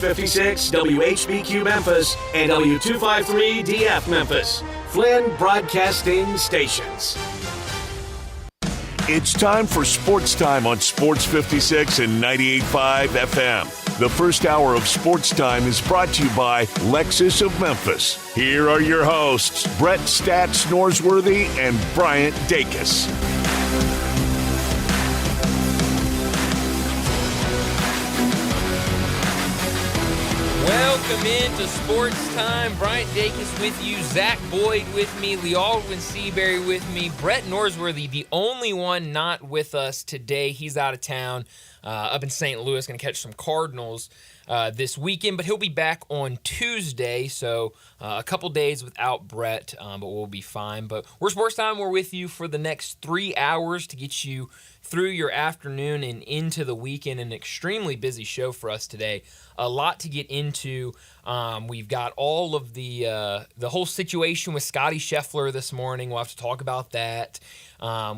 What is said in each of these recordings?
56 WHBQ Memphis and W253 DF Memphis. Flynn Broadcasting Stations. It's time for Sports Time on Sports 56 and 98.5 FM. The first hour of Sports Time is brought to you by Lexus of Memphis. Here are your hosts, Brett Stats Norsworthy and Bryant Dacus. Welcome into Sports Time. Bryant Dacus with you, Zach Boyd with me, Lee Aldwin Seabury with me, Brett Norsworthy, the only one not with us today. He's out of town, up in St. Louis, going to catch some Cardinals this weekend, but he'll be back on Tuesday, so a couple days without Brett, but we'll be fine. But we're Sports Time. We're with you for the next 3 hours to get you through your afternoon and into the weekend. An extremely busy show for us today. A lot to get into. We've got all of the whole situation with Scottie Scheffler this morning. We'll have to talk about that.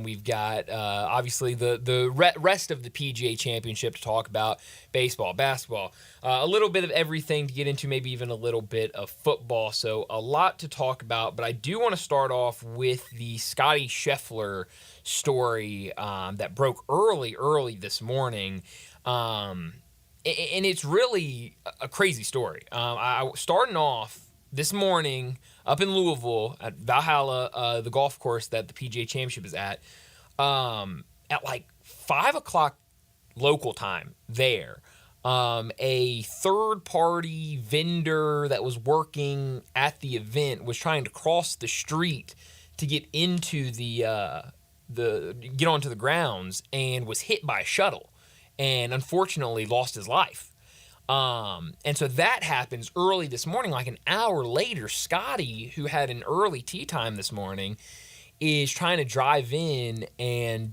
We've got obviously the rest of the PGA Championship to talk about. Baseball, basketball, a little bit of everything to get into, maybe even a little bit of football. So a lot to talk about. But I do want to start off with the Scottie Scheffler story that broke early this morning. And it's really a crazy story. Starting off this morning up in Louisville at Valhalla, the golf course that the PGA Championship is at like 5 o'clock local time there. A third-party vendor that was working at the event was trying to cross the street to get into get onto the grounds and was hit by a shuttle and unfortunately lost his life. And so that happens early this morning. Like an hour later, Scottie, who had an early tee time this morning, is trying to drive in and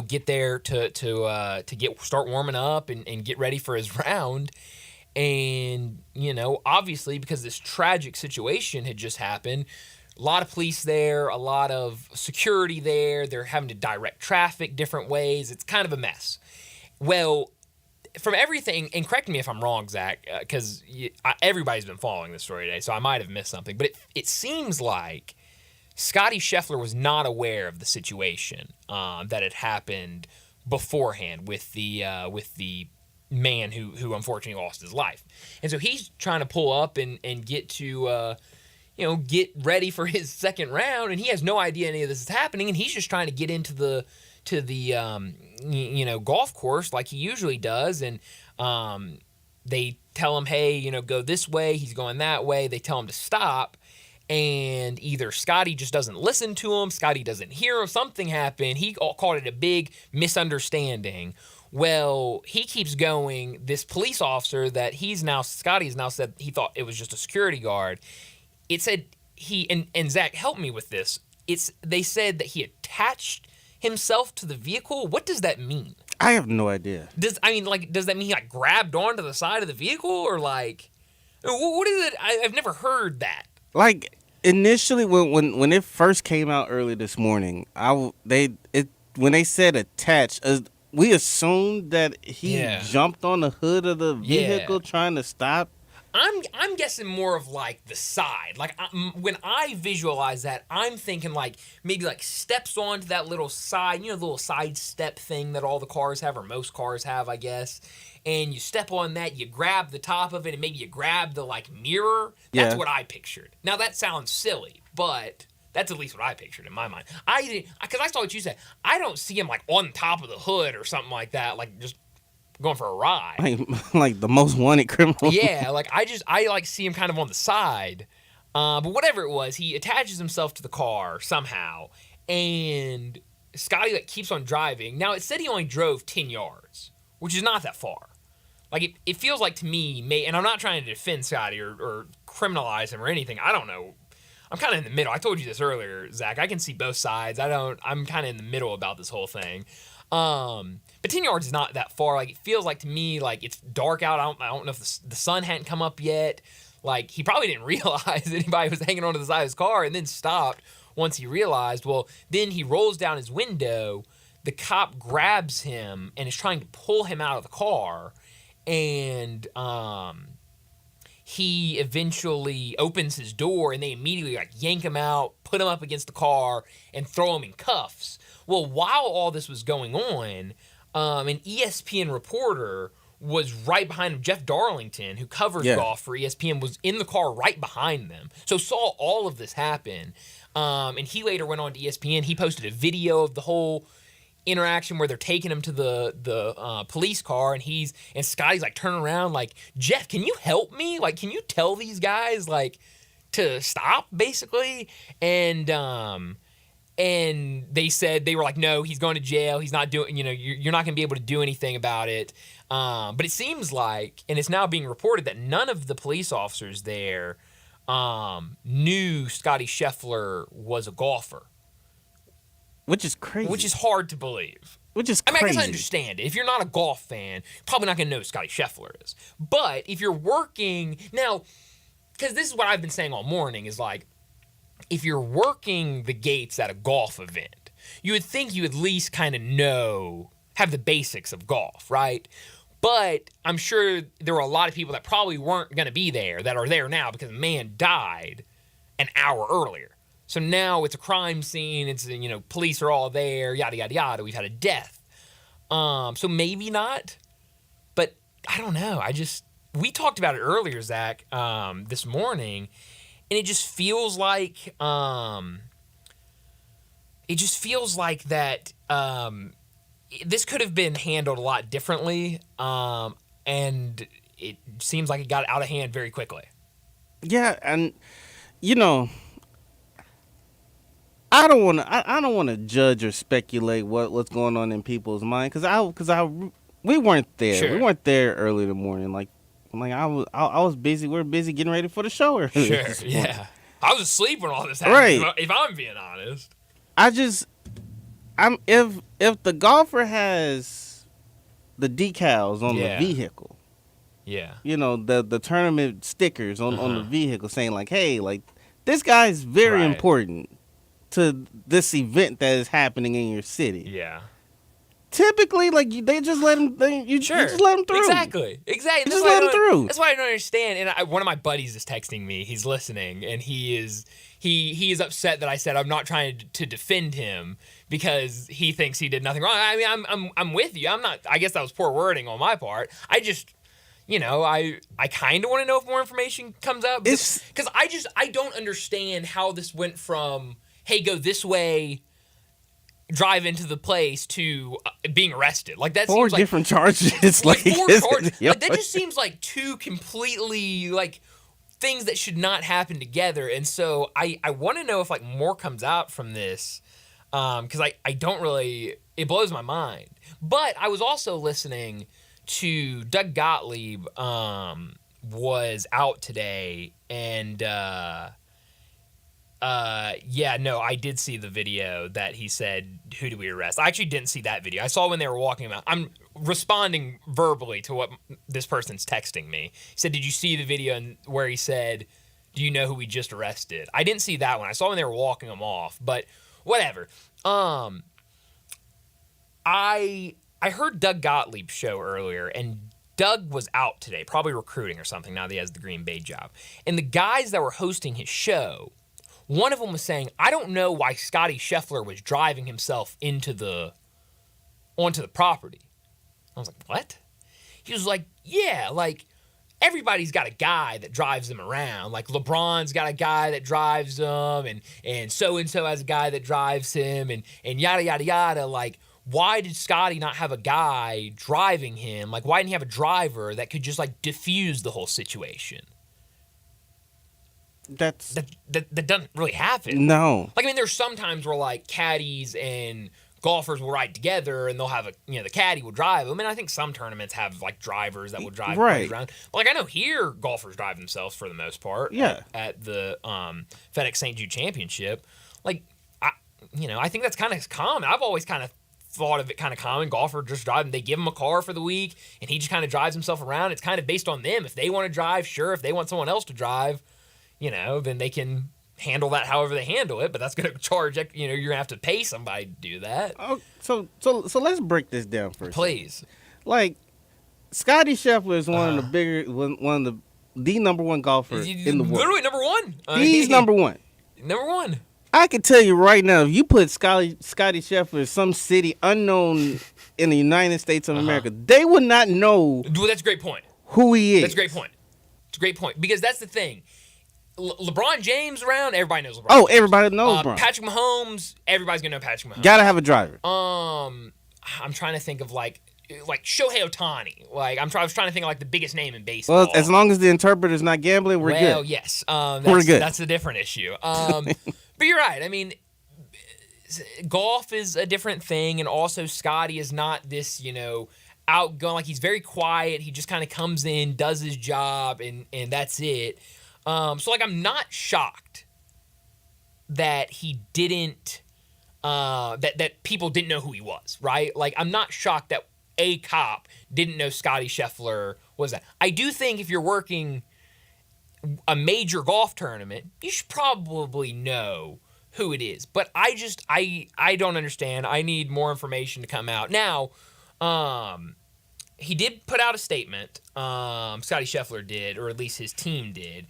get there to start warming up and get ready for his round. And obviously because this tragic situation had just happened, a lot of police there, a lot of security there. They're having to direct traffic different ways. It's kind of a mess. Well, from everything, and correct me if I'm wrong, Zach, because everybody's been following this story today, so I might have missed something. But it seems like Scottie Scheffler was not aware of the situation that had happened beforehand with the man who unfortunately lost his life. And so he's trying to pull up and get to get ready for his second round, and he has no idea any of this is happening, and he's just trying to get into the golf course like he usually does, and they tell him, hey, go this way. He's going that way. They tell him to stop, and either Scottie just doesn't listen to him, Scottie doesn't hear him, something happened. He called it a big misunderstanding. Well, he keeps going. This police officer that Scottie has now said he thought it was just a security guard. It said and Zach, help me with this. They said that he attached himself to the vehicle. What does that mean? I have no idea. Does that mean he grabbed onto the side of the vehicle, or what is it? I've never heard that. Initially when it first came out early this morning, when they said attached, we assumed that he jumped on the hood of the vehicle trying to stop. I'm guessing more of the side. When I visualize that, I'm thinking maybe steps onto that little side, the little side step thing that all the cars have, or most cars have, I guess. And you step on that, you grab the top of it, and maybe you grab the mirror. That's what I pictured. Now that sounds silly, but that's at least what I pictured in my mind. Because I saw what you said. I don't see him on top of the hood or something like that, just going for a ride. Like the most wanted criminal. Yeah, I see him kind of on the side. But whatever it was, he attaches himself to the car somehow, and Scottie keeps on driving. Now, it said he only drove 10 yards, which is not that far. It feels like to me, and I'm not trying to defend Scottie or criminalize him or anything. I don't know. I'm kind of in the middle. I told you this earlier, Zach. I can see both sides. I'm kind of in the middle about this whole thing. But 10 yards is not that far. It feels like to me, it's dark out. I don't know if the sun hadn't come up yet. He probably didn't realize anybody was hanging onto the side of his car and then stopped once he realized. Well, then he rolls down his window. The cop grabs him and is trying to pull him out of the car. and he eventually opens his door, and they immediately like yank him out, put him up against the car, and throw him in cuffs. Well, while all this was going on, an ESPN reporter was right behind him. Jeff Darlington, who covers golf for ESPN, was in the car right behind them. So saw all of this happen. And he later went on to ESPN. He posted a video of the whole interaction where they're taking him to the police car, and Scotty's like turning around like, Jeff, can you help me? Like, can you tell these guys like to stop, basically? And they said, they were like, no, he's going to jail. He's not doing, you're not going to be able to do anything about it. But it seems like, and it's now being reported, that none of the police officers there knew Scotty Scheffler was a golfer. Which is crazy. Which is hard to believe. Which is crazy. I guess I understand it. If you're not a golf fan, you're probably not going to know who Scotty Scheffler is. But if you're working, now, because this is what I've been saying all morning, is like, if you're working the gates at a golf event, you would think you at least kind of have the basics of golf, right? But I'm sure there were a lot of people that probably weren't going to be there that are there now because the man died an hour earlier. So now it's a crime scene. It's, police are all there, yada, yada, yada. We've had a death. So maybe not. But I don't know. We talked about it earlier, Zach, this morning. And it just feels like that this could have been handled a lot differently. And it seems like it got out of hand very quickly. Yeah, and I don't want to judge or speculate what's going on in people's mind because we weren't there. Sure. We weren't there early in the morning. Like I was busy. We were busy getting ready for the show earlier. Sure. Yeah. I was asleep when all this happened. Right. If I'm being honest. If the golfer has the decals on the vehicle. Yeah. The tournament stickers on the vehicle saying like, hey, like this guy's very important to this event that is happening in your city. Yeah. Typically, like they just let him. You just let him through. Exactly. Just let him through. That's why I don't understand. And one of my buddies is texting me. He's listening, and he is upset that I said I'm not trying to defend him because he thinks he did nothing wrong. I mean, I'm with you. I'm not. I guess that was poor wording on my part. I just. I kind of want to know if more information comes out because I don't understand how this went from, hey, go this way, drive into the place, to being arrested. Like that four seems different charges. Like 4 charges. Like that just seems like two completely like things that should not happen together. And so I want to know if like more comes out from this because I don't really. It blows my mind. But I was also listening to Doug Gottlieb was out today, and I did see the video that he said, who do we arrest? I actually didn't see that video. I saw when they were walking about. I'm responding verbally to what this person's texting me. He said, did you see the video where he said, do you know who we just arrested? I didn't see that one. I saw when they were walking him off, but whatever. I heard Doug Gottlieb's show earlier, and Doug was out today, probably recruiting or something now that he has the Green Bay job. And the guys that were hosting his show, one of them was saying, I don't know why Scotty Scheffler was driving himself onto the property. I was like, what? He was like, yeah, like everybody's got a guy that drives them around. Like LeBron's got a guy that drives them, and so-and-so has a guy that drives him, and yada, yada, yada. Like, why did Scotty not have a guy driving him? Like, why didn't he have a driver that could just, like, diffuse the whole situation? That doesn't really happen. No. Like, I mean, there's some times where, like, caddies and golfers will ride together, and they'll have the caddy will drive them. And I think some tournaments have, like, drivers that will drive around. But, like, I know here golfers drive themselves for the most part. Yeah. At the FedEx St. Jude Championship. Like, I think that's kind of common. I've always kind of thought of it kind of common. Golfer just driving. They give him a car for the week, and he just kind of drives himself around. It's kind of based on them. If they want to drive, sure. If they want someone else to drive, then they can handle that however they handle it. But that's going to charge. You're going to have to pay somebody to do that. Oh, so let's break this down first. Please. Like, Scotty Scheffler is one of the bigger, one of the number one golfer in the world. Literally number one. He's number one. Number one. I can tell you right now, if you put Scotty Scheffler in some city unknown in the United States of America, they would not know. Well, that's a great point. Who he is. That's a great point. It's a great point because that's the thing. LeBron James around, everybody knows LeBron. Oh, everybody knows LeBron. Patrick Mahomes, everybody's gonna know Patrick Mahomes. Gotta have a driver. I'm trying to think of like Shohei Ohtani. Like I was trying to think of like the biggest name in baseball. Well, as long as the interpreter's not gambling, we're good. Well, yes, we're good. That's a different issue. But you're right. I mean, golf is a different thing, and also Scotty is not this, outgoing. Like he's very quiet. He just kind of comes in, does his job, and that's it. So like I'm not shocked that he didn't. That people didn't know who he was, right? Like I'm not shocked that a cop didn't know Scotty Scheffler was that. I do think if you're working a major golf tournament, you should probably know who it is. But I don't understand. I need more information to come out. Now, he did put out a statement. Scotty Scheffler did, or at least his team did.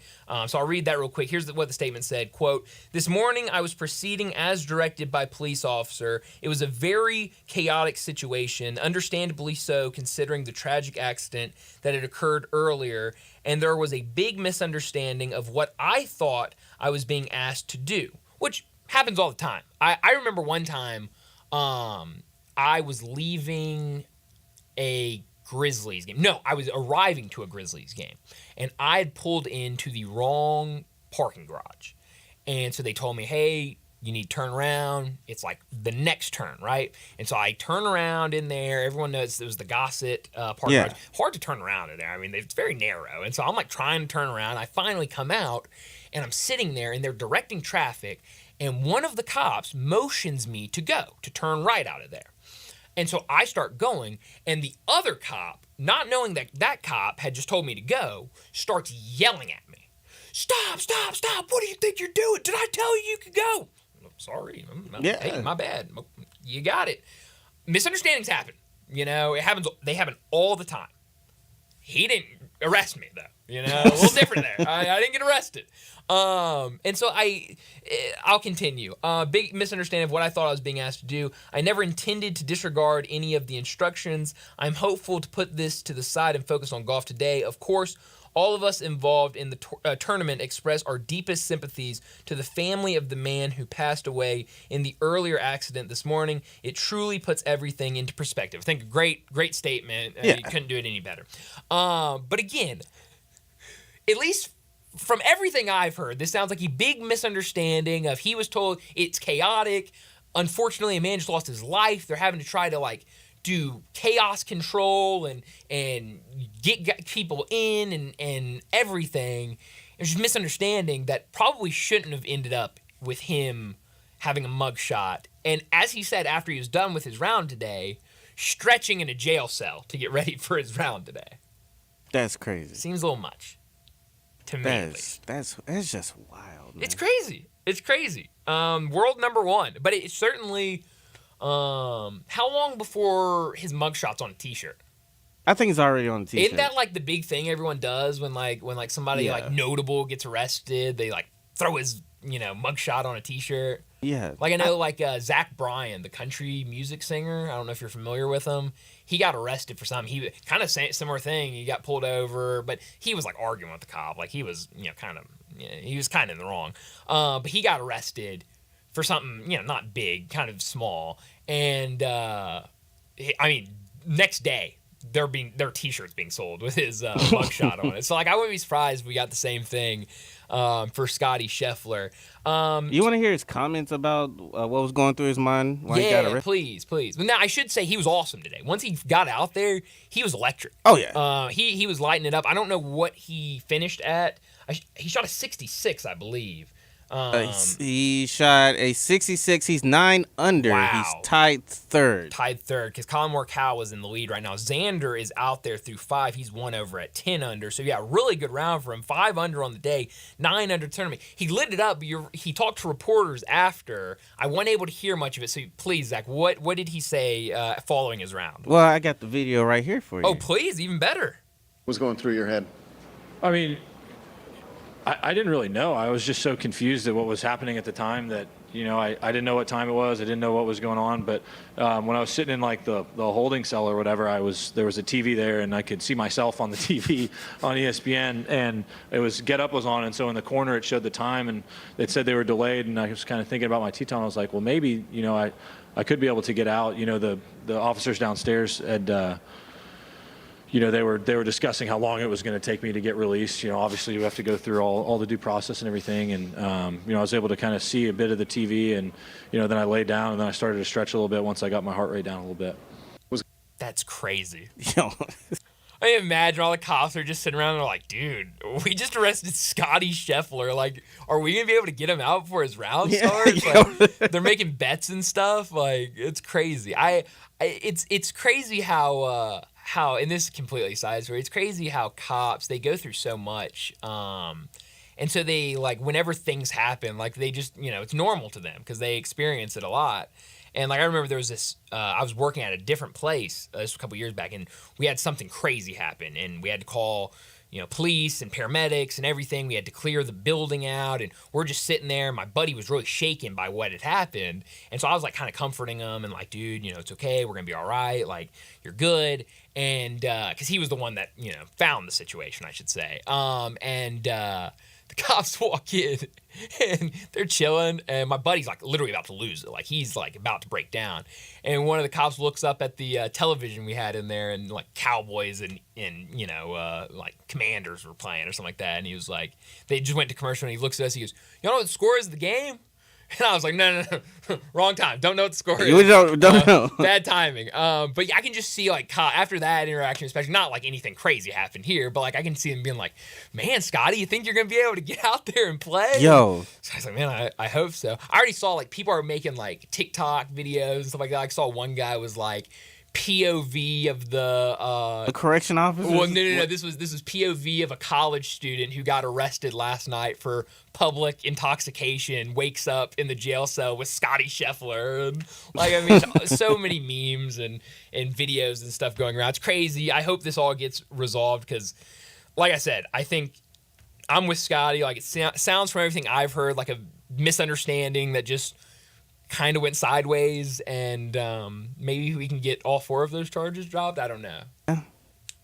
So I'll read that real quick. Here's what the statement said. Quote, "This morning I was proceeding as directed by police officer. It was a very chaotic situation, understandably so considering the tragic accident that had occurred earlier, and there was a big misunderstanding of what I thought I was being asked to do," which happens all the time. I remember one time I was leaving a Grizzlies game. No, I was arriving to a Grizzlies game, and I had pulled into the wrong parking garage. And so they told me, hey, you need to turn around. It's like the next turn, right? And so I turn around in there. Everyone knows it was the Gossett parking garage. Hard to turn around in there. I mean, it's very narrow. And so I'm like trying to turn around. I finally come out, and I'm sitting there, and they're directing traffic, and one of the cops motions me to turn right out of there. And so I start going, and the other cop, not knowing that that cop had just told me to go, starts yelling at me. Stop, stop, stop. What do you think you're doing? Did I tell you you could go? I'm sorry. Hey, my bad. You got it. Misunderstandings happen. It happens. They happen all the time. He didn't arrest me, though. A little different there. I didn't get arrested. And so I'll continue. Big misunderstanding of what I thought I was being asked to do. I never intended to disregard any of the instructions. I'm hopeful to put this to the side and focus on golf today. Of course, all of us involved in the tournament express our deepest sympathies to the family of the man who passed away in the earlier accident this morning. It truly puts everything into perspective. I think a great statement. You couldn't do it any better. But again, at least from everything I've heard, this sounds like a big misunderstanding of he was told it's chaotic. Unfortunately, a man just lost his life. They're having to try to do chaos control and get people in and everything. It's just misunderstanding that probably shouldn't have ended up with him having a mugshot. And as he said after he was done with his round today, stretching in a jail cell to get ready for his round today. That's crazy. Seems a little much. To me, that's just wild, man. It's crazy. World number one, but it's certainly. How long before his mugshot's on a T-shirt? I think it's already on a T-shirt. Isn't that like the big thing everyone does when somebody notable gets arrested? They throw his mugshot on a T-shirt. Yeah. I know Zach Bryan, the country music singer. I don't know if you're familiar with him. He got arrested for something. He kind of similar thing. He got pulled over, but he was arguing with the cop. He was he was kind of in the wrong. But he got arrested for something not big, kind of small. And next day their T-shirts being sold with his mugshot on it. So I wouldn't be surprised if we got the same thing for Scotty Scheffler. You want to hear his comments about what was going through his mind while he got arrested? Please. Now I should say he was awesome today. Once he got out there, he was electric. Oh yeah. He was lighting it up. I don't know what he finished at. He shot a 66, I believe. He shot a 66. He's 9 under. Wow. He's tied third. Because Colin Morikawa is in the lead right now. Xander is out there through 5. He's 1 over at 10 under. So, yeah, really good round for him. 5 under on the day, 9 under tournament. He lit it up. He talked to reporters after. I wasn't able to hear much of it. So, please, Zach, what did he say following his round? Well, I got the video right here for you. Oh, please, even better. What's going through your head? I mean, I didn't really know. I was just so confused at what was happening at the time that, I didn't know what time it was. I didn't know what was going on. But when I was sitting in like the holding cell or whatever, there was a TV there and I could see myself on the TV on ESPN, and it was Get Up was on. And so in the corner, it showed the time and it said they were delayed. And I was kind of thinking about my tee time. I was like, well, maybe, I could be able to get out. The officers downstairs had, they were discussing how long it was going to take me to get released. Obviously you have to go through all the due process and everything. And, I was able to kind of see a bit of the TV and, then I laid down and then I started to stretch a little bit once I got my heart rate down a little bit. That's crazy. Yo. I imagine all the cops are just sitting around and they're like, dude, we just arrested Scotty Scheffler. Like, are we going to be able to get him out before his round starts? Like, they're making bets and stuff. Like, it's crazy. It's crazy how, and this is completely side story, it's crazy how cops, they go through so much. And so they, like, whenever things happen, like, they just, it's normal to them because they experience it a lot. And, like, I remember there was this, I was working at a different place, this was a couple years back, and we had something crazy happen. And we had to call, police and paramedics and everything. We had to clear the building out, and we're just sitting there. My buddy was really shaken by what had happened. And so I was, like, kind of comforting him and, like, dude, it's okay. We're going to be all right. Like, you're good. And because he was the one that, found the situation, I should say. The cops walk in and they're chilling, and my buddy's like literally about to lose it. Like, he's like about to break down. And one of the cops looks up at the television we had in there, and like Cowboys and like Commanders were playing or something like that. And he was like, they just went to commercial, and he looks at us, he goes, "You know what the score is of the game?" And I was like, no, wrong time. Don't know what the score is. We don't know. Bad timing. But I can just see, like, after that interaction, especially, not like anything crazy happened here, but, like, I can see him being like, man, Scotty, you think you're going to be able to get out there and play? Yo. So I was like, man, I hope so. I already saw, like, people are making, like, TikTok videos and stuff like that. I saw one guy was, like, POV of the correction officer. Well, no. This was POV of a college student who got arrested last night for public intoxication. Wakes up in the jail cell with Scotty Scheffler, and like, I mean, so many memes and videos and stuff going around. It's crazy. I hope this all gets resolved because, like I said, I think I'm with Scotty. Like, it sounds from everything I've heard like a misunderstanding that just kind of went sideways, and maybe we can get all 4 of those charges dropped. I don't know.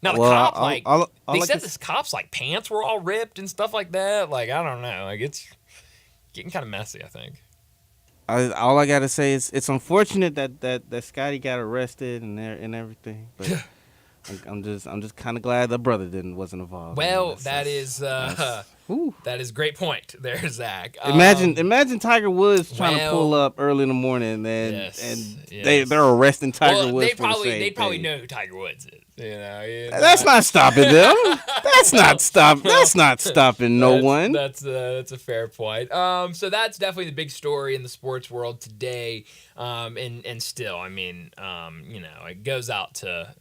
Now the cop, they said this cop's like pants were all ripped and stuff like that. Like, I don't know. Like, it's getting kind of messy, I think. All I gotta say is it's unfortunate that Scotty got arrested and everything, but I'm just kind of glad the brother wasn't involved. Well, that is a great point there, Zach. Imagine Tiger Woods trying to pull up early in the morning, and they're arresting Tiger Woods. They probably know who Tiger Woods is. That's not stopping them. That's not stopping no one. That's a fair point. So that's definitely the big story in the sports world today. And still, I mean, it goes out to.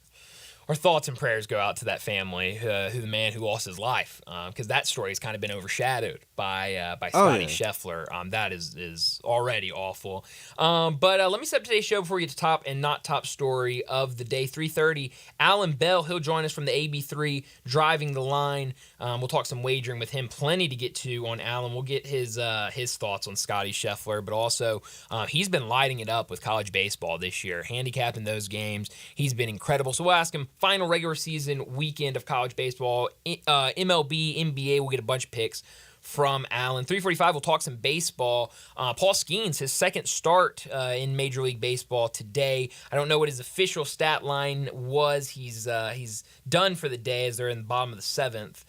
Our thoughts and prayers go out to that family, the man who lost his life, because that story has kind of been overshadowed by Scotty Scheffler. That is already awful. But let me set up today's show before we get to top and not top story of the day. 3:30, Alan Bell. He'll join us from the AB3, driving the line. We'll talk some wagering with him. Plenty to get to on Alan. We'll get his thoughts on Scotty Scheffler, but also he's been lighting it up with college baseball this year, handicapping those games. He's been incredible. So we'll ask him. Final regular season weekend of college baseball, MLB, NBA. We'll get a bunch of picks from Alan. 3:45, we'll talk some baseball. Paul Skeens, his second start in Major League Baseball today. I don't know what his official stat line was. He's done for the day as they're in the bottom of the 7th.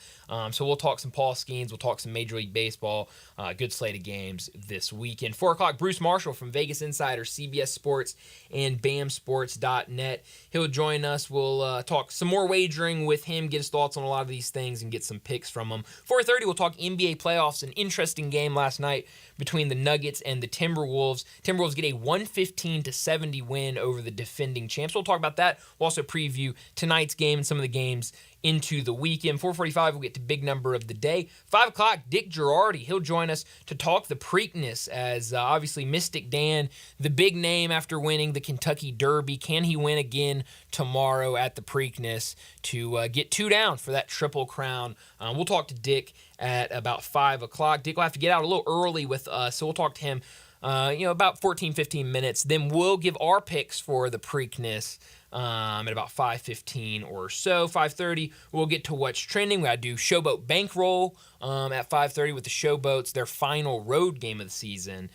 So we'll talk some Paul Skeens. We'll talk some Major League Baseball. Good slate of games this weekend. 4 o'clock, Bruce Marshall from Vegas Insider, CBS Sports, and BAMSports.net. He'll join us. We'll talk some more wagering with him, get his thoughts on a lot of these things, and get some picks from him. 4:30, we'll talk NBA playoffs. An interesting game last night between the Nuggets and the Timberwolves. Timberwolves get a 115-70 win over the defending champs. We'll talk about that. We'll also preview tonight's game and some of the games into the weekend. 4:45, we'll get to big number of the day. 5 o'clock, Dick Girardi. He'll join us to talk the Preakness as obviously Mystic Dan, the big name after winning the Kentucky Derby. Can he win again tomorrow at the Preakness to get 2 down for that Triple Crown? We'll talk to Dick at about 5 o'clock. Dick will have to get out a little early with us, so we'll talk to him about 14, 15 minutes. Then we'll give our picks for the Preakness at about 5:15 or so. 5:30, we'll get to what's trending. We got to do Showboat Bankroll at 5:30 with the Showboats, their final road game of the season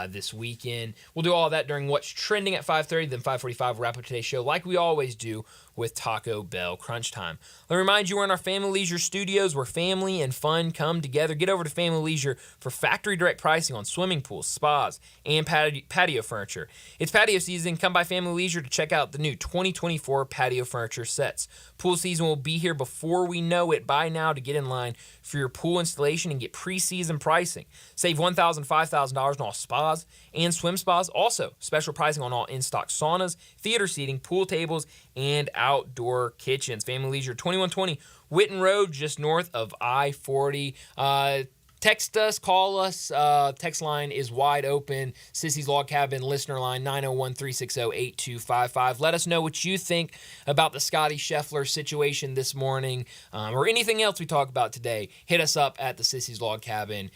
this weekend. We'll do all of that during what's trending at 5:30. Then 5:45, we'll wrap up today's show like we always do with Taco Bell Crunch Time. Let me remind you, we're in our Family Leisure studios where family and fun come together. Get over to Family Leisure for factory direct pricing on swimming pools, spas, and patio furniture. It's patio season. Come by Family Leisure to check out the new 2024 patio furniture sets. Pool season will be here before we know it. Buy now to get in line for your pool installation and get pre-season pricing. Save $1,000, $5,000 on all spas and swim spas. Also, special pricing on all in-stock saunas, theater seating, pool tables, and outdoor kitchens. Family Leisure, 2120 Whitten Road, just north of I-40. Text us, call us. Text line is wide open. Sissy's Log Cabin listener line, 901-360-8255. Let us know what you think about the Scotty Scheffler situation this morning or anything else we talk about today. Hit us up at the Sissy's Log Cabin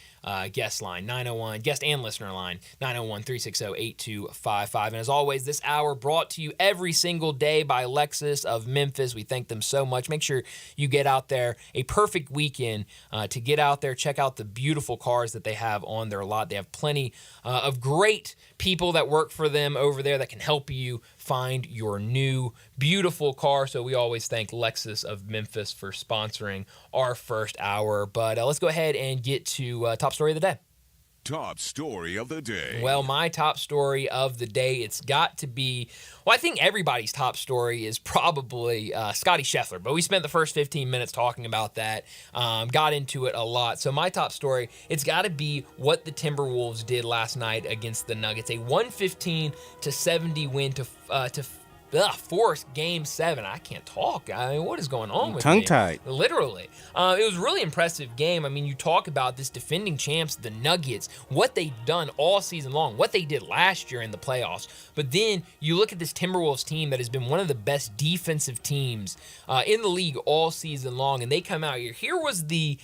guest line, 901, guest and listener line, 901-360-8255. And as always, this hour brought to you every single day by Lexus of Memphis. We thank them so much. Make sure you get out there. A perfect weekend to get out there, check out the beautiful cars that they have on their lot. They have plenty of great people that work for them over there that can help you find your new beautiful car. So we always thank Lexus of Memphis for sponsoring our first hour. But let's go ahead and get to top story of the day. Top story of the day. Well, my top story of the day, it's got to be, well, I think everybody's top story is probably Scotty Scheffler, but we spent the first 15 minutes talking about that, got into it a lot. So my top story, it's got to be what the Timberwolves did last night against the Nuggets. A 115-70 win to force Game 7. I can't talk. I mean, what is going on with me? Tongue-tied. Literally. It was a really impressive game. I mean, you talk about this defending champs, the Nuggets, what they've done all season long, what they did last year in the playoffs. But then you look at this Timberwolves team that has been one of the best defensive teams in the league all season long, and they come out here. Here was the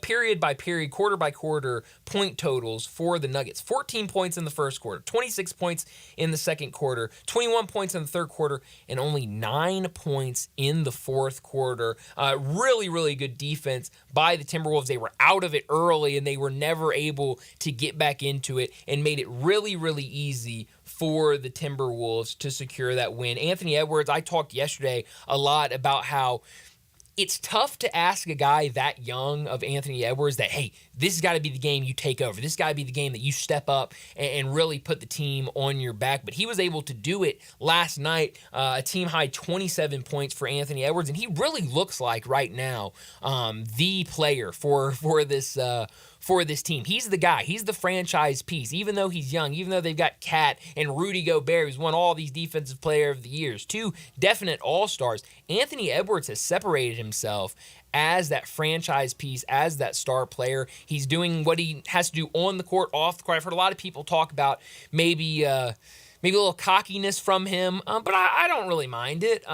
period by period, quarter by quarter point totals for the Nuggets. 14 points in the first quarter, 26 points in the second quarter, 21 points in the third quarter, and only 9 points in the fourth quarter. Really, really good defense by the Timberwolves. They were out of it early, and they were never able to get back into it and made it really, really easy for the Timberwolves to secure that win. Anthony Edwards, I talked yesterday a lot about how it's tough to ask a guy that young of Anthony Edwards that, hey, this has got to be the game you take over. This has got to be the game that you step up and really put the team on your back. But he was able to do it last night, a team-high 27 points for Anthony Edwards. And he really looks like right now the player for this team. He's the guy. He's the franchise piece. Even though he's young, even though they've got Cat and Rudy Gobert, who's won all these Defensive Player of the Years, 2 definite all-stars, Anthony Edwards has separated himself as that franchise piece, as that star player. He's doing what he has to do on the court, off the court. I've heard a lot of people talk about maybe a little cockiness from him, but I don't really mind it.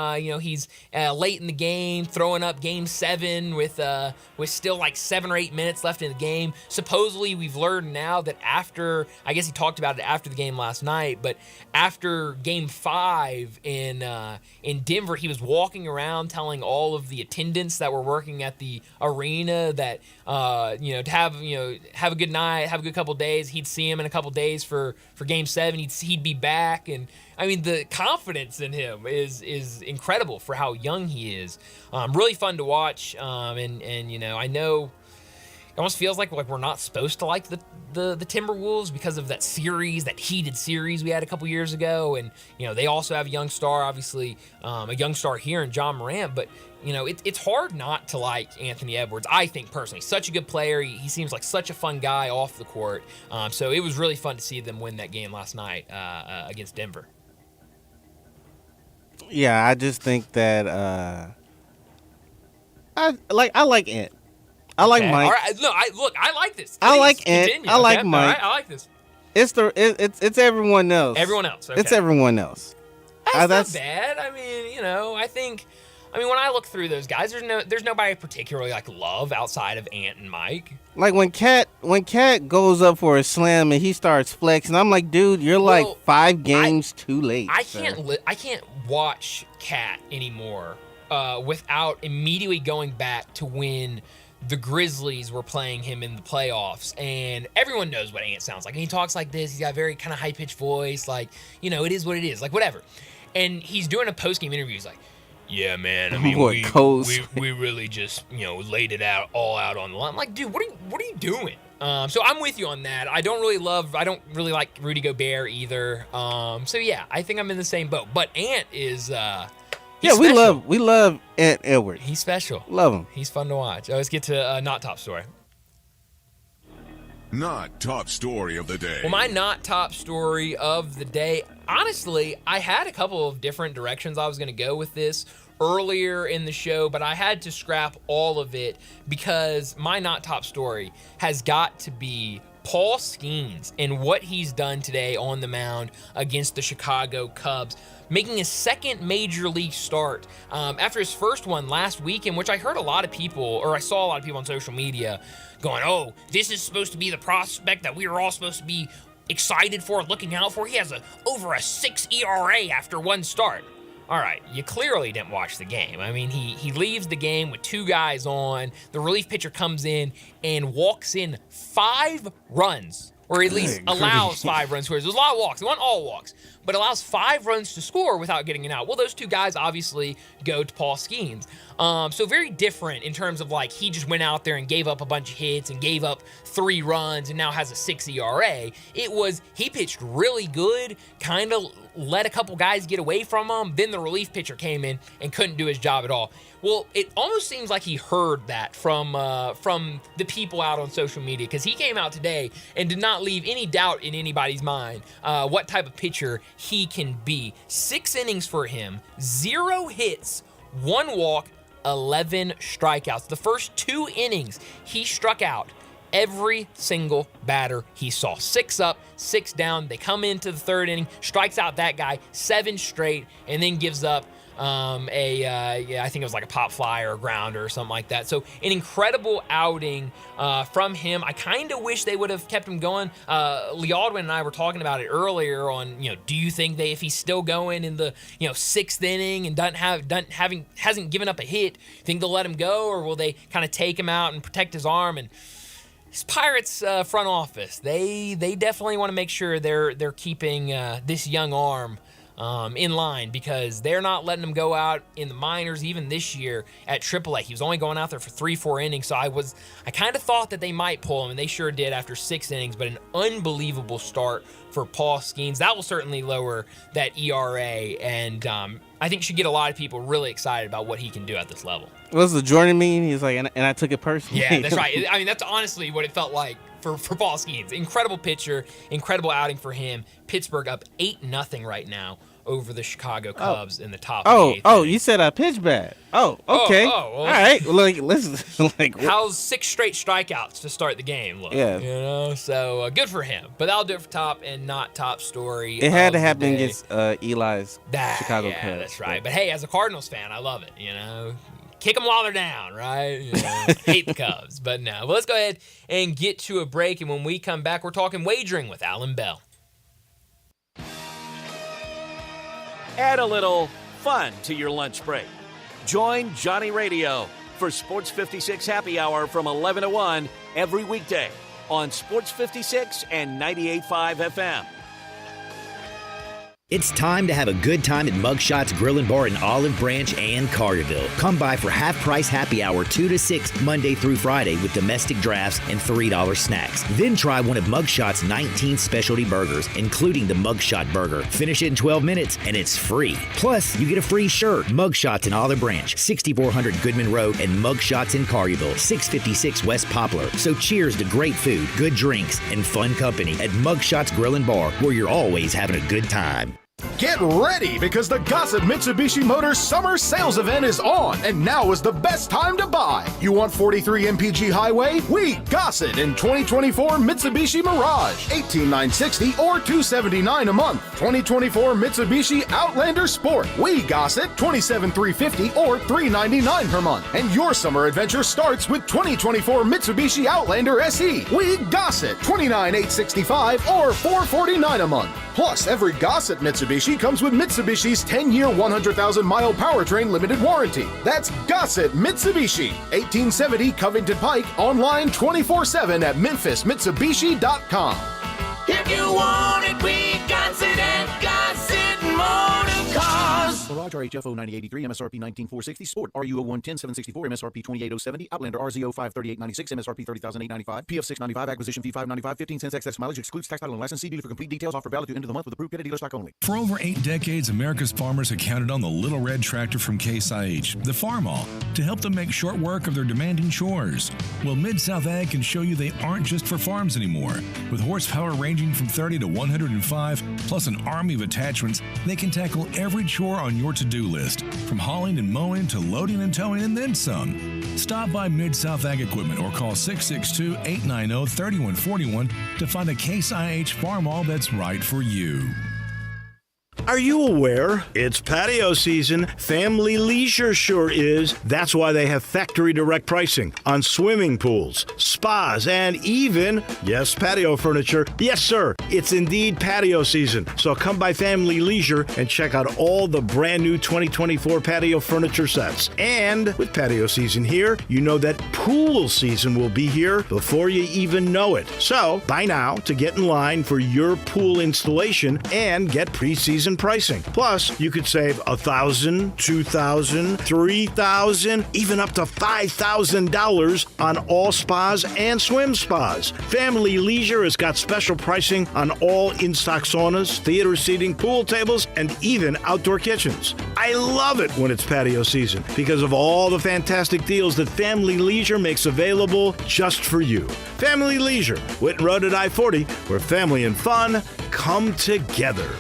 He's late in the game, throwing up Game 7 with still like 7 or 8 minutes left in the game. Supposedly, we've learned now that after, I guess he talked about it after the game last night, but after Game 5 in Denver, he was walking around telling all of the attendants that were working at the arena that to have a good night, have a good couple days. He'd see him in a couple days for Game 7. He'd be back. And I mean, the confidence in him is incredible for how young he is. Really fun to watch. I know almost feels like we're not supposed to like the Timberwolves because of that series, that heated series we had a couple years ago. And, they also have a young star, obviously, a young star here in John Morant. But, it's hard not to like Anthony Edwards, I think, personally. Such a good player. He seems like such a fun guy off the court. So it was really fun to see them win that game last night against Denver. Yeah, I just think that I like Ant. I like Mike. All right. No, I like this. I like continue. Ant. I like Mike. All right, I like this. It's everyone else. Everyone else. Okay. It's everyone else. That's not bad. I mean, I think when I look through those guys, there's nobody I particularly love outside of Ant and Mike. Like when Cat goes up for a slam and he starts flexing, I'm like, dude, you're 5 games too late. I can't watch Cat anymore without immediately going back to when the Grizzlies were playing him in the playoffs, and everyone knows what Ant sounds like. And he talks like this. He's got a very kind of high-pitched voice, it is what it is, whatever. And he's doing a post-game interview. He's like, yeah, man, I mean, we really just, laid it all out on the line. I'm like, dude, what are you doing? So I'm with you on that. I don't really like Rudy Gobert either. So yeah, I think I'm in the same boat. But Ant is, we love Ant Edwards. He's special. Love him. He's fun to watch. Let's get to not top story. Not top story of the day. Well, my not top story of the day, honestly, I had a couple of different directions I was going to go with this earlier in the show, but I had to scrap all of it because my not top story has got to be Paul Skeens and what he's done today on the mound against the Chicago Cubs, making his second major league start after his first one last week, in which I heard a lot of people, or I saw a lot of people on social media going, oh, this is supposed to be the prospect that we were all supposed to be excited for, looking out for. He has over a 6 ERA after one start. All right, you clearly didn't watch the game. I mean, he leaves the game with 2 guys on. The relief pitcher comes in and walks in 5 runs, or at least allows 5 runs. There's a lot of walks. They want all walks, but allows 5 runs to score without getting an out. Well, those 2 guys obviously go to Paul Skeens. So very different in terms of he just went out there and gave up a bunch of hits and gave up 3 runs and now has a 6 ERA. He pitched really good, kind of let a couple guys get away from him. Then the relief pitcher came in and couldn't do his job at all. Well, it almost seems like he heard that from the people out on social media, because he came out today and did not leave any doubt in anybody's mind what type of pitcher he can be. 6 innings for him, 0 hits, 1 walk, 11 strikeouts. The first 2 innings, he struck out every single batter he saw. 6 up, 6 down. They come into the 3rd inning, strikes out that guy 7 straight, and then gives up I think it was a pop fly or a grounder or something like that. So an incredible outing from him. I kind of wish they would have kept him going. Lee Aldwin and I were talking about it earlier on, do you think if he's still going in the 6th inning and hasn't given up a hit, think they'll let him go, or will they kind of take him out and protect his arm? And his Pirates front office, they definitely want to make sure they're keeping this young arm in line, because they're not letting him go out in the minors even this year at AAA. He was only going out there for 3-4 innings, so I kind of thought that they might pull him, and they sure did after 6 innings, but an unbelievable start for Paul Skeens. That will certainly lower that ERA, and I think should get a lot of people really excited about what he can do at this level. What's the Jordan mean? He's like, and I took it personally. Yeah, that's right. I mean, that's honestly what it felt like for Paul Skeens. Incredible pitcher, incredible outing for him. Pittsburgh up 8-0 right now over the Chicago Cubs in the top of the 8th inning. You said I pitched bad. Oh, okay. Well, all right. Well, listen. How's 6 straight strikeouts to start the game look? Yeah. So good for him. But that'll do it for top and not top story. It had to happen against Eli's Chicago Cubs. Yeah, that's right. But hey, as a Cardinals fan, I love it, Kick them while they're down, right? Hate the Cubs. But no. Well, let's go ahead and get to a break. And when we come back, we're talking wagering with Alan Bell. Add a little fun to your lunch break. Join Johnny Radio for Sports 56 Happy Hour from 11 to 1 every weekday on Sports 56 and 98.5 FM. It's time to have a good time at Mugshots Grill and Bar in Olive Branch and Collierville. Come by for half-price happy hour 2 to 6 Monday through Friday with domestic drafts and $3 snacks. Then try one of Mugshot's 19 specialty burgers, including the Mugshot Burger. Finish it in 12 minutes and it's free. Plus, you get a free shirt. Mugshots in Olive Branch, 6400 Goodman Road, and Mugshots in Collierville, 656 West Poplar. So cheers to great food, good drinks, and fun company at Mugshots Grill and Bar, where you're always having a good time. Get ready because the Gossett Mitsubishi Motors Summer Sales Event is on, and now is the best time to buy. You want 43 MPG Highway? We Gossett in 2024 Mitsubishi Mirage, $18,960 or $279 a month. 2024 Mitsubishi Outlander Sport. We Gossett, $27,350 or $399 per month. And your summer adventure starts with 2024 Mitsubishi Outlander SE. We Gossett, $29,865 or $449 a month. Plus, every Gossett Mitsubishi comes with Mitsubishi's 10-year, 100,000-mile powertrain limited warranty. That's Gossett Mitsubishi, 1870 Covington Pike, online 24/7 at memphismitsubishi.com. If you want it, we Gossett at Gossett Motor Cars. Mirage RHFO 9083, MSRP 19460, Sport RUO 110 764, MSRP 28070, Outlander RZO 53896, MSRP 30895, PF 695, acquisition fee 595, 15 cents excess mileage, excludes tax, title, and license. See dealer for complete details. Offer valid through end of the month with approved dealer stock only. For over 8 decades, America's farmers have counted on the Little Red Tractor from Case IH, the Farmall, to help them make short work of their demanding chores. Well, Mid-South Ag can show you they aren't just for farms anymore. With horsepower ranging from 30 to 105, plus an army of attachments, they can tackle every chore on your to-do list, from hauling and mowing to loading and towing and then some. Stop by Mid-South Ag Equipment or call 662-890-3141 to find a Case IH Farmall that's right for you. Are you aware? It's patio season. Family Leisure sure is. That's why they have factory direct pricing on swimming pools, spas, and even, yes, patio furniture. Yes, sir, it's indeed patio season. So come by Family Leisure and check out all the brand new 2024 patio furniture sets. And with patio season here, you know that pool season will be here before you even know it. So buy now to get in line for your pool installation and get pre-season pricing. Plus, you could save $1,000, $2,000, $3,000, even up to $5,000 on all spas and swim spas. Family Leisure has got special pricing on all in-stock saunas, theater seating, pool tables, and even outdoor kitchens. I love it when it's patio season because of all the fantastic deals that Family Leisure makes available just for you. Family Leisure, Whitten Road at I-40, where family and fun come together.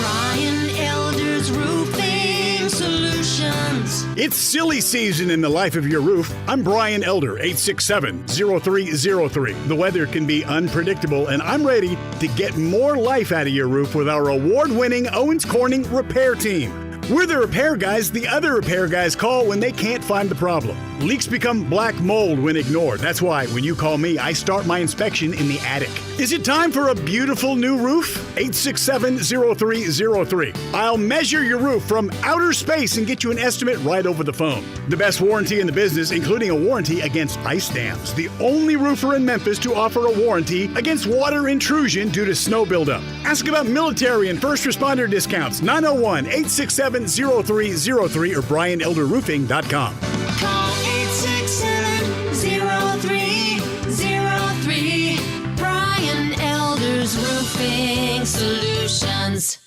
Brian Elder's Roofing Solutions. It's silly season in the life of your roof. I'm Brian Elder, 867-0303. The weather can be unpredictable, and I'm ready to get more life out of your roof with our award-winning Owens Corning Repair Team. We're the repair guys the other repair guys call when they can't find the problem. Leaks become black mold when ignored. That's why when you call me, I start my inspection in the attic. Is it time for a beautiful new roof? 867-0303. I'll measure your roof from outer space and get you an estimate right over the phone. The best warranty in the business, including a warranty against ice dams. The only roofer in Memphis to offer a warranty against water intrusion due to snow buildup. Ask about military and first responder discounts. 901-867-0303 or BrianElderRoofing.com. Call 867-0303. Brian Elder's Roofing Solutions.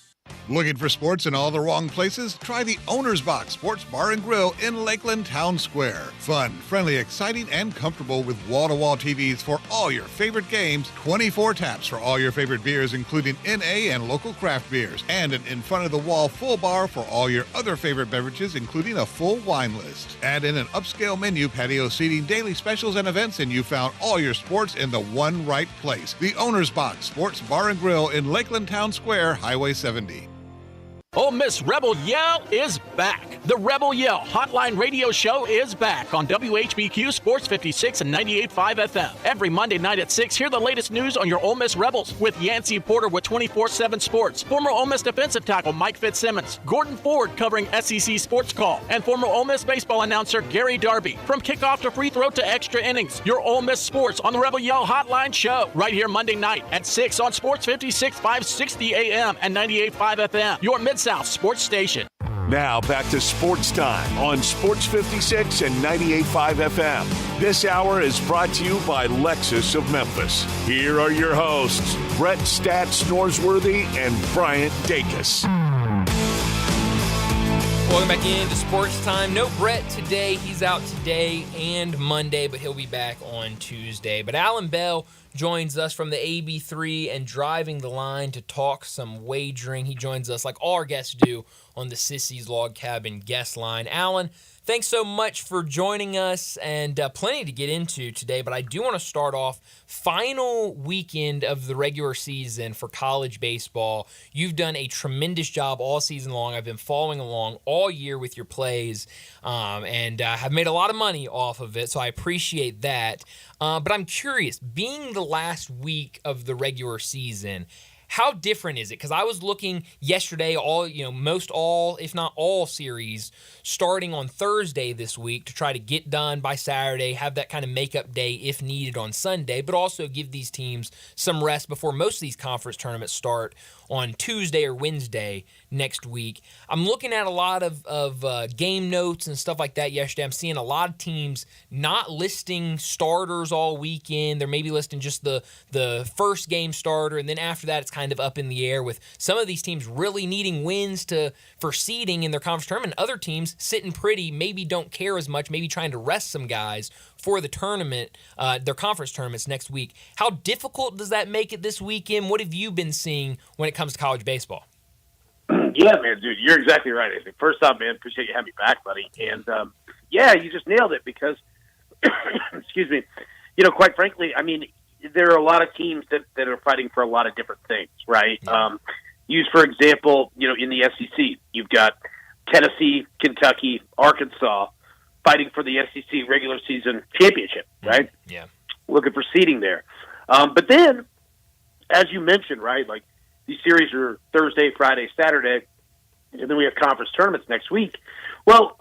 Looking for sports in all the wrong places? Try the Owner's Box Sports Bar and Grill in Lakeland Town Square. Fun, friendly, exciting, and comfortable with wall-to-wall TVs for all your favorite games, 24 taps for all your favorite beers, including NA and local craft beers, and an in-front-of-the-wall full bar for all your other favorite beverages, including a full wine list. Add in an upscale menu, patio seating, daily specials, and events, and you found all your sports in the one right place. The Owner's Box Sports Bar and Grill in Lakeland Town Square, Highway 70. Ole Miss Rebel Yell is back. The Rebel Yell Hotline Radio Show is back on WHBQ Sports 56 and 98.5 FM. Every Monday night at 6, hear the latest news on your Ole Miss Rebels with Yancey Porter with 24/7 Sports, former Ole Miss defensive tackle Mike Fitzsimmons, Gordon Ford covering SEC Sports Call, and former Ole Miss baseball announcer Gary Darby. From kickoff to free throw to extra innings, your Ole Miss sports on the Rebel Yell Hotline Show right here Monday night at 6 on Sports 56, 560 AM and 98.5 FM. Your Mid-South Sports Station. Now back to Sports Time on Sports 56 and 98.5 FM. This hour is brought to you by Lexus of Memphis. Here are your hosts, Brett Stats Norsworthy and Bryant Dacus. Welcome back into Sports Time. No Brett today. He's out today and Monday, but he'll be back on Tuesday. But Alan Bell joins us from the AB3 and Driving the Line to talk some wagering. He joins us like all our guests do on the Sissy's Log Cabin guest line. Alan, thanks so much for joining us, and plenty to get into today, but I do want to start off final weekend of the regular season for college baseball. You've done a tremendous job all season long. I've been following along all year with your plays and have made a lot of money off of it, so I appreciate that. But I'm curious, being the last week of the regular season, how different is it? Because I was looking yesterday, most all, if not all series starting on Thursday this week to try to get done by Saturday, have that kind of makeup day if needed on Sunday, but also give these teams some rest before most of these conference tournaments start on Tuesday or Wednesday next week. I'm looking at a lot of game notes and stuff like that yesterday. I'm seeing a lot of teams not listing starters all weekend. They're maybe listing just the first game starter, and then after that it's kind of up in the air, with some of these teams really needing wins for seeding in their conference tournament. Other teams sitting pretty, maybe don't care as much, maybe trying to rest some guys for the tournament, their conference tournaments next week. How difficult does that make it this weekend? What have you been seeing when it comes to college baseball? Yeah, man, dude, you're exactly right. First off, man, appreciate you having me back, buddy. And, you just nailed it because, excuse me, quite frankly, I mean, there are a lot of teams that are fighting for a lot of different things, right? Yeah. Use, for example, in the SEC, you've got Tennessee, Kentucky, Arkansas fighting for the SEC regular season championship, right? Yeah. Looking for seeding there. But then, as you mentioned, right, like these series are Thursday, Friday, Saturday, and then we have conference tournaments next week. Well,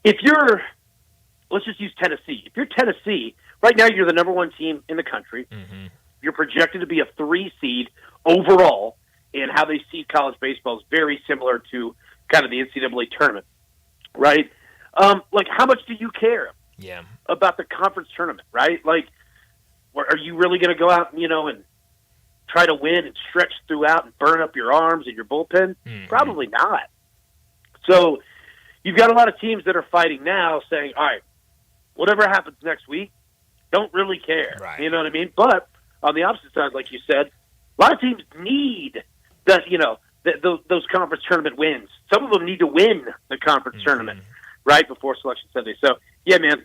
let's just use Tennessee. If you're Tennessee, right now you're the number one team in the country. Mm-hmm. You're projected to be a 3 seed overall, and how they seed college baseball is very similar to kind of the NCAA tournament, right? Like, how much do you care about the conference tournament, right? Like, are you really going to go out, and try to win and stretch throughout and burn up your arms and your bullpen? Mm-hmm. Probably not. So you've got a lot of teams that are fighting now saying, all right, whatever happens next week, don't really care. Right. You know what I mean? But on the opposite side, like you said, a lot of teams need that, those conference tournament wins. Some of them need to win the conference tournament right before Selection Sunday. So, yeah, man,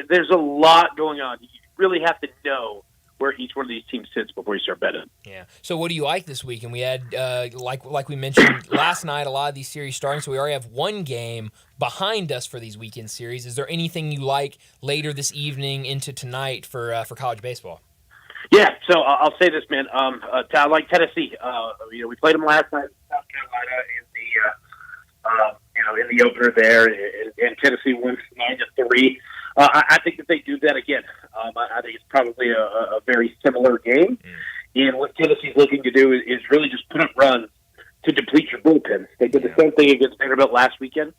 there's a lot going on. You really have to know where each one of these teams sits before you start betting. Yeah. So what do you like this week? And we had, like we mentioned last night, a lot of these series starting, so we already have one game behind us for these weekend series. Is there anything you like later this evening into tonight for college baseball? Yeah, so I'll say this, man. I like Tennessee. We played them last night in South Carolina in the opener there, and Tennessee wins 9-3. I think that they do that again. I think it's probably a very similar game. And what Tennessee's looking to do is really just put up runs to deplete your bullpen. They did the same thing against Vanderbilt last weekend.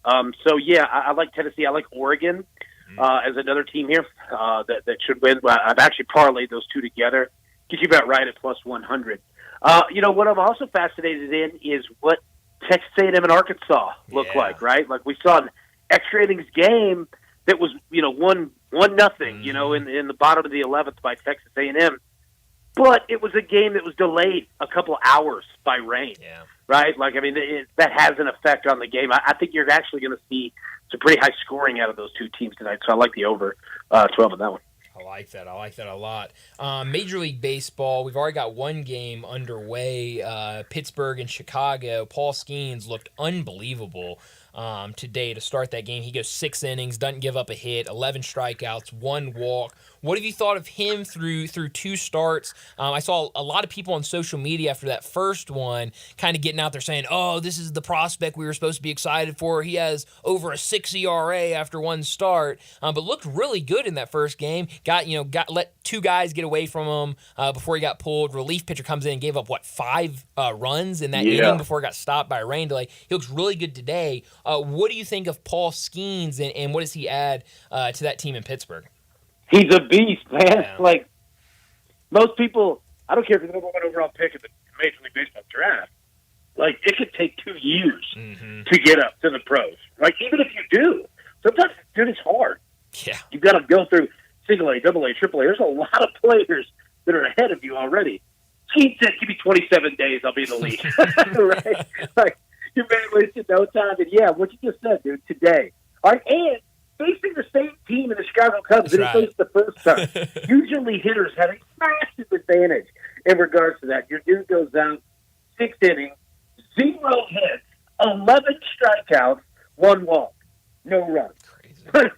I like Tennessee. I like Oregon as another team here that should win. I've actually parlayed those two together. Get you about right at plus 100. What I'm also fascinated in is what Texas A&M and Arkansas look like, right? Like we saw an extra innings game that was, 1-0, in the bottom of the 11th by Texas A&M. But it was a game that was delayed a couple hours by rain, right? That has an effect on the game. I think you're actually going to see some pretty high scoring out of those two teams tonight, so I like the over 12 on that one. I like that. I like that a lot. Major League Baseball, we've already got one game underway. Pittsburgh and Chicago. Paul Skeens looked unbelievable today to start that game. He goes 6 innings, doesn't give up a hit, 11 strikeouts, 1 walk. What have you thought of him through 2 starts? I saw a lot of people on social media after that first one kind of getting out there saying, oh, this is the prospect we were supposed to be excited for. He has over a 6 ERA after 1 start, but looked really good in that first game. Got let 2 guys get away from him before he got pulled. Relief pitcher comes in and gave up, 5 runs in that inning before it got stopped by a rain delay. He looks really good today. What do you think of Paul Skeens, and what does he add to that team in Pittsburgh? He's a beast, man. Yeah. Like, most people, I don't care if he's the number 1 overall pick in the Major League Baseball draft. Like, it could take 2 years to get up to the pros. Like, even if you do, sometimes, dude, it's hard. Yeah. You've got to go through single A, double A, triple A. There's a lot of players that are ahead of you already. Skeens said, give me 27 days, I'll be in the league. Right? Like, your man wasted no time. And, yeah, what you just said, dude, today. All right, and facing the same team in the Chicago Cubs that he faced the first time. Usually hitters have a massive advantage in regards to that. Your dude goes out, 6 innings, 0 hits, 11 strikeouts, 1 walk, no runs. Crazy.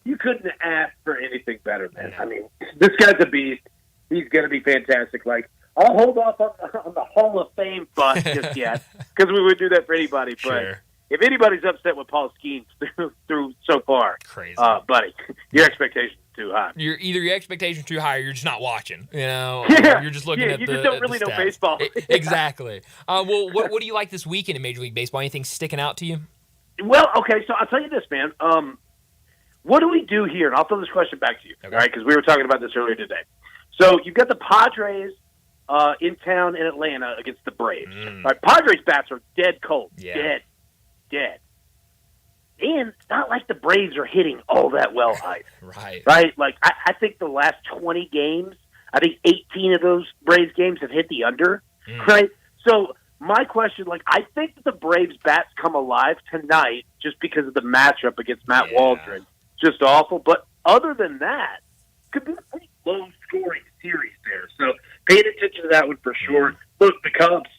You couldn't ask for anything better, man. I mean, this guy's a beast. He's going to be fantastic. Like, I'll hold off on the Hall of Fame bus just yet, because we would do that for anybody. But if anybody's upset with Paul Skeens through so far, crazy, buddy, your expectations are too high. Either your expectations are too high, or you're just not watching. You're just looking at you the just don't really know stats. baseball. Exactly. Well, what do you like this weekend in Major League Baseball? Anything sticking out to you? Well, okay, so I'll tell you this, man. What do we do here? And I'll throw this question back to you, all right? Because we were talking about this earlier today. So you've got the Padres in town in Atlanta against the Braves. All right, Padres bats are dead cold. Yeah. Dead. And it's not like the Braves are hitting all that well either. Right? Like, I think the last 20 games, I think 18 of those Braves games have hit the under. Right? So my question, like, I think that the Braves bats come alive tonight just because of the matchup against Matt Waldron. Just awful. But other than that, could be a pretty low-scoring series there. So paying attention to that one for sure. Look, the Cubs,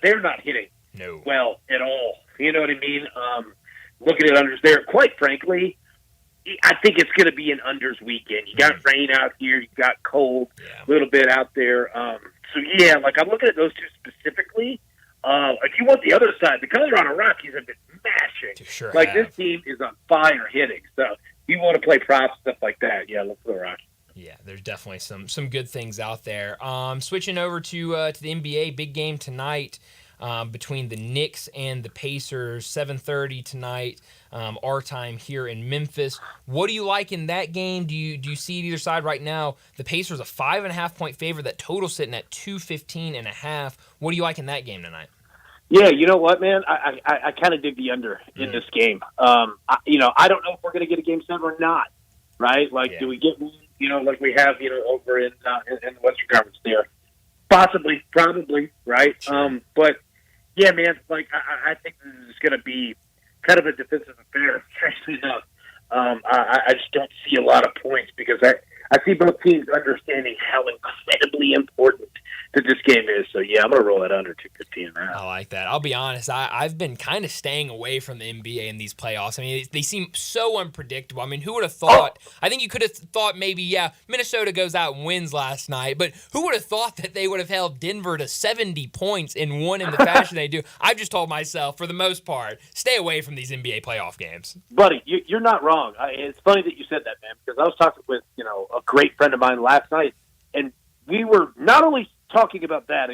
they're not hitting well at all. You know what I mean? Looking at unders there, quite frankly, I think it's going to be an unders weekend. You got rain out here. You got cold a little bit out there. So, yeah, like, I'm looking at those two specifically. If you want the other side, the Colorado Rockies have been mashing. This team is on fire hitting. So if you want to play props, stuff like that, yeah, look for the Rockies. Yeah, there's definitely some good things out there. Switching over to the NBA, big game tonight between the Knicks and the Pacers, 7:30 tonight, our time here in Memphis. What do you like in that game? Do you see it either side right now? The Pacers a 5.5-point favorite. That total sitting at 215.5. What do you like in that game tonight? Yeah, you know what, man? I kind of dig the under in this game. I don't know if we're going to get a game 7 or not, right? Like, do we get, like we have, over in the Western Conference there? Possibly, probably, right? Sure. But, yeah, man, like, I think this is going to be kind of a defensive affair, strangely enough. I just don't see a lot of points because I see both teams understanding how incredibly important that this game is. So, yeah, I'm going to roll that under 215 now. I like that. I'll be honest. I've been kind of staying away from the NBA in these playoffs. I mean, they seem so unpredictable. I mean, who would have thought? I think you could have thought maybe, Minnesota goes out and wins last night. But who would have thought that they would have held Denver to 70 points and won in the fashion they do? I've just told myself, for the most part, stay away from these NBA playoff games. Buddy, you're not wrong. It's funny that you said that, man, because I was talking with, a great friend of mine last night, and we were not only talking about that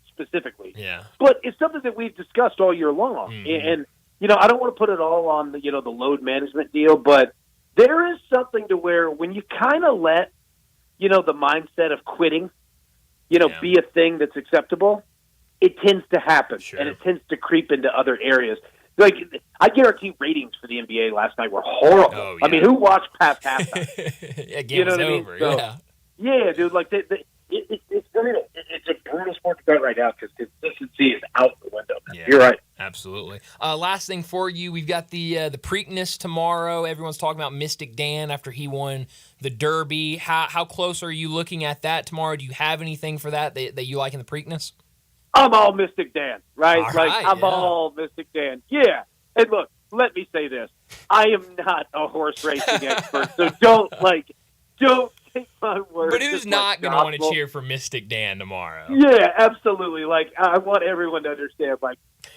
specifically, but it's something that we've discussed all year long. And I don't want to put it all on the the load management deal, but there is something to where when you kind of let the mindset of quitting be a thing that's acceptable, it tends to happen. And it tends to creep into other areas. Like, I guarantee ratings for the NBA last night were horrible. Oh, yeah. I mean, who watched past halftime? Game was over. So, yeah, dude. Like, it's brutal. It's a brutal sport to bet right now because consistency is out the window. Man. Yeah, you're right. Absolutely. Last thing for you, we've got the Preakness tomorrow. Everyone's talking about Mystic Dan after he won the Derby. How close are you looking at that tomorrow? Do you have anything for that you like in the Preakness? I'm all Mystic Dan, right? All right, I'm all Mystic Dan. Yeah. And look, let me say this. I am not a horse racing expert, so don't take my word. But who's not going to want to cheer for Mystic Dan tomorrow? Yeah, absolutely. I want everyone to understand,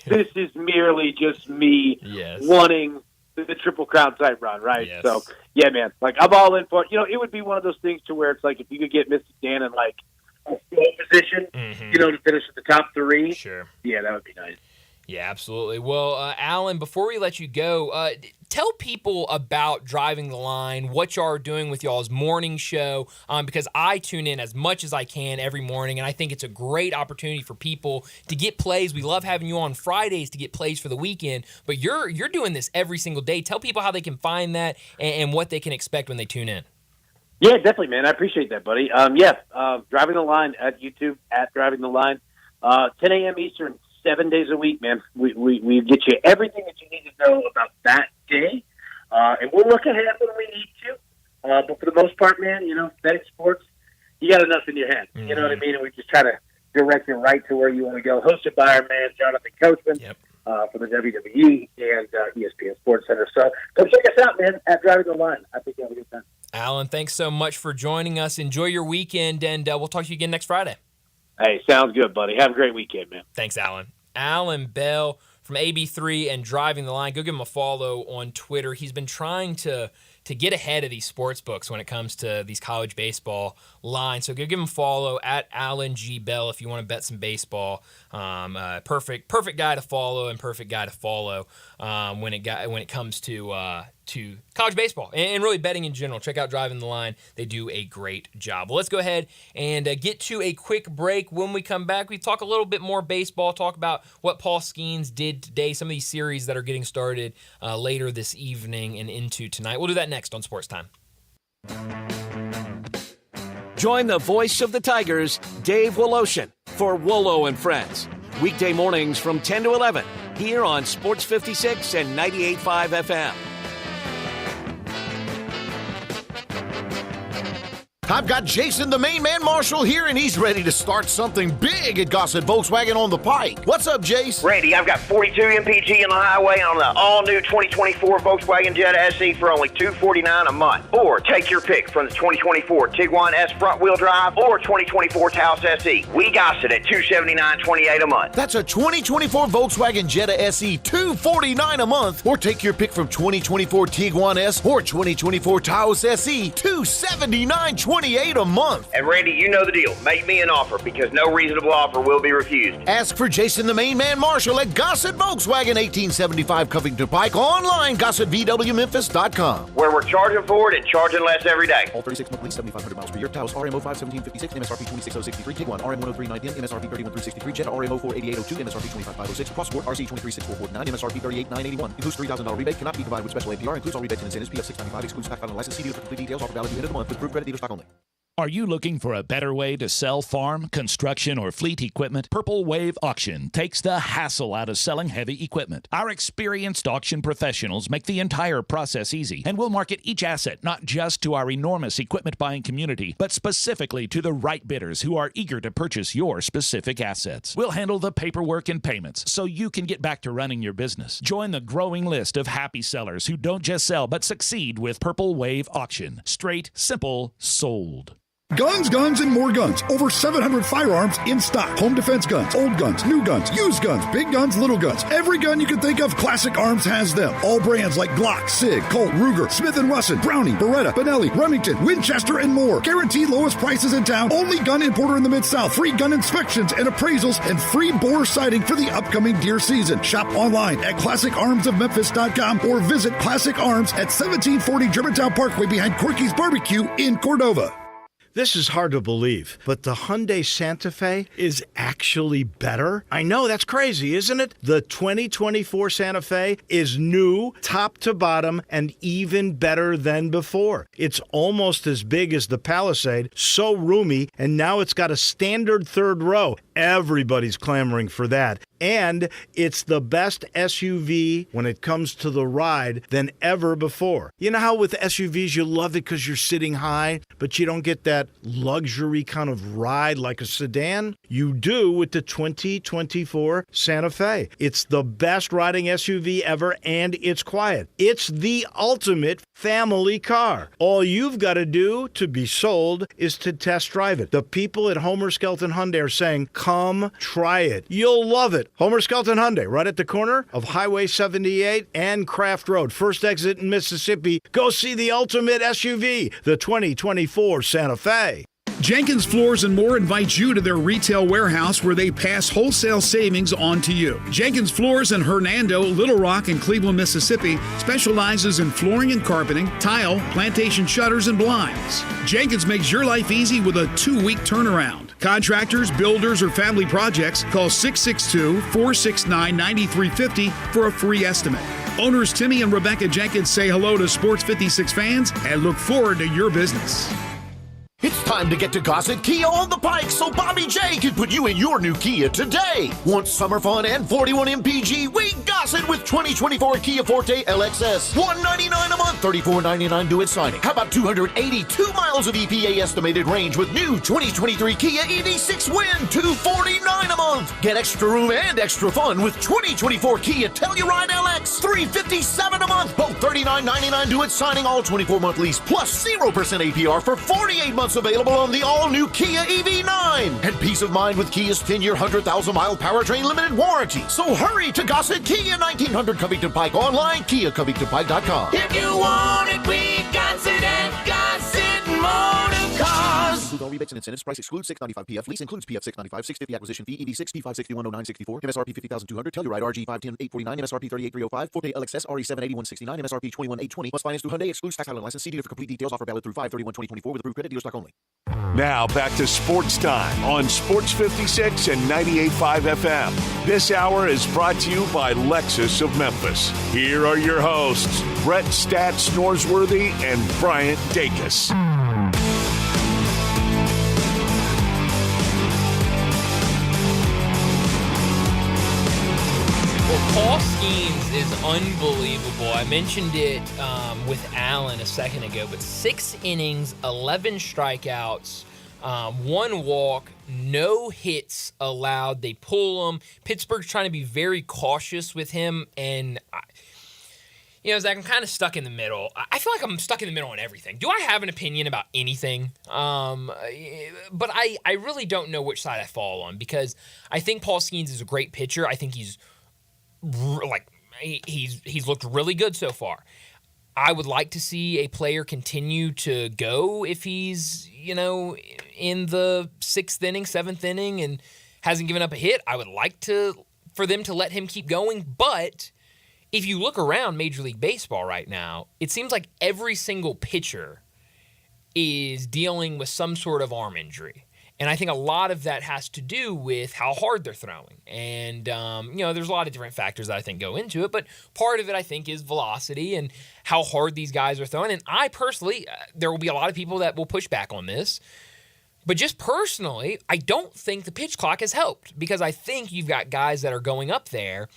this is merely just me wanting the Triple Crown type run, right? Yes. So, yeah, man. I'm all in for it. It would be one of those things to where it's if you could get Mystic Dan in, a full position, to finish at the top 3. Sure. Yeah, that would be nice. Yeah, absolutely. Well, Alan, before we let you go, tell people about Driving the Line, what y'all are doing with y'all's morning show, because I tune in as much as I can every morning, and I think it's a great opportunity for people to get plays. We love having you on Fridays to get plays for the weekend, but you're doing this every single day. Tell people how they can find that and what they can expect when they tune in. Yeah, definitely, man. I appreciate that, buddy. Driving the Line at YouTube, at Driving the Line, 10 a.m. Eastern, 7 days a week, man. We get you everything that you need to know about that day, and we'll look ahead when we need to. But for the most part, man, betting sports, you got enough in your head. Mm-hmm. You know what I mean? And we just try to direct you right to where you want to go. Hosted by our man, Jonathan Coachman, from the WWE and ESPN Sports Center. So come check us out, man, at Driving the Line. I think you'll have a good time. Alan, thanks so much for joining us. Enjoy your weekend, and we'll talk to you again next Friday. Hey, sounds good, buddy. Have a great weekend, man. Thanks, Alan. Alan Bell from AB3 and Driving the Line. Go give him a follow on Twitter. He's been trying to get ahead of these sports books when it comes to these college baseball lines. So go give him a follow at Alan G. Bell if you want to bet some baseball. Perfect guy to follow and perfect guy to follow when it comes to college baseball and really betting in general. Check out Driving the Line. They do a great job. Well, let's go ahead and get to a quick break. When we come back, we talk a little bit more baseball, talk about what Paul Skeens did today, some of these series that are getting started later this evening and into tonight. We'll do that next on Sports Time. Join the voice of the Tigers, Dave Woloshin, for Wolo and Friends. Weekday mornings from 10 to 11 here on Sports 56 and 98.5 FM. I've got Jason, the main man Marshall, here, and he's ready to start something big at Gossett Volkswagen on the Pike. What's up, Jace? Randy, I've got 42 MPG on the highway on the all-new 2024 Volkswagen Jetta SE for only $249 a month. Or take your pick from the 2024 Tiguan S front-wheel drive or 2024 Taos SE. We Gossett at $279.28 a month. That's a 2024 Volkswagen Jetta SE, $249 a month. Or take your pick from 2024 Tiguan S or 2024 Taos SE, $279.28 a month. And Randy, you know the deal. Make me an offer because no reasonable offer will be refused. Ask for Jason, the main man Marshall at Gossett Volkswagen, 1875 Covington Pike. Online, GossettVWMemphis.com. Where we're charging for it and charging less every day. All 36 monthly, 7,500 miles per year. Taos RMO 51756, MSRP 26063. Tiguan RM 103,910, MSRP 31363. Jetta RMO 48802, MSRP 25506. Crossport RC 236449, MSRP 38981. Includes $3,000 rebate. Cannot be combined with special APR. Includes all rebates and incentives. PF 695. Excludes tax and license. See dealer for complete details. Offer valid through end of the month with approved credit dealer stock only. Are you looking for a better way to sell farm, construction, or fleet equipment? Purple Wave Auction takes the hassle out of selling heavy equipment. Our experienced auction professionals make the entire process easy, and will market each asset not just to our enormous equipment buying community, but specifically to the right bidders who are eager to purchase your specific assets. We'll handle the paperwork and payments so you can get back to running your business. Join the growing list of happy sellers who don't just sell but succeed with Purple Wave Auction. Straight, simple, sold. Guns, guns, and more guns. Over 700 firearms in stock. Home defense guns, old guns, new guns, used guns, big guns, little guns. Every gun you can think of, Classic Arms has them. All brands like Glock, Sig, Colt, Ruger, Smith & Wesson, Browning, Beretta, Benelli, Remington, Winchester, and more. Guaranteed lowest prices in town. Only gun importer in the Mid-South. Free gun inspections and appraisals and free bore sighting for the upcoming deer season. Shop online at ClassicArmsOfMemphis.com or visit Classic Arms at 1740 Germantown Parkway behind Corky's Barbecue in Cordova. This is hard to believe, but the Hyundai Santa Fe is actually better? I know, that's crazy, isn't it? The 2024 Santa Fe is new, top to bottom, and even better than before. It's almost as big as the Palisade, so roomy, and now it's got a standard third row. Everybody's clamoring for that. And it's the best SUV when it comes to the ride than ever before. You know how with SUVs you love it because you're sitting high, but you don't get that luxury kind of ride like a sedan? You do with the 2024 Santa Fe. It's the best riding SUV ever, and it's quiet. It's the ultimate family car. All you've got to do to be sold is to test drive it. The people at Homer Skelton Hyundai are saying, come try it. You'll love it. Homer Skelton Hyundai, right at the corner of Highway 78 and Craft Road. First exit in Mississippi. Go see the ultimate SUV, the 2024 Santa Fe. Jenkins Floors and More invites you to their retail warehouse where they pass wholesale savings on to you. Jenkins Floors in Hernando, Little Rock, and Cleveland, Mississippi specializes in flooring and carpeting, tile, plantation shutters, and blinds. Jenkins makes your life easy with a 2-week turnaround. Contractors, builders, or family projects, call 662-469-9350 for a free estimate. Owners Timmy and Rebecca Jenkins say hello to Sports 56 fans and look forward to your business. It's time to get to Gossett Kia on the Pike so Bobby J can put you in your new Kia today. Want summer fun and 41 MPG? We Gossett with 2024 Kia Forte LXS. $199 a month, $34.99 due at signing. How about 282 miles of EPA estimated range with new 2023 Kia EV6 Win, $249 a month. Get extra room and extra fun with 2024 Kia Telluride LX, $357 a month, both $39.99 due at signing, all 24-month lease, plus 0% APR for 48 months available on the all-new Kia EV9. And peace of mind with Kia's 10-year, 100,000-mile powertrain limited warranty. So hurry to Gossett Kia, 1900 Covington Pike, online, KiaCovingtonPike.com. If you want it, we got it at Gossett Motor Cars. Include all rebates and incentives. Price excludes $695 PF. Lease includes PF $695, $650 acquisition fee, EV6 P5610964, MSRP $50,200, Telluride RG $510,849, MSRP $38,305, Forte LXS RE78169, MSRP $21,820. Plus finance through Hyundai. Excludes tax title and license. See dealer for complete details. Offer valid through 5/31/2024 with approved credit. Dealer stock only. Now back to Sports Time on Sports 56 and 98.5 FM. This hour is brought to you by Lexus of Memphis. Here are your hosts, Brett Stats Norsworthy and Bryant Dacus. Paul Skeens is unbelievable. I mentioned it with Allen a second ago, but 6 innings, 11 strikeouts, 1 walk, no hits allowed. They pull him. Pittsburgh's trying to be very cautious with him, and Zach, I'm kind of stuck in the middle. I feel like I'm stuck in the middle on everything. Do I have an opinion about anything? But I really don't know which side I fall on, because I think Paul Skeens is a great pitcher. I think he's looked really good so far. I would like to see a player continue to go if he's, in the 6th inning, 7th inning and hasn't given up a hit. I would like for them to let him keep going. But if you look around Major League Baseball right now, it seems like every single pitcher is dealing with some sort of arm injury. And I think a lot of that has to do with how hard they're throwing. And, there's a lot of different factors that I think go into it. But part of it, I think, is velocity and how hard these guys are throwing. And I personally, there will be a lot of people that will push back on this. But just personally, I don't think the pitch clock has helped, because I think you've got guys that are going up there.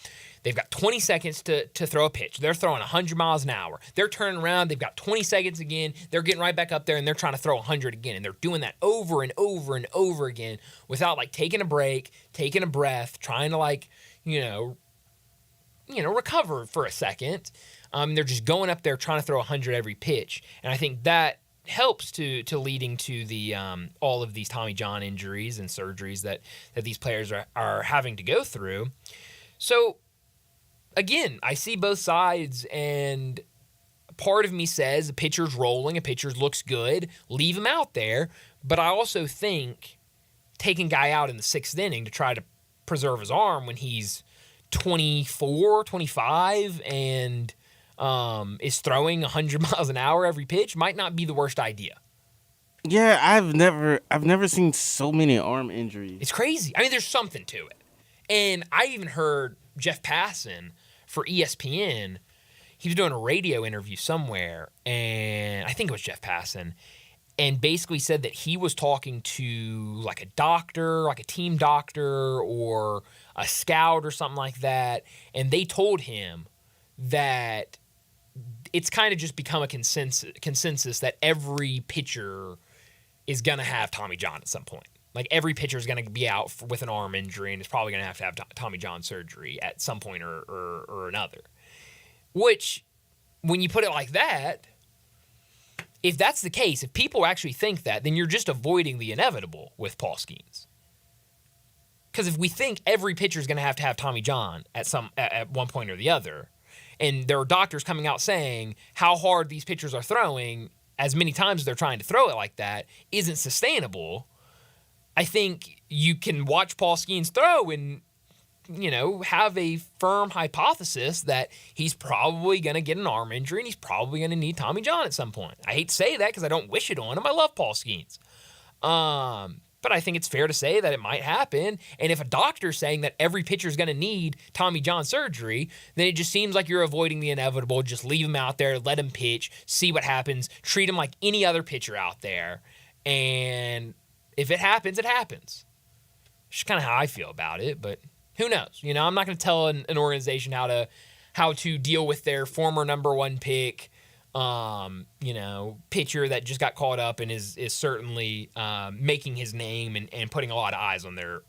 They've got 20 seconds to throw a pitch. They're throwing 100 miles an hour. They're turning around. They've got 20 seconds again. They're getting right back up there, and they're trying to throw 100 again. And they're doing that over and over and over again without, taking a break, taking a breath, trying to, recover for a second. They're just going up there trying to throw 100 every pitch. And I think that helps to leading to the all of these Tommy John injuries and surgeries that these players are having to go through. So, again, I see both sides, and part of me says a pitcher's rolling, a pitcher looks good, leave him out there. But I also think taking a guy out in the 6th inning to try to preserve his arm when he's 24, 25, and is throwing 100 miles an hour every pitch might not be the worst idea. Yeah, I've never seen so many arm injuries. It's crazy. I mean, there's something to it. And I even heard Jeff Passan for ESPN. He was doing a radio interview somewhere, and I think it was Jeff Passan. and basically said that he was talking to like a doctor, like a team doctor or a scout or something like that, and they told him that it's kind of just become a consensus that every pitcher is going to have Tommy John at some point. Like every pitcher is going to be out with an arm injury and is probably going to have Tommy John surgery at some point or another. Which, when you put it like that, if that's the case, if people actually think that, then you're just avoiding the inevitable with Paul Skeens. Because if we think every pitcher is going to have Tommy John at one point or the other, and there are doctors coming out saying how hard these pitchers are throwing as many times as they're trying to throw it like that isn't sustainable, I think you can watch Paul Skeens throw and, have a firm hypothesis that he's probably going to get an arm injury and he's probably going to need Tommy John at some point. I hate to say that because I don't wish it on him. I love Paul Skeens. But I think it's fair to say that it might happen. And if a doctor's saying that every pitcher is going to need Tommy John surgery, then it just seems like you're avoiding the inevitable. Just leave him out there, let him pitch, see what happens, treat him like any other pitcher out there. And if it happens, it happens. It's just kind of how I feel about it, but who knows? I'm not going to tell an organization how to deal with their former number one pick, pitcher that just got caught up and is certainly making his name and putting a lot of eyes on their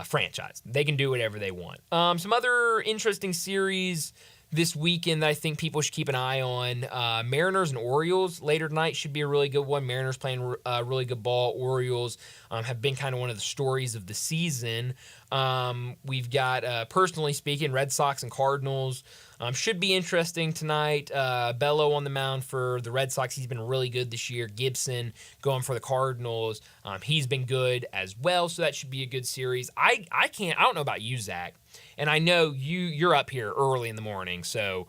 franchise. They can do whatever they want. Some other interesting series this weekend that I think people should keep an eye on. Mariners and Orioles later tonight should be a really good one. Mariners playing really good ball. Orioles have been kind of one of the stories of the season. We've got, personally speaking, Red Sox and Cardinals. Should be interesting tonight. Bello on the mound for the Red Sox. He's been really good this year. Gibson going for the Cardinals. He's been good as well, so that should be a good series. I don't know about you, Zach, and I know you're up here early in the morning, so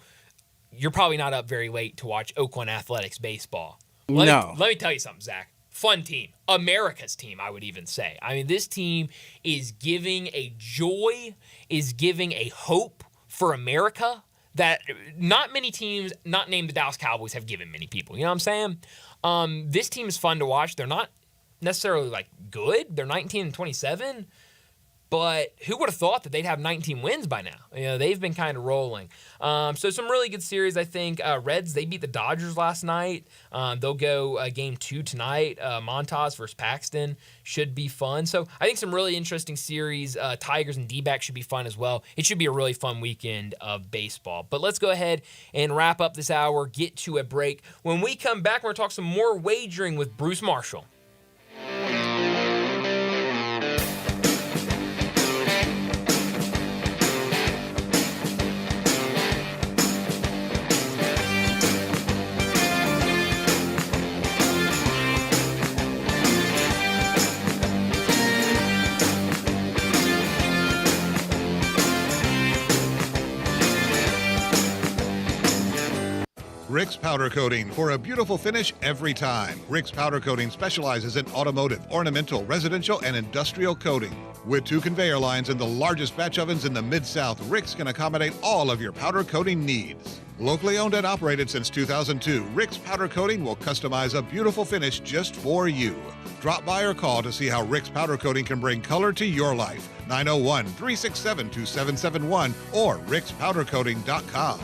you're probably not up very late to watch Oakland Athletics baseball. Let me tell you something, Zach. Fun team. America's team, I would even say. I mean, this team is giving a joy, is giving a hope for America that not many teams, not named the Dallas Cowboys, have given many people. You know what I'm saying? This team is fun to watch. They're not necessarily good. They're 19-27. But who would have thought that they'd have 19 wins by now? They've been kind of rolling. So some really good series, I think. Reds, they beat the Dodgers last night. They'll go game 2 tonight. Montas versus Paxton should be fun. So I think some really interesting series. Tigers and D-backs should be fun as well. It should be a really fun weekend of baseball. But let's go ahead and wrap up this hour, get to a break. When we come back, we're going to talk some more wagering with Bruce Marshall. Rick's Powder Coating for a beautiful finish every time. Rick's Powder Coating specializes in automotive, ornamental, residential, and industrial coating. With 2 conveyor lines and the largest batch ovens in the Mid-South, Rick's can accommodate all of your powder coating needs. Locally owned and operated since 2002, Rick's Powder Coating will customize a beautiful finish just for you. Drop by or call to see how Rick's Powder Coating can bring color to your life. 901-367-2771 or rickspowdercoating.com.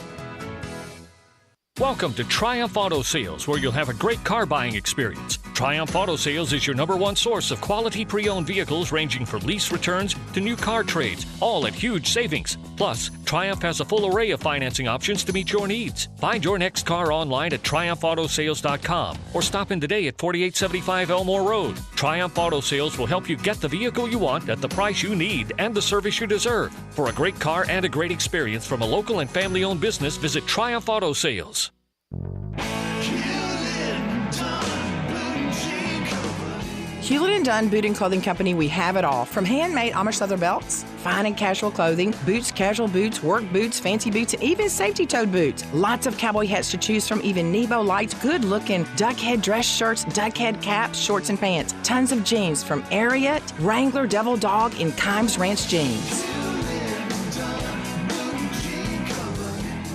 Welcome to Triumph Auto Sales, where you'll have a great car buying experience. Triumph Auto Sales is your #1 source of quality pre-owned vehicles ranging from lease returns to new car trades, all at huge savings. Plus, Triumph has a full array of financing options to meet your needs. Find your next car online at triumphautosales.com or stop in today at 4875 Elmore Road. Triumph Auto Sales will help you get the vehicle you want at the price you need and the service you deserve. For a great car and a great experience from a local and family-owned business, visit Triumph Auto Sales. Hewlett & Dunn Boot and Clothing Company, we have it all. From handmade Amish leather belts, fine and casual clothing, boots, casual boots, work boots, fancy boots, and even safety-toed boots. Lots of cowboy hats to choose from, even Nebo lights, good-looking duck head dress shirts, duck head caps, shorts, and pants. Tons of jeans from Ariat, Wrangler, Devil Dog, and Kimes Ranch jeans.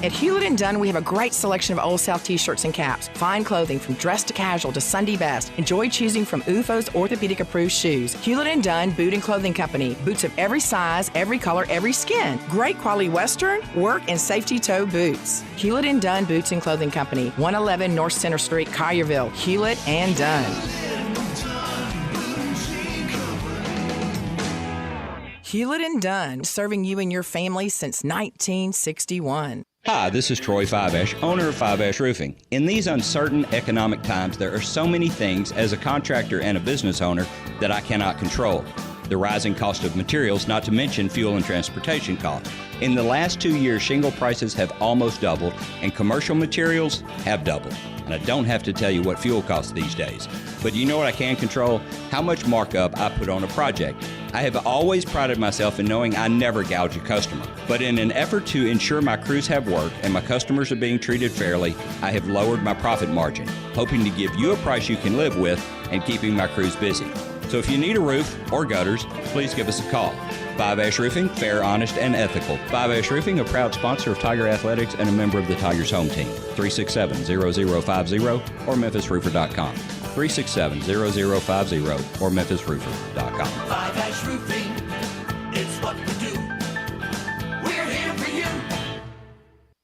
At Hewlett & Dunn, we have a great selection of Old South t-shirts and caps. Fine clothing from dress to casual to Sunday best. Enjoy choosing from UFO's orthopedic approved shoes. Hewlett & Dunn Boot and Clothing Company. Boots of every size, every color, every skin. Great quality Western, work, and safety toe boots. Hewlett & Dunn Boots and Clothing Company. 111 North Center Street, Collierville. Hewlett & Dunn. Hewlett & Dunn, serving you and your family since 1961. Hi, this is Troy Fiveash, owner of Fiveash Roofing. In these uncertain economic times, there are so many things as a contractor and a business owner that I cannot control. The rising cost of materials, not to mention fuel and transportation costs. In the last 2 years, shingle prices have almost doubled and commercial materials have doubled. And I don't have to tell you what fuel costs these days. But you know what I can control? How much markup I put on a project. I have always prided myself in knowing I never gouge a customer. But in an effort to ensure my crews have work and my customers are being treated fairly, I have lowered my profit margin, hoping to give you a price you can live with and keeping my crews busy. So if you need a roof or gutters, please give us a call. Fiveash Roofing, fair, honest, and ethical. Fiveash Roofing, a proud sponsor of Tiger Athletics and a member of the Tigers home team. 367-0050 or memphisroofer.com. 367-0050 or memphisroofer.com. Fiveash Roofing, it's what we do. We're here for you.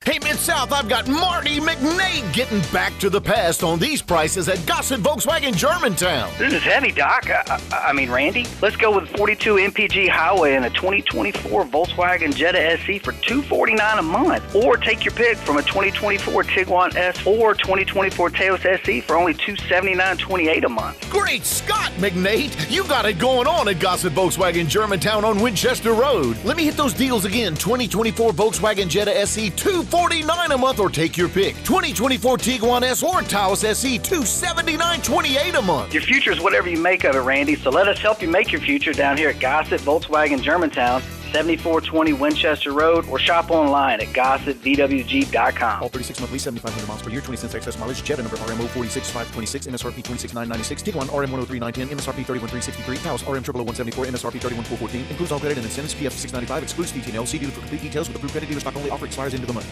Hey, Mid-South, I've got Marty McNay getting back to the past on these prices at Gossett Volkswagen Germantown. This is heavy, Doc. I mean, Randy. Let's go with 42 MPG Highway and a 2024 Volkswagen Jetta SE for $249 a month. Or take your pick from a 2024 Tiguan S or 2024 Taos SE for only $279.28 a month. Great Scott, McNate! You got it going on at Gossett Volkswagen Germantown on Winchester Road. Let me hit those deals again. 2024 Volkswagen Jetta SE, $249 a month, or take your pick. 2024 Tiguan S or Taos SE, $279.28 a month. Your future is whatever you make of it, Randy, so let us help you make your future down here at Gossett Volkswagen Germantown, 7420 Winchester Road, or shop online at GossettVWG.com. All 36-month lease, 7,500 miles per year, 20 cents excess mileage. Jetta number RMO 46526, MSRP 26,996. Tiguan RM 103,910, MSRP 31,363. Taos RM 00174, MSRP 31,414. Includes all credit and incentives. PF 695. Excludes DTNL. See dealer for complete details with approved credit dealer stock only. Offer expires into the month.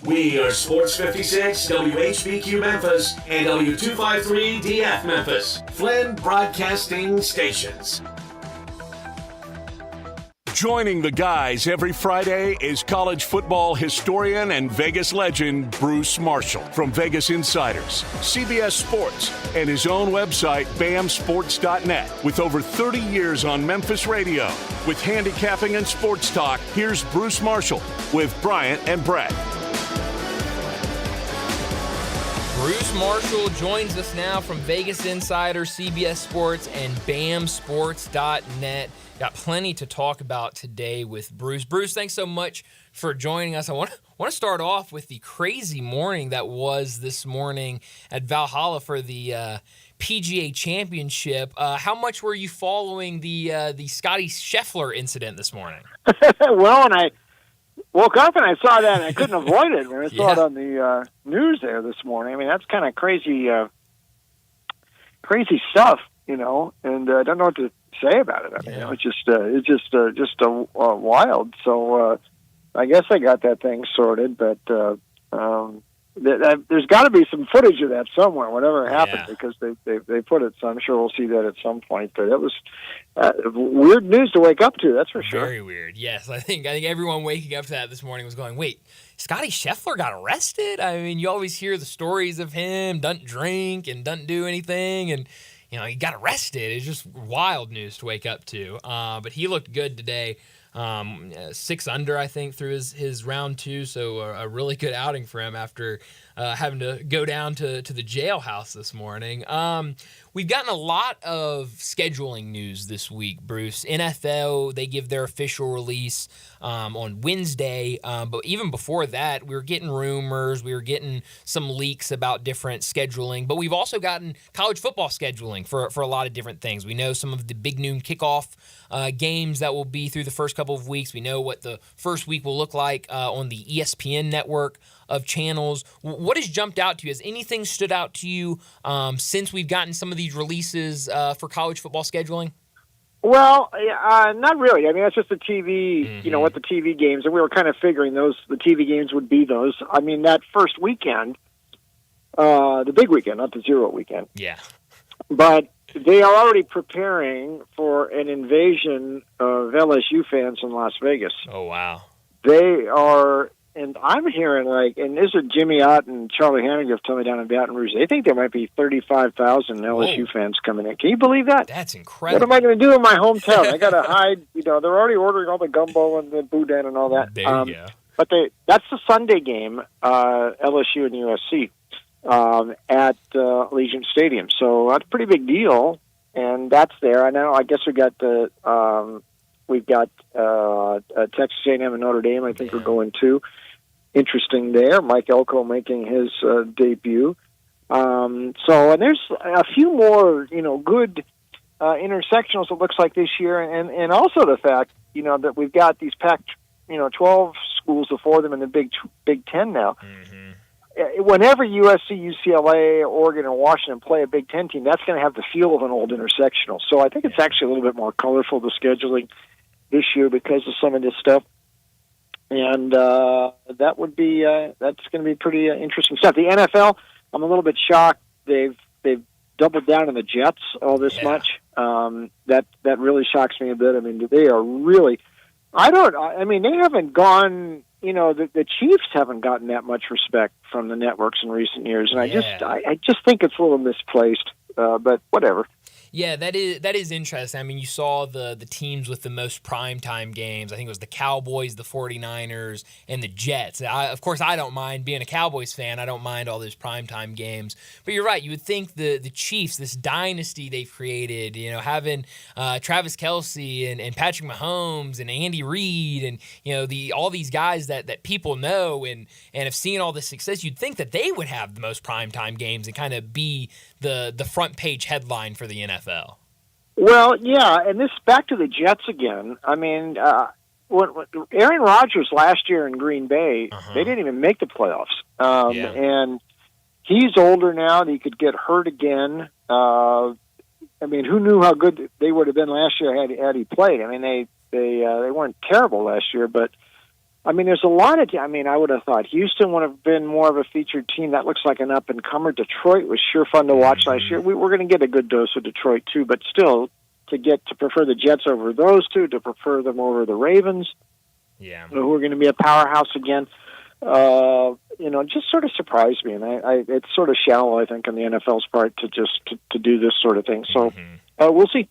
We are Sports 56, WHBQ Memphis, and W253DF Memphis, Flynn Broadcasting Stations. Joining the guys every Friday is college football historian and Vegas legend Bruce Marshall from Vegas Insiders, CBS Sports, and his own website, bamsports.net. With over 30 years on Memphis radio, with handicapping and sports talk, here's Bruce Marshall with Bryant and Brett. Bruce Marshall joins us now from Vegas Insider, CBS Sports, and bamsports.net. Got plenty to talk about today with Bruce. Bruce, thanks so much for joining us. I want to start off with the crazy morning that was this morning at Valhalla for the PGA Championship. How much were you following the Scotty Scheffler incident this morning? Well, when I woke up and I saw that, and I couldn't avoid it when I saw it on the news there this morning. I mean, that's kind of crazy stuff, you know, and I don't know what to say about it. I mean, it's just wild. So I guess I got that thing sorted, but there's got to be some footage of that somewhere, whatever happened, because they put it. So I'm sure we'll see that at some point. But it was weird news to wake up to. That's for sure. Very weird. Yes, I think everyone waking up to that this morning was going, "Wait, Scotty Scheffler got arrested?" I mean, you always hear the stories of him doesn't drink and doesn't do anything, and you know, he got arrested. It's just wild news to wake up to. But he looked good today. 6 under, I think, through his round 2. So a really good outing for him after having to go down to the jailhouse this morning. We've gotten a lot of scheduling news this week, Bruce. NFL, they give their official release on Wednesday. But even before that, we were getting rumors. We were getting some leaks about different scheduling. But we've also gotten college football scheduling for a lot of different things. We know some of the big noon kickoff games that will be through the first couple of weeks. We know what the first week will look like on the ESPN network of channels. What has jumped out to you? Has anything stood out to you since we've gotten some of these releases for college football scheduling? Well, not really. I mean, that's just the TV, what the TV games, and we were kind of figuring the TV games would be those. I mean, that first weekend, the big weekend, not the zero weekend. Yeah. But they are already preparing for an invasion of LSU fans in Las Vegas. Oh, wow. They are, and I'm hearing and this is Jimmy Ott and Charlie Hannigan told me down in Baton Rouge, they think there might be 35,000 LSU fans coming in. Can you believe that? That's incredible. What am I going to do in my hometown? I got to hide, they're already ordering all the gumbo and the boudin and all that. There you go. But that's the Sunday game, LSU and USC. At Allegiant Stadium, so that's a pretty big deal, and that's there. I know. I guess we've got Texas A&M and Notre Dame. I think we're going to. Interesting there. Mike Elko making his debut. And there's a few more, good intersectionals. It looks like this year, and also the fact, that we've got these packed, 12 schools before them in the Big Ten now. Whenever USC, UCLA, Oregon, and Washington play a Big Ten team, that's going to have the feel of an old intersectional. So I think it's actually a little bit more colorful, the scheduling this year because of some of this stuff. And that's going to be pretty interesting stuff. The NFL, I'm a little bit shocked. They've doubled down on the Jets all this much. That really shocks me a bit. I mean, they are really. They haven't gone. The Chiefs haven't gotten that much respect from the networks in recent years, and I just think it's a little misplaced. But whatever. Yeah, that is interesting. I mean, you saw the teams with the most primetime games. I think it was the Cowboys, the 49ers, and the Jets. Of course, I don't mind being a Cowboys fan. I don't mind all those primetime games. But you're right. You would think the Chiefs, this dynasty they've created, having Travis Kelce and Patrick Mahomes and Andy Reid and, all these guys that people know and have seen all this success, you'd think that they would have the most primetime games and kind of be the front page headline for the NFL. Well, yeah, and this back to the Jets again. I mean, when Aaron Rodgers last year in Green Bay, they didn't even make the playoffs. And he's older now; he could get hurt again. I mean, who knew how good they would have been last year had he played? I mean, they weren't terrible last year, but I mean, there's a lot of. I mean, I would have thought Houston would have been more of a featured team. That looks like an up and comer. Detroit was sure fun to watch last year. We're going to get a good dose of Detroit too, but still, to prefer the Jets over those two, to prefer them over the Ravens, who are going to be a powerhouse again. Just sort of surprised me, and it's sort of shallow, I think, on the NFL's part to do this sort of thing. So we'll see.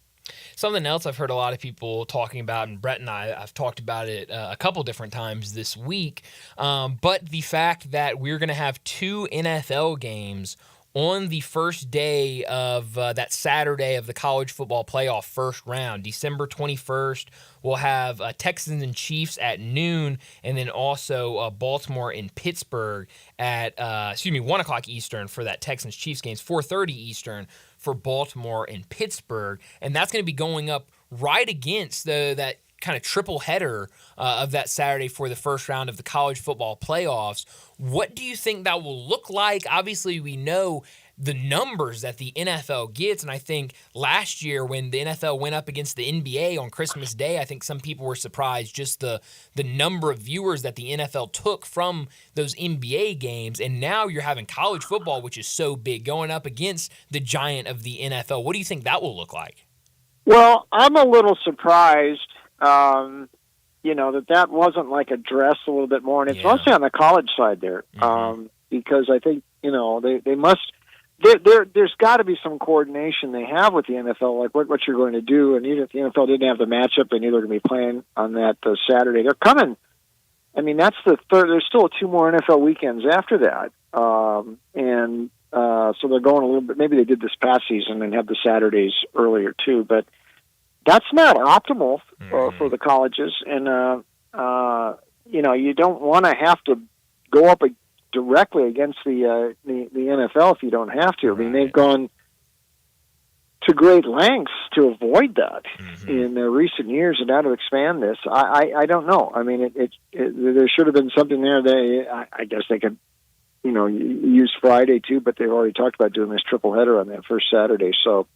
Something else I've heard a lot of people talking about, and Brett and I've talked about it a couple different times this week, but the fact that we're going to have 2 NFL games on the first day of that Saturday of the college football playoff first round. December 21st, we'll have Texans and Chiefs at noon, and then also Baltimore and Pittsburgh at 1 o'clock Eastern for that Texans-Chiefs games, 4:30 Eastern for Baltimore and Pittsburgh, and that's going to be going up right against that kind of triple header of that Saturday for the first round of the college football playoffs. What do you think that will look like? Obviously, we know the numbers that the NFL gets, and I think last year when the NFL went up against the NBA on Christmas Day, I think some people were surprised just the number of viewers that the NFL took from those NBA games, and now you're having college football, which is so big, going up against the giant of the NFL. What do you think that will look like? Well, I'm a little surprised that wasn't like addressed a little bit more, and it's mostly on the college side there, because I think they must. There's got to be some coordination they have with the NFL, like what you're going to do. And even if the NFL didn't have the matchup, they knew they're going to be playing on that Saturday. They're coming. I mean, that's the third. There's still 2 more NFL weekends after that, so they're going a little bit. Maybe they did this past season and had the Saturdays earlier too, but that's not optimal for the colleges. And you don't want to have to go up directly against the NFL if you don't have to. I mean, they've gone to great lengths to avoid that in recent years, and how to expand this, I don't know. I mean, there should have been something there. I guess they could, use Friday too, but they've already talked about doing this triple header on that first Saturday. So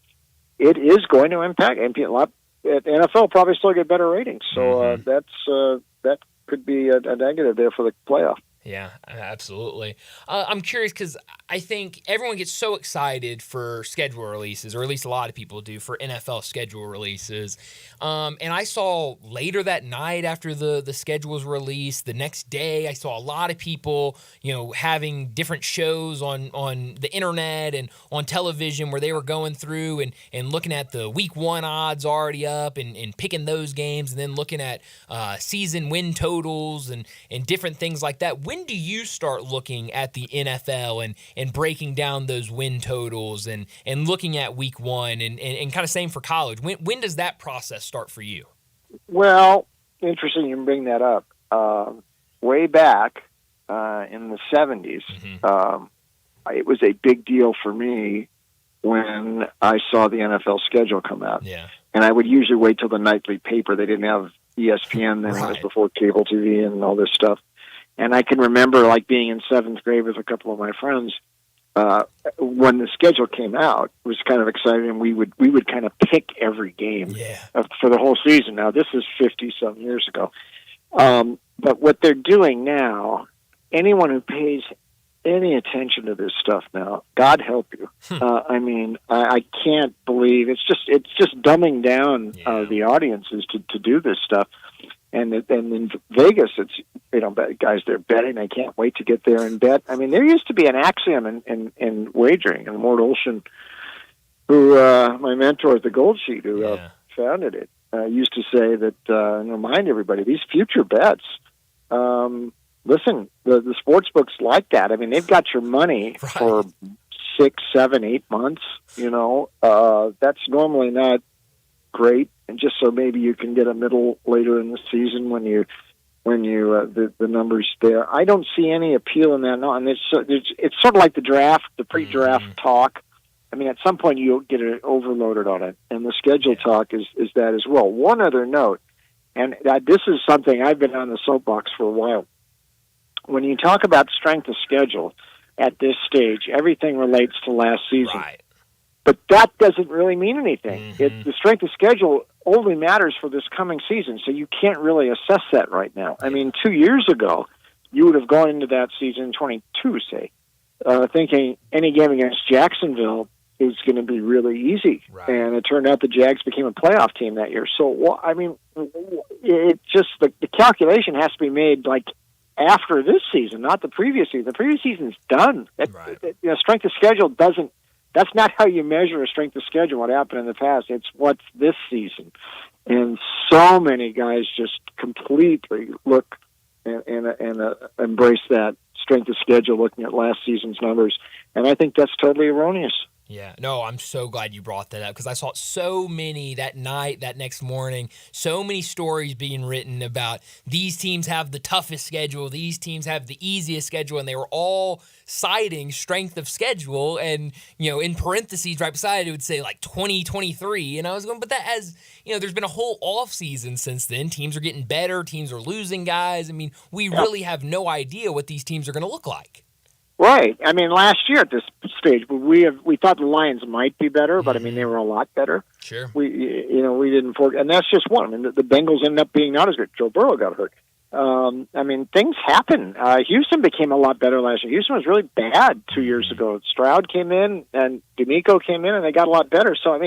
it is going to impact, and a NFL probably still get better ratings. So that could be a negative there for the playoff. Yeah, absolutely. I'm curious because I think everyone gets so excited for schedule releases, or at least a lot of people do, for NFL schedule releases. And I saw later that night after the schedule was released, the next day, I saw a lot of people, having different shows on the internet and on television where they were going through and looking at the week 1 odds already up and picking those games, and then looking at season win totals and different things like that. When do you start looking at the NFL and breaking down those win totals and looking at week 1 and kind of same for college? When does that process start for you? Well, interesting you bring that up. Way back in the 70s, it was a big deal for me when I saw the NFL schedule come out. Yeah. And I would usually wait till the nightly paper. They didn't have ESPN then. It was before cable TV and all this stuff. And I can remember being in 7th grade with a couple of my friends when the schedule came out. It was kind of exciting, and we would kind of pick every game for the whole season. Now, this is 50-some years ago. But what they're doing now, anyone who pays any attention to this stuff now, God help you. I can't believe it's just dumbing down the audiences to do this stuff. And in Vegas, it's guys they're betting. They can't wait to get there and bet. I mean, there used to be an axiom in wagering, and Mort Olson, who my mentor at the Gold Sheet, who founded it, used to say that and remind everybody these future bets. Listen, the sports books like that. I mean, they've got your money for 6, 7, 8 months. That's normally not great, and just so maybe you can get a middle later in the season when you the numbers there. I don't see any appeal in that. No, and it's sort of like the draft, the pre-draft talk. I mean, at some point you'll get it overloaded on it, and the schedule talk is that as well. One other note, and this is something I've been on the soapbox for a while. When you talk about strength of schedule at this stage, everything relates to last season. Right. But that doesn't really mean anything. The strength of schedule only matters for this coming season, so you can't really assess that right now. I mean, 2 years ago, you would have gone into that season, 22, say, thinking any game against Jacksonville is going to be really easy. Right. And it turned out the Jags became a playoff team that year. So, it just, the calculation has to be made, after this season, not the previous season. The previous season's done. Strength of schedule doesn't. That's not how you measure a strength of schedule, what happened in the past. It's what's this season. And so many guys just completely look and embrace that strength of schedule looking at last season's numbers. And I think that's totally erroneous. Yeah, no, I'm so glad you brought that up because I saw so many that night, that next morning, so many stories being written about these teams have the toughest schedule, these teams have the easiest schedule, and they were all citing strength of schedule. And, in parentheses right beside it would say 2023. And I was going, but that has, there's been a whole off season since then. Teams are getting better, teams are losing guys. I mean, we really have no idea what these teams are going to look like. Right. I mean, last year at this stage, we thought the Lions might be better, but they were a lot better. Sure. We didn't forget, and that's just one. I mean, the Bengals ended up being not as good. Joe Burrow got hurt. Things happen. Houston became a lot better last year. Houston was really bad 2 years ago. Stroud came in, and D'Amico came in, and they got a lot better. So,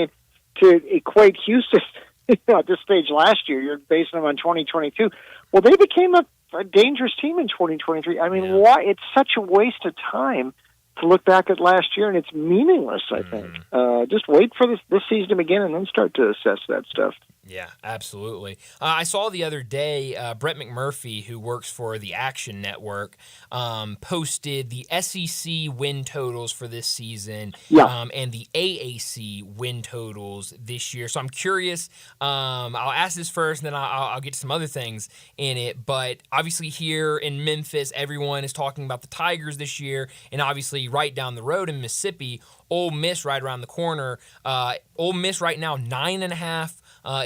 to equate Houston at this stage last year, you're basing them on 2022. Well, they became a dangerous team in 2023. Why? It's such a waste of time to look back at last year, and it's meaningless, I think. Just wait for this season to begin and then start to assess that stuff. Yeah, absolutely. I saw the other day Brett McMurphy, who works for the Action Network, posted the SEC win totals for this season and the AAC win totals this year. So I'm curious. I'll ask this first, and then I'll get to some other things in it. But obviously here in Memphis, everyone is talking about the Tigers this year, and obviously right down the road in Mississippi, Ole Miss right around the corner. Ole Miss right now 9.5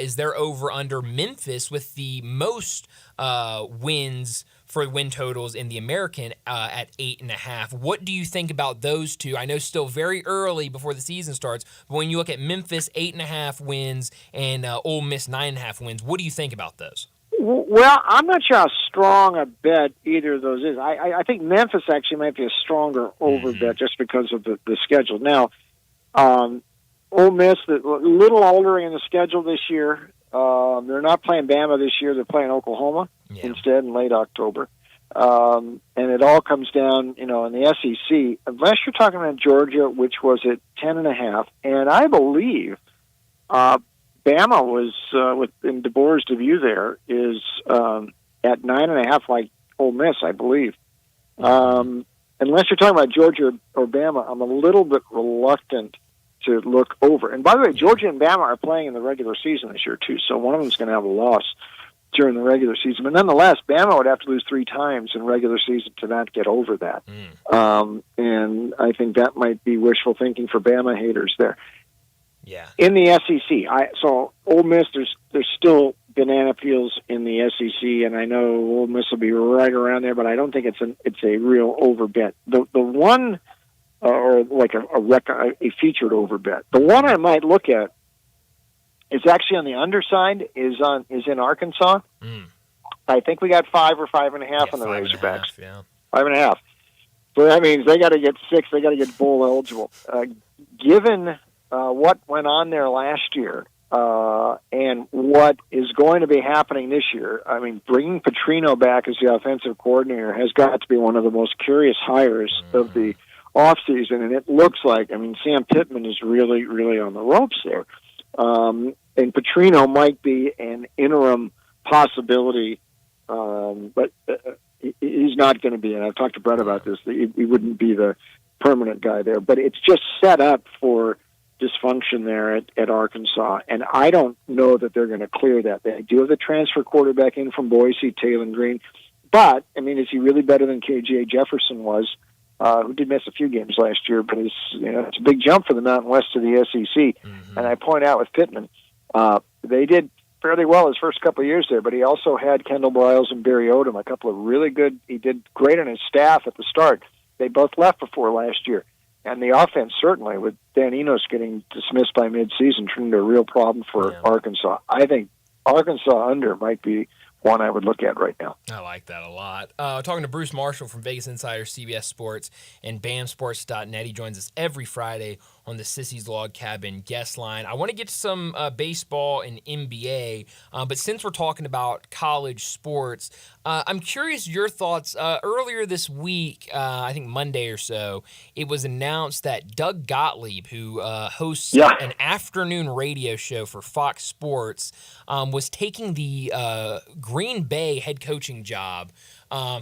is their over under. Memphis with the most wins for win totals in the American at 8.5. What do you think about those two? I know still very early before the season starts, but when you look at Memphis 8.5 wins and Ole Miss 9.5 wins, what do you think about those? Well, I'm not sure how strong a bet either of those is. I think Memphis actually might be a stronger over bet just because of the schedule. Now, Ole Miss, a little older in the schedule this year. They're not playing Bama this year. They're playing Oklahoma instead in late October. And it all comes down, in the SEC, unless you're talking about Georgia, which was at 10.5. And I believe Bama was, in DeBoer's debut there, is at 9.5 like Ole Miss, I believe. Unless you're talking about Georgia or Bama, I'm a little bit reluctant to look over. And by the way, Georgia and Bama are playing in the regular season this year, too, so one of them's going to have a loss during the regular season. But nonetheless, Bama would have to lose 3 times in regular season to not get over that. And I think that might be wishful thinking for Bama haters there. Yeah. In the SEC, so Ole Miss, there's still banana peels in the SEC, and I know Ole Miss will be right around there, but I don't think it's a real over bet. The one, or like a featured over bet. The one I might look at is actually on the underside, is in Arkansas. I think we got 5 or 5.5 on the Razorbacks. 5.5. So that means they got to get 6. They got to get bowl eligible. Given what went on there last year and what is going to be happening this year, I mean, bringing Petrino back as the offensive coordinator has got to be one of the most curious hires of the offseason, and it looks like, Sam Pittman is really, really on the ropes there. And Petrino might be an interim possibility, but he's not going to be, and I've talked to Brett about this, he wouldn't be the permanent guy there, but it's just set up for dysfunction there at Arkansas, and I don't know that they're going to clear that. They do have the transfer quarterback in from Boise, Taylor Green, but, is he really better than KJ Jefferson was, who did miss a few games last year, but it's a big jump for the Mountain West to the SEC. And I point out with Pittman, they did fairly well his first couple of years there, but he also had Kendall Briles and Barry Odom, a couple of really good, he did great on his staff at the start. They both left before last year. And the offense, certainly, with Dan Enos getting dismissed by midseason, turned into a real problem for Arkansas. I think Arkansas under might be one I would look at right now. I like that a lot. Talking to Bruce Marshall from Vegas Insider, CBS Sports, and BAMSports.net. He joins us every Friday on the Sissy's Log Cabin guest line. I want to get to some baseball and NBA, but since we're talking about college sports, I'm curious your thoughts. Earlier this week, I think Monday or so, it was announced that Doug Gottlieb, who hosts an afternoon radio show for Fox Sports, was taking the Green Bay head coaching job.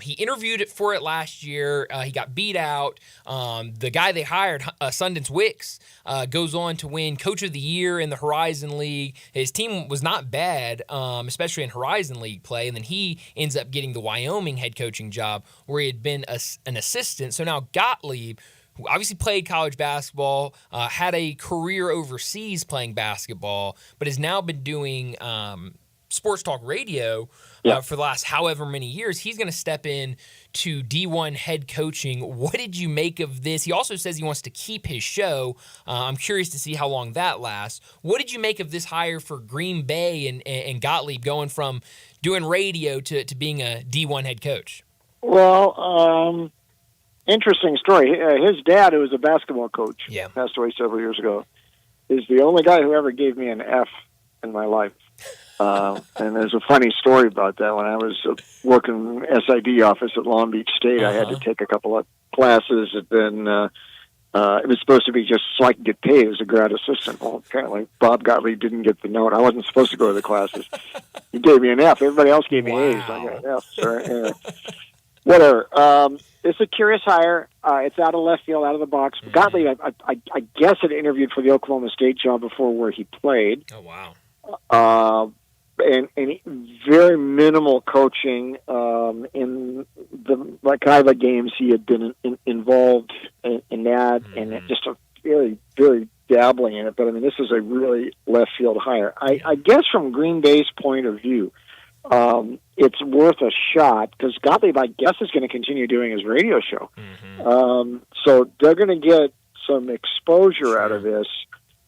He interviewed for it last year. He got beat out. The guy they hired, Sundance Wicks, goes on to win Coach of the Year in the Horizon League. His team was not bad, especially in Horizon League play. And then he ends up getting the Wyoming head coaching job where he had been an assistant. So now Gottlieb, who obviously played college basketball, had a career overseas playing basketball, but has now been doing sports talk radio for the last however many years. He's going to step in to D1 head coaching. What did you make of this? He also says he wants to keep his show. I'm curious to see how long that lasts. What did you make of this hire for Green Bay and Gottlieb going from doing radio to being a D1 head coach? Well, interesting story. His dad, who was a basketball coach, passed away several years ago, is the only guy who ever gave me an F in my life. And there's a funny story about that. When I was working in the SID office at Long Beach State, I had to take a couple of classes, and then it was supposed to be just so I could get paid as a grad assistant. Well, apparently Bob Gottlieb didn't get the note. I wasn't supposed to go to the classes. He gave me an F. Everybody else gave me A's. I got an F. So, whatever. It's a curious hire. It's out of left field, out of the box. Gottlieb, I guess, had interviewed for the Oklahoma State job before where he played. Oh, wow. And very minimal coaching in the kind of games he had been involved in that, and just a very, very dabbling in it. But, this is a really left field hire. I guess from Green Bay's point of view, it's worth a shot because Gottlieb, I guess, is going to continue doing his radio show. So they're going to get some exposure out of this,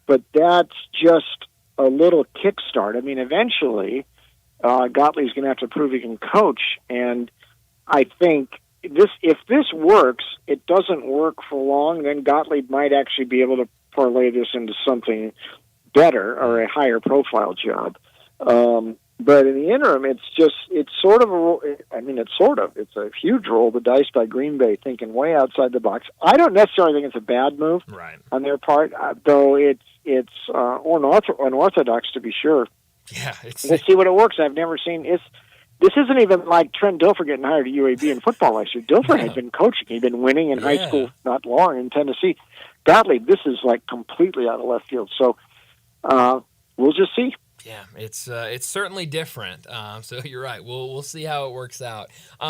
but that's just a little kickstart. I mean, eventually, Gottlieb's going to have to prove he can coach, and I think if this works, it doesn't work for long, then Gottlieb might actually be able to parlay this into something better or a higher profile job. But in the interim, it's a huge roll of the dice by Green Bay, thinking way outside the box. I don't necessarily think it's a bad move on their part, though it's unorthodox to be sure. Yeah, we'll see what it works. I've never seen this isn't even like Trent Dilfer getting hired at UAB in football last year. Dilfer had been coaching. He'd been winning in high school not long in Tennessee. Gottlieb, this is like completely out of left field. So we'll just see. Yeah, it's certainly different. So you're right. We'll see how it works out.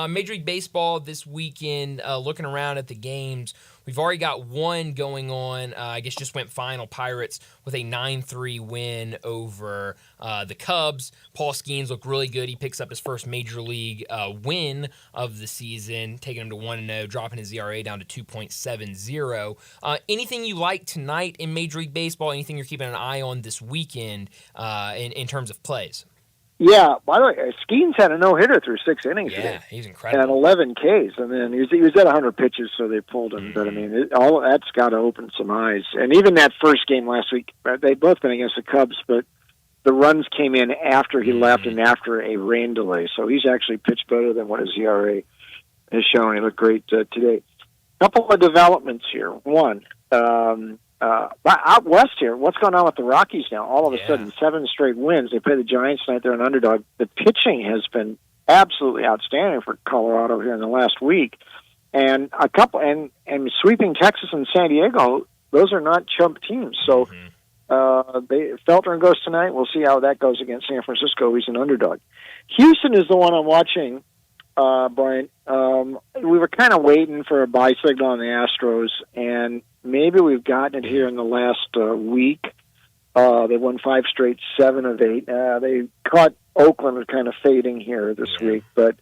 Major League Baseball this weekend. Looking around at the games, we've already got one going on. I guess just went final. Pirates with a 9-3 win over the Cubs. Paul Skeens looked really good. He picks up his first Major League win of the season, taking him to 1-0, dropping his ERA down to 2.70. Anything you like tonight in Major League Baseball? Anything you're keeping an eye on this weekend in terms of plays? Yeah, by the way, Skeens had a no-hitter through 6 innings today. Yeah, he's incredible. And 11 Ks, and then he was at 100 pitches, so they pulled him. But, I mean, all that's got to open some eyes. And even that first game last week, they've both been against the Cubs, but the runs came in after he left and after a rain delay. So he's actually pitched better than what his ERA has shown. He looked great today. A couple of developments here. One, out west here, what's going on with the Rockies now? All of a sudden, 7 straight wins. They play the Giants tonight. They're an underdog. The pitching has been absolutely outstanding for Colorado here in the last week. And a couple, and sweeping Texas and San Diego, those are not chump teams. So Felton goes tonight. We'll see how that goes against San Francisco. He's an underdog. Houston is the one I'm watching, Brian. We were kind of waiting for a buy signal on the Astros, and maybe we've gotten it here in the last week. They won 5 straight, 7 of 8. They caught Oakland kind of fading here this week, but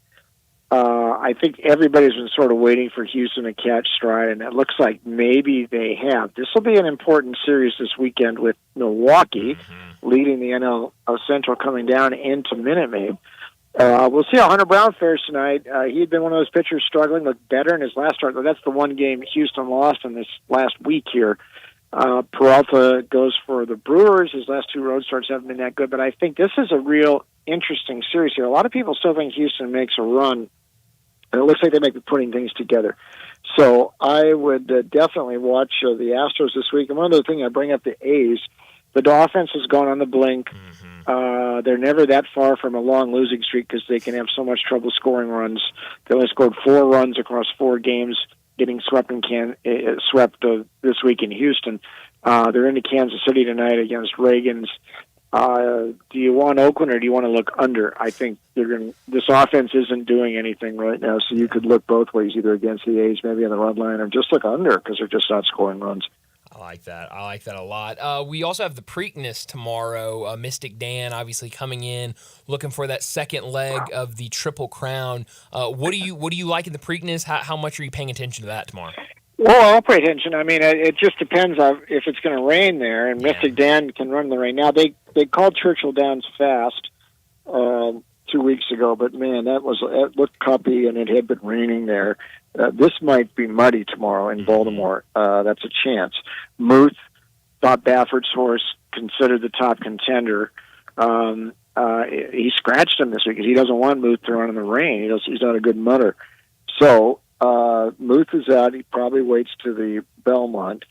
I think everybody's been sort of waiting for Houston to catch stride, and it looks like maybe they have. This will be an important series this weekend with Milwaukee leading the NL Central coming down into Minute Maid. We'll see how Hunter Brown fares tonight. He had been one of those pitchers struggling, looked better in his last start. That's the one game Houston lost in this last week here. Peralta goes for the Brewers. His last 2 road starts haven't been that good, but I think this is a real interesting series here. A lot of people still think Houston makes a run, and it looks like they might be putting things together. So I would definitely watch the Astros this week. And one other thing, I bring up the A's. The offense has gone on the blink. They're never that far from a long losing streak because they can have so much trouble scoring runs. They only scored 4 runs across 4 games, getting swept this week in Houston. They're into Kansas City tonight against Reagan's. Do you want Oakland or do you want to look under? I think this offense isn't doing anything right now, so you could look both ways, either against the A's, maybe on the run line, or just look under because they're just not scoring runs. I like that a lot. We also have the Preakness tomorrow. Mystic Dan obviously coming in, looking for that second leg of the Triple Crown. What do you like in the Preakness? How much are you paying attention to that tomorrow? Well, I'll pay attention. I mean, it just depends on if it's going to rain there, and Mystic Dan can run the rain. Now, they called Churchill Downs fast 2 weeks ago, but, man, it looked cuppy, and it had been raining there. This might be muddy tomorrow in Baltimore. That's a chance. Muth, thought Baffert's horse, considered the top contender. He scratched him this week because he doesn't want Muth to run in the rain. He's not a good mutter. So Muth is out. He probably waits to the Belmont.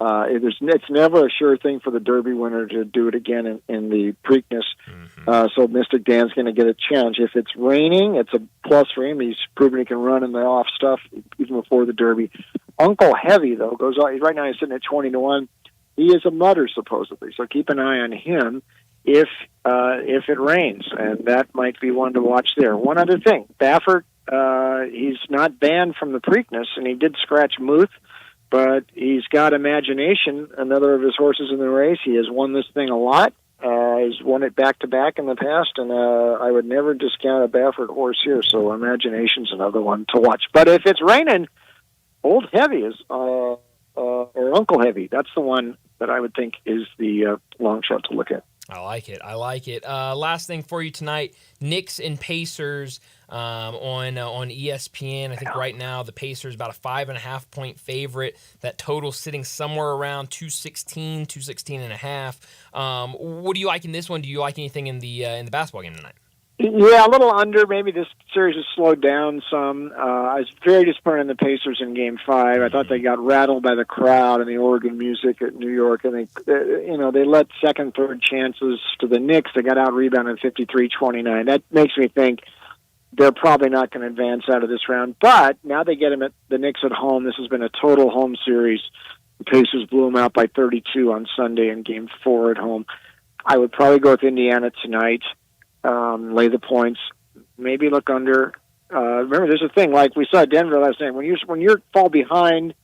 It's never a sure thing for the Derby winner to do it again in the Preakness. So Mystic Dan's going to get a challenge. If it's raining, it's a plus for him. He's proven he can run in the off stuff even before the Derby. Uncle Heavy, though, goes on. Right now he's sitting at 20-1. He is a mutter, supposedly. So keep an eye on him if it rains, and that might be one to watch there. One other thing, Baffert, he's not banned from the Preakness, and he did scratch Muth, but he's got Imagination, another of his horses in the race. He has won this thing a lot. has won it back-to-back in the past, and I would never discount a Baffert horse here, so Imagination's another one to watch. But if it's raining, Old Heavy is, or Uncle Heavy, that's the one that I would think is the long shot to look at. I like it. Last thing for you tonight, Knicks and Pacers on ESPN. I think right now the Pacers about a 5.5 point favorite. That total sitting somewhere around 216 and a half. What do you like in this one? Do you like anything in the basketball game tonight? Yeah, a little under. Maybe this series has slowed down some. I was very disappointed in the Pacers in Game 5. I thought they got rattled by the crowd and the organ music at New York, and they let second, third chances to the Knicks. They got out-rebounded 53-29. That makes me think they're probably not going to advance out of this round. But now they get them at the Knicks at home. This has been a total home series. The Pacers blew them out by 32 on Sunday in Game 4 at home. I would probably go with Indiana tonight. Lay the points, maybe look under. Remember, there's a thing like we saw Denver last night. When you fall behind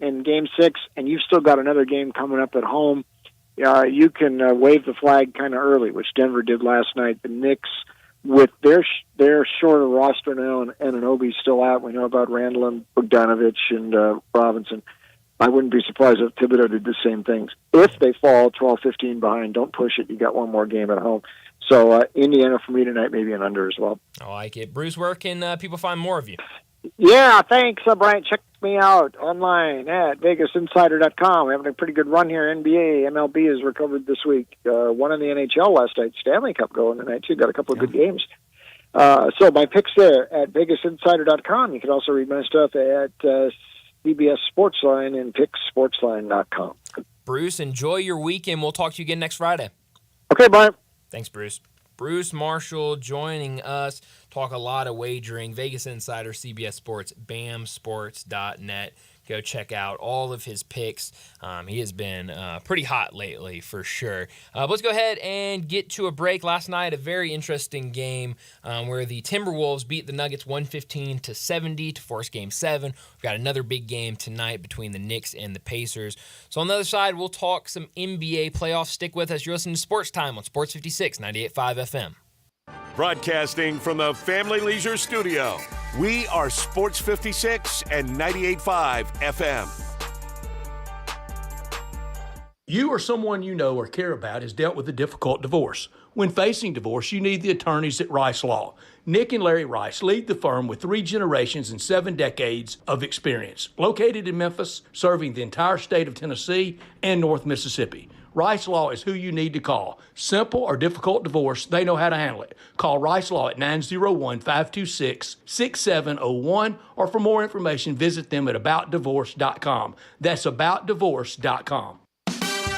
in Game 6 and you've still got another game coming up at home, you can wave the flag kind of early, which Denver did last night. The Knicks, with their shorter roster now, and Anunoby's still out. We know about Randall and Bogdanovich and Robinson. I wouldn't be surprised if Thibodeau did the same things. If they fall 12-15 behind, don't push it. You got one more game at home. So Indiana for me tonight, maybe an under as well. I like it. Bruce, where can people find more of you? Yeah, thanks, Brian. Check me out online at VegasInsider.com. We're having a pretty good run here. NBA, MLB has recovered this week. Won in the NHL last night. Stanley Cup going tonight, too. Got a couple of good games. So my picks there at VegasInsider.com. You can also read my stuff at CBS Sportsline and PicksSportsline.com. Bruce, enjoy your weekend. We'll talk to you again next Friday. Okay, Brian. Thanks, Bruce. Bruce Marshall joining us. Talk a lot of wagering. Vegas Insider, CBS Sports, BAMSports.net. Go check out all of his picks. He has been pretty hot lately, for sure. Let's go ahead and get to a break. Last night, a very interesting game where the Timberwolves beat the Nuggets 115-70 to force Game 7. We've got another big game tonight between the Knicks and the Pacers. So on the other side, we'll talk some NBA playoffs. Stick with us. You're listening to Sports Time on Sports 56, 98.5 FM. Broadcasting from the Family Leisure Studio, we are Sports 56 and 98.5 FM. You or someone you know or care about has dealt with a difficult divorce. When facing divorce, you need the attorneys at Rice Law. Nick and Larry Rice lead the firm with 3 generations and 7 decades of experience. Located in Memphis, serving the entire state of Tennessee and North Mississippi. Rice Law is who you need to call. Simple or difficult divorce, they know how to handle it. Call Rice Law at 901-526-6701, or for more information, visit them at aboutdivorce.com. That's aboutdivorce.com.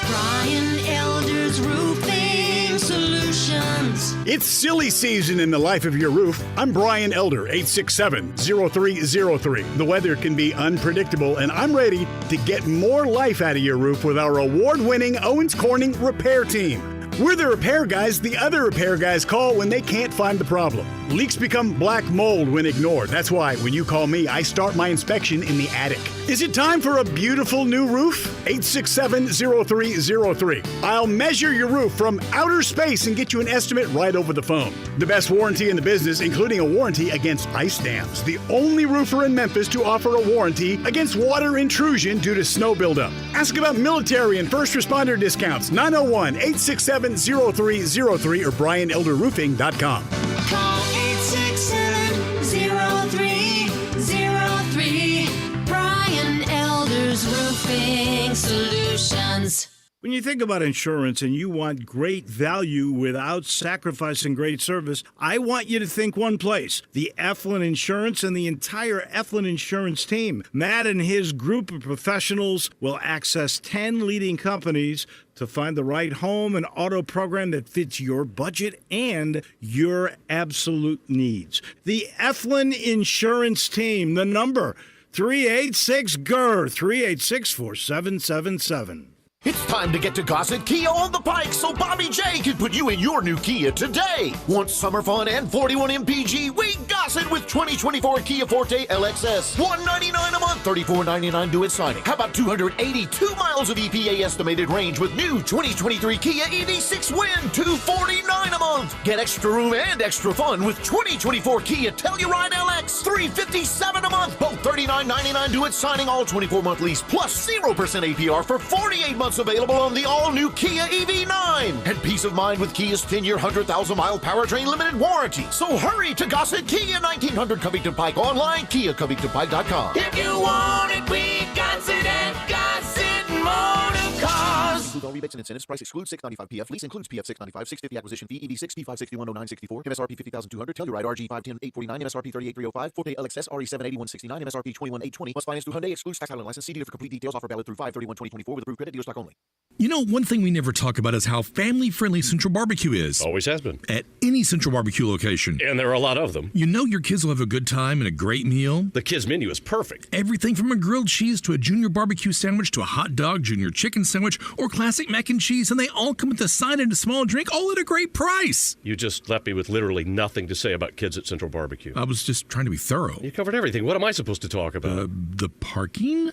Brian Elder's Roofing Solutions. It's silly season in the life of your roof. I'm Brian Elder, 867-0303. The weather can be unpredictable, and I'm ready to get more life out of your roof with our award-winning Owens Corning repair team. We're the repair guys the other repair guys call when they can't find the problem. Leaks become black mold when ignored. That's why when you call me, I start my inspection in the attic. Is it time for a beautiful new roof? 867-0303. I'll measure your roof from outer space and get you an estimate right over the phone. The best warranty in the business, including a warranty against ice dams. The only roofer in Memphis to offer a warranty against water intrusion due to snow buildup. Ask about military and first responder discounts. 901-867-0303 or BrianElderRoofing.com. Call 867-0303. Brian Elder's Roofing Solutions. When you think about insurance and you want great value without sacrificing great service, I want you to think one place: the Eflin Insurance and the entire Eflin Insurance team. Matt and his group of professionals will access 10 leading companies to find the right home and auto program that fits your budget and your absolute needs. The Eflin Insurance team, the number 386-GER, 386-4777. It's time to get to Gossett Kia on the Pike so Bobby J can put you in your new Kia today. Want summer fun and 41 MPG? We Gossett with 2024 Kia Forte LXS. $199 a month, $34.99 due at signing. How about 282 miles of EPA estimated range with new 2023 Kia EV6 Win? $249 a month. Get extra room and extra fun with 2024 Kia Telluride LX. $357 a month. Both $39.99 due at signing. All 24-month lease plus 0% APR for 48 months. Available on the all-new Kia EV9. And peace of mind with Kia's 10-year, 100,000-mile powertrain limited warranty. So hurry to Gossett Kia, 1900 Covington Pike. Online, KiaCovingtonPike.com. If you want it, we got it at Gossett Motor Cars. Include all rebates and incentives. Price excludes $695 PF. Lease includes PF $695. $650 acquisition fee. EV6 P5610964. MSRP $50,200. Telluride RG $510,849. MSRP $38,305. Forte LXS RE78169. MSRP $21,820. Must finance through Hyundai. Excludes tax title and license. See dealer for complete details. Offer valid through 5/31/2024 with approved credit. Dealer stock only. You know, one thing we never talk about is how family-friendly Central Barbecue is. Always has been. At any Central Barbecue location. And there are a lot of them. You know your kids will have a good time and a great meal. The kids' menu is perfect. Everything from a grilled cheese to a junior barbecue sandwich to a hot dog, junior chicken sandwich, or classic mac and cheese, and they all come with a side and a small drink, all at a great price. You just left me with literally nothing to say about kids at Central Barbecue. I was just trying to be thorough. You covered everything. What am I supposed to talk about? The parking?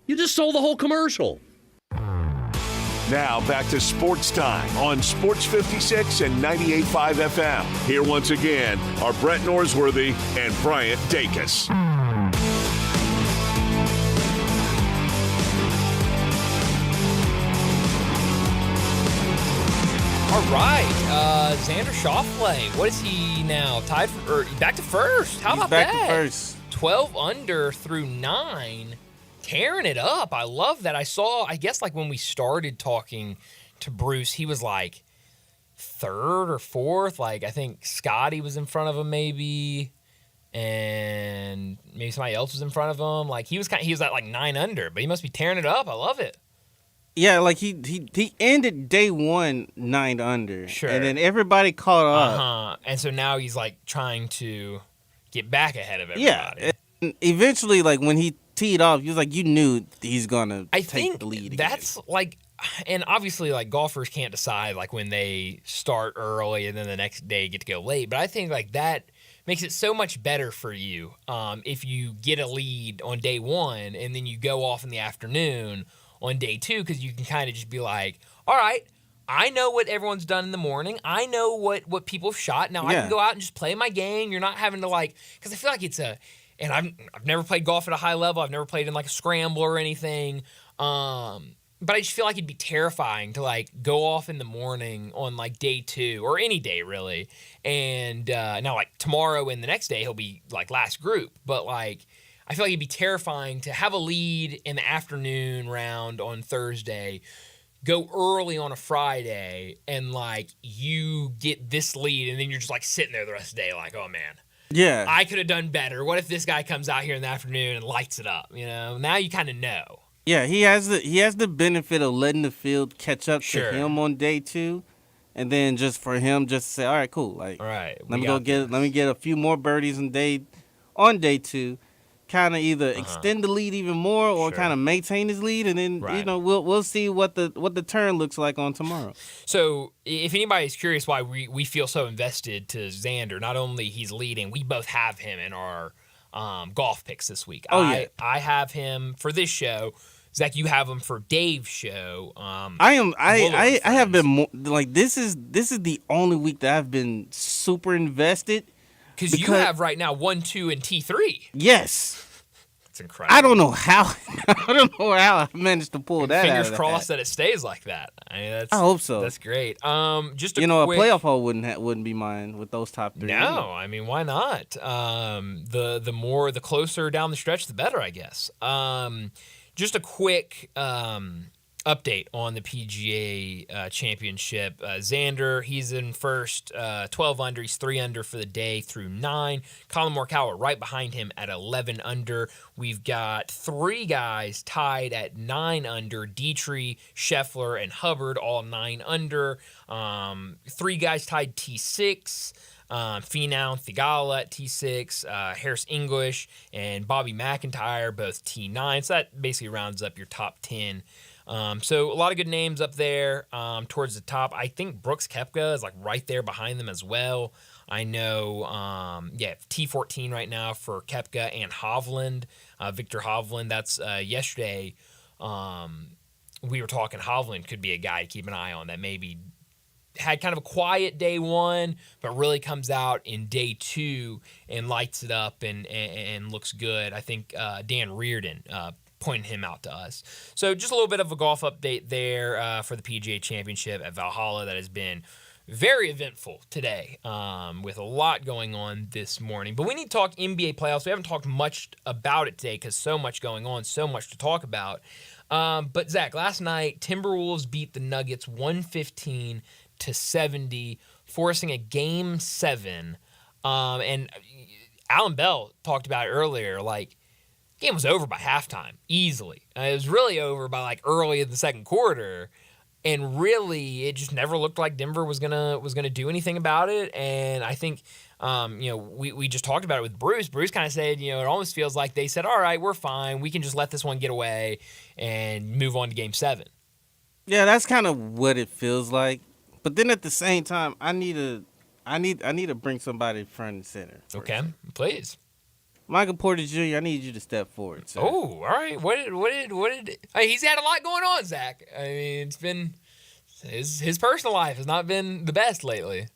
You just stole the whole commercial. Now back to Sports Time on Sports 56 and 98.5 FM. Here once again are Brett Norsworthy and Bryant Dacus. All right, Xander Schauffele. What is he now? Tied for, or back to first? How about that? Back to first. 12 under through 9. Tearing it up. I love that. I guess like when we started talking to Bruce, he was like third or fourth. Like I think Scotty was in front of him maybe, and maybe somebody else was in front of him. Like he was at like 9 under, but he must be tearing it up. I love it. Yeah, like he ended day 1 9 under. Sure. And then everybody caught up. And so now he's like trying to get back ahead of everybody. Yeah. And eventually, like when he teed off, he was like, you knew he's gonna take the lead again. That's like, and obviously like golfers can't decide like when they start early and then the next day get to go late. But I think like that makes it so much better for you if you get a lead on day 1 and then you go off in the afternoon on day 2, because you can kind of just be like, all right, I know what everyone's done in the morning. I know what people have shot. Now I can go out and just play my game. You're not having to like, because I feel like it's a. And I've never played golf at a high level. I've never played in like a scramble or anything. But I just feel like it'd be terrifying to like go off in the morning on like day 2 or any day really. And now like tomorrow and the next day he'll be like last group. But like I feel like it'd be terrifying to have a lead in the afternoon round on Thursday, go early on a Friday, and like you get this lead and then you're just like sitting there the rest of the day like, oh man. Yeah. I could have done better. What if this guy comes out here in the afternoon and lights it up? You know, now you kind of know. Yeah, he has the benefit of letting the field catch up to him on day 2, and then just for him just to say, all right, cool. Like, all right, let me get a few more birdies on day 2. Kind of either extend the lead even more or kind of maintain his lead, and then you know we'll see what the turn looks like on tomorrow. So if anybody's curious why we feel so invested to Xander, not only he's leading, we both have him in our golf picks this week. I have him for this show. Zach, you have him for Dave's show. I have been more, like this is the only week that I've been super invested. Because you have right now 1, 2, and T3. Yes. That's incredible. I don't know how I managed to pull that out. Fingers crossed that it stays like that. I mean, I hope so. That's great. Just a playoff hole wouldn't be mine with those top 3. No, I mean, why not? The closer down the stretch, the better, I guess. Just a quick update on the PGA Championship. Xander, he's in first, 12 under. He's 3 under for the day through 9. Colin Morikawa right behind him at 11 under. We've got 3 guys tied at 9 under. Dietrich, Scheffler, and Hubbard all 9 under. 3 guys tied T6. Finau, Thigala at T6, Harris English, and Bobby McIntyre, both T9. So that basically rounds up your top 10 So a lot of good names up there towards the top. I think Brooks Koepka is like right there behind them as well. I know, T14 right now for Koepka and Hovland, Victor Hovland. That's yesterday. We were talking Hovland could be a guy to keep an eye on that maybe had kind of a quiet day one, but really comes out in day two and lights it up and looks good. I think Dan Reardon pointed him out to us. So just a little bit of a golf update there for the PGA Championship at Valhalla that has been very eventful today with a lot going on this morning. But we need to talk NBA playoffs. We haven't talked much about it today because so much going on, so much to talk about. But, Zach, last night, Timberwolves beat the Nuggets 115-70, forcing a Game 7. And Alan Bell talked about it earlier, like, game was over by halftime, easily. It was really over by, like, early in the second quarter. And really, it just never looked like Denver was gonna do anything about it. And I think, we just talked about it with Bruce. Bruce kind of said, it almost feels like they said, all right, we're fine. We can just let this one get away and move on to Game 7. Yeah, that's kind of what it feels like. But then at the same time, I need to bring somebody front and center. Okay, please. Michael Porter Jr., I need you to step forward, sir. Oh, all right. What did he's had a lot going on, Zach. I mean, it's been his personal life has not been the best lately.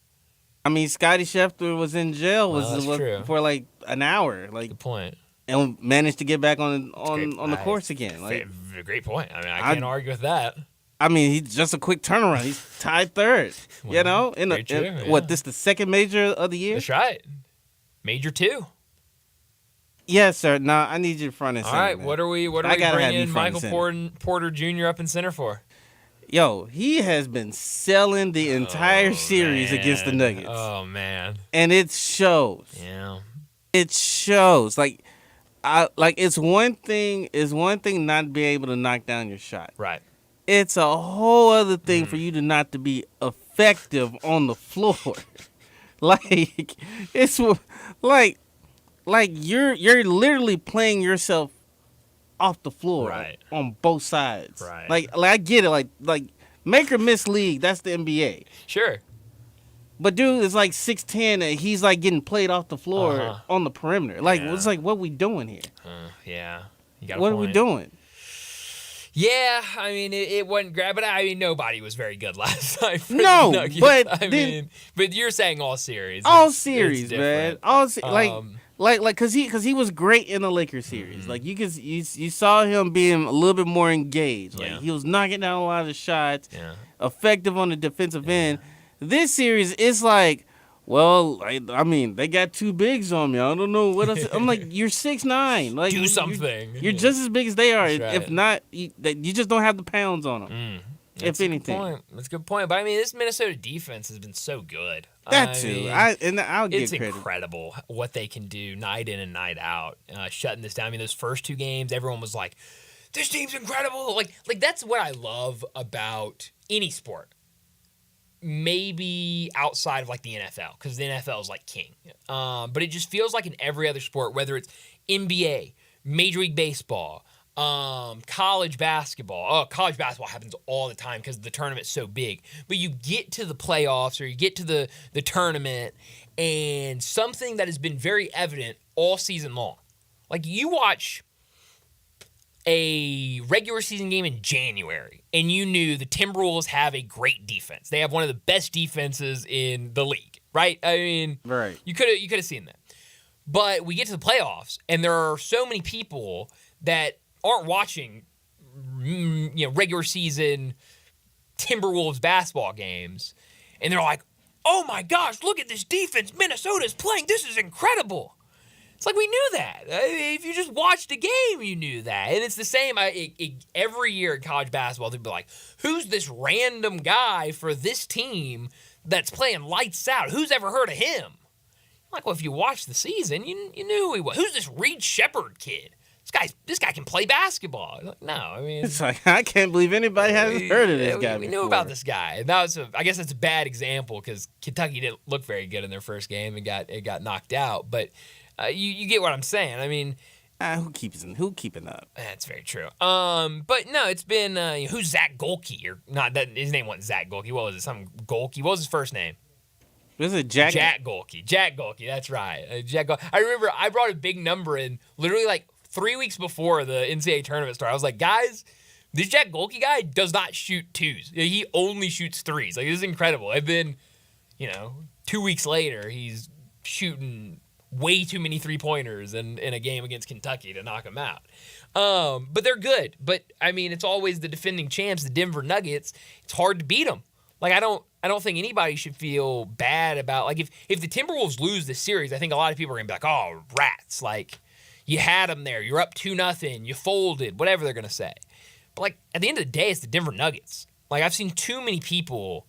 I mean, Scottie Scheffler was in jail true. for like an hour. Like, good point. And managed to get back on the course again. Like, great point. I mean, I can't argue with that. I mean, he's just a quick turnaround. He's tied third. Well, This the second major of the year? That's right. Major 2. Yes, sir. No, I need you front and center. All right, man. what are we bringing Michael Porter Jr. up in center for? Yo, he has been selling the entire series against the Nuggets. Oh man. And it shows. Yeah. It shows. Like it's one thing not be able to knock down your shot. Right. It's a whole other thing for you to not to be effective on the floor. Like it's like you're literally playing yourself off the floor on both sides. Right. Like I get it. Like make or miss league. That's the NBA. Sure. But dude is like 6'10" and he's like getting played off the floor on the perimeter. Like it's like what we doing here? Yeah. What are we doing? Yeah, I mean it wasn't great, but I mean nobody was very good last night. For No, the Nuggets. but but you're saying all series. All series, man. Different. Like cause he was great in the Lakers series. Like you saw him being a little bit more engaged. Like he was knocking down a lot of the shots. Yeah. Effective on the defensive end. This series is like, well, I mean, they got two bigs on me. I don't know what else. I'm like, you're 6'9". Like do something. You're just as big as they are. Right. If not, you just don't have the pounds on them. If anything. That's a good point. But I mean, this Minnesota defense has been so good. That too. I'll give it's credit. Incredible what they can do night in and night out, shutting this down. I mean, those first 2 games, everyone was like, "This team's incredible." Like that's what I love about any sport. Maybe outside of like the NFL, because the NFL is like king. But it just feels like in every other sport, whether it's NBA, Major League Baseball, college basketball. Oh, college basketball happens all the time because the tournament's so big. But you get to the playoffs or you get to the tournament, and something that has been very evident all season long. Like you watch a regular season game in January, and you knew the Timberwolves have a great defense. They have one of the best defenses in the league, right? I mean, right. You could have seen that. But we get to the playoffs, and there are so many people that aren't watching, regular season Timberwolves basketball games, and they're like, "Oh my gosh, look at this defense Minnesota's playing. This is incredible." It's like we knew that. If you just watched a game, you knew that. And it's the same every year in college basketball. They'd be like, who's this random guy for this team that's playing lights out? Who's ever heard of him? Like, well, if you watched the season, you knew who he was. Who's this Reed Shepherd kid? This guy can play basketball. Like, no, I mean, it's like I can't believe anybody hasn't heard of this guy. We knew about this guy. And that was I guess that's a bad example because Kentucky didn't look very good in their first game and got knocked out. But you get what I'm saying. I mean, Who keeping up? That's very true. But no, it's been who's Zach Golke or not? That his name wasn't Zach Golke. What was it? Some Golke. What was his first name? Was it Jack? Jack Golke. Jack Golke. That's right. Jack Golke. I remember I brought a big number in literally like 3 weeks before the NCAA tournament started. I was like, guys, this Jack Golke guy does not shoot twos. He only shoots threes. Like, this is incredible. And then, 2 weeks later, he's shooting way too many three-pointers in a game against Kentucky to knock them out. But they're good. But, I mean, it's always the defending champs, the Denver Nuggets. It's hard to beat them. Like, I don't think anybody should feel bad about, like, if the Timberwolves lose this series, I think a lot of people are going to be like, oh, rats. Like, you had them there. You're up 2-0. You folded. Whatever they're going to say. But, like, at the end of the day, it's the Denver Nuggets. Like, I've seen too many people,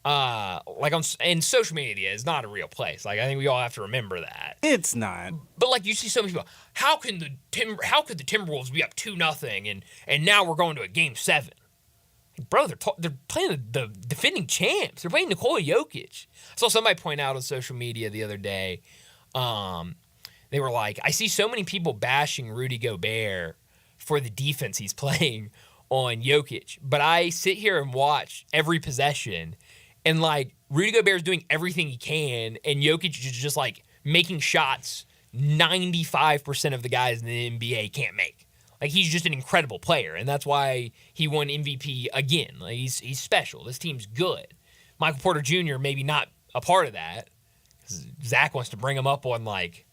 and social media is not a real place. Like, I think we all have to remember that. It's not. But, like, you see so many people, how could the Timberwolves be up 2-0 and now we're going to a Game 7? Like, bro, they're playing the defending champs. They're playing Nikola Jokic. I saw somebody point out on social media the other day, they were like, I see so many people bashing Rudy Gobert for the defense he's playing on Jokic. But I sit here and watch every possession, and, like, Rudy Gobert's doing everything he can, and Jokic is just, like, making shots 95% of the guys in the NBA can't make. Like, he's just an incredible player, and that's why he won MVP again. Like, he's special. This team's good. Michael Porter Jr. maybe not a part of that. Zach wants to bring him up on, like,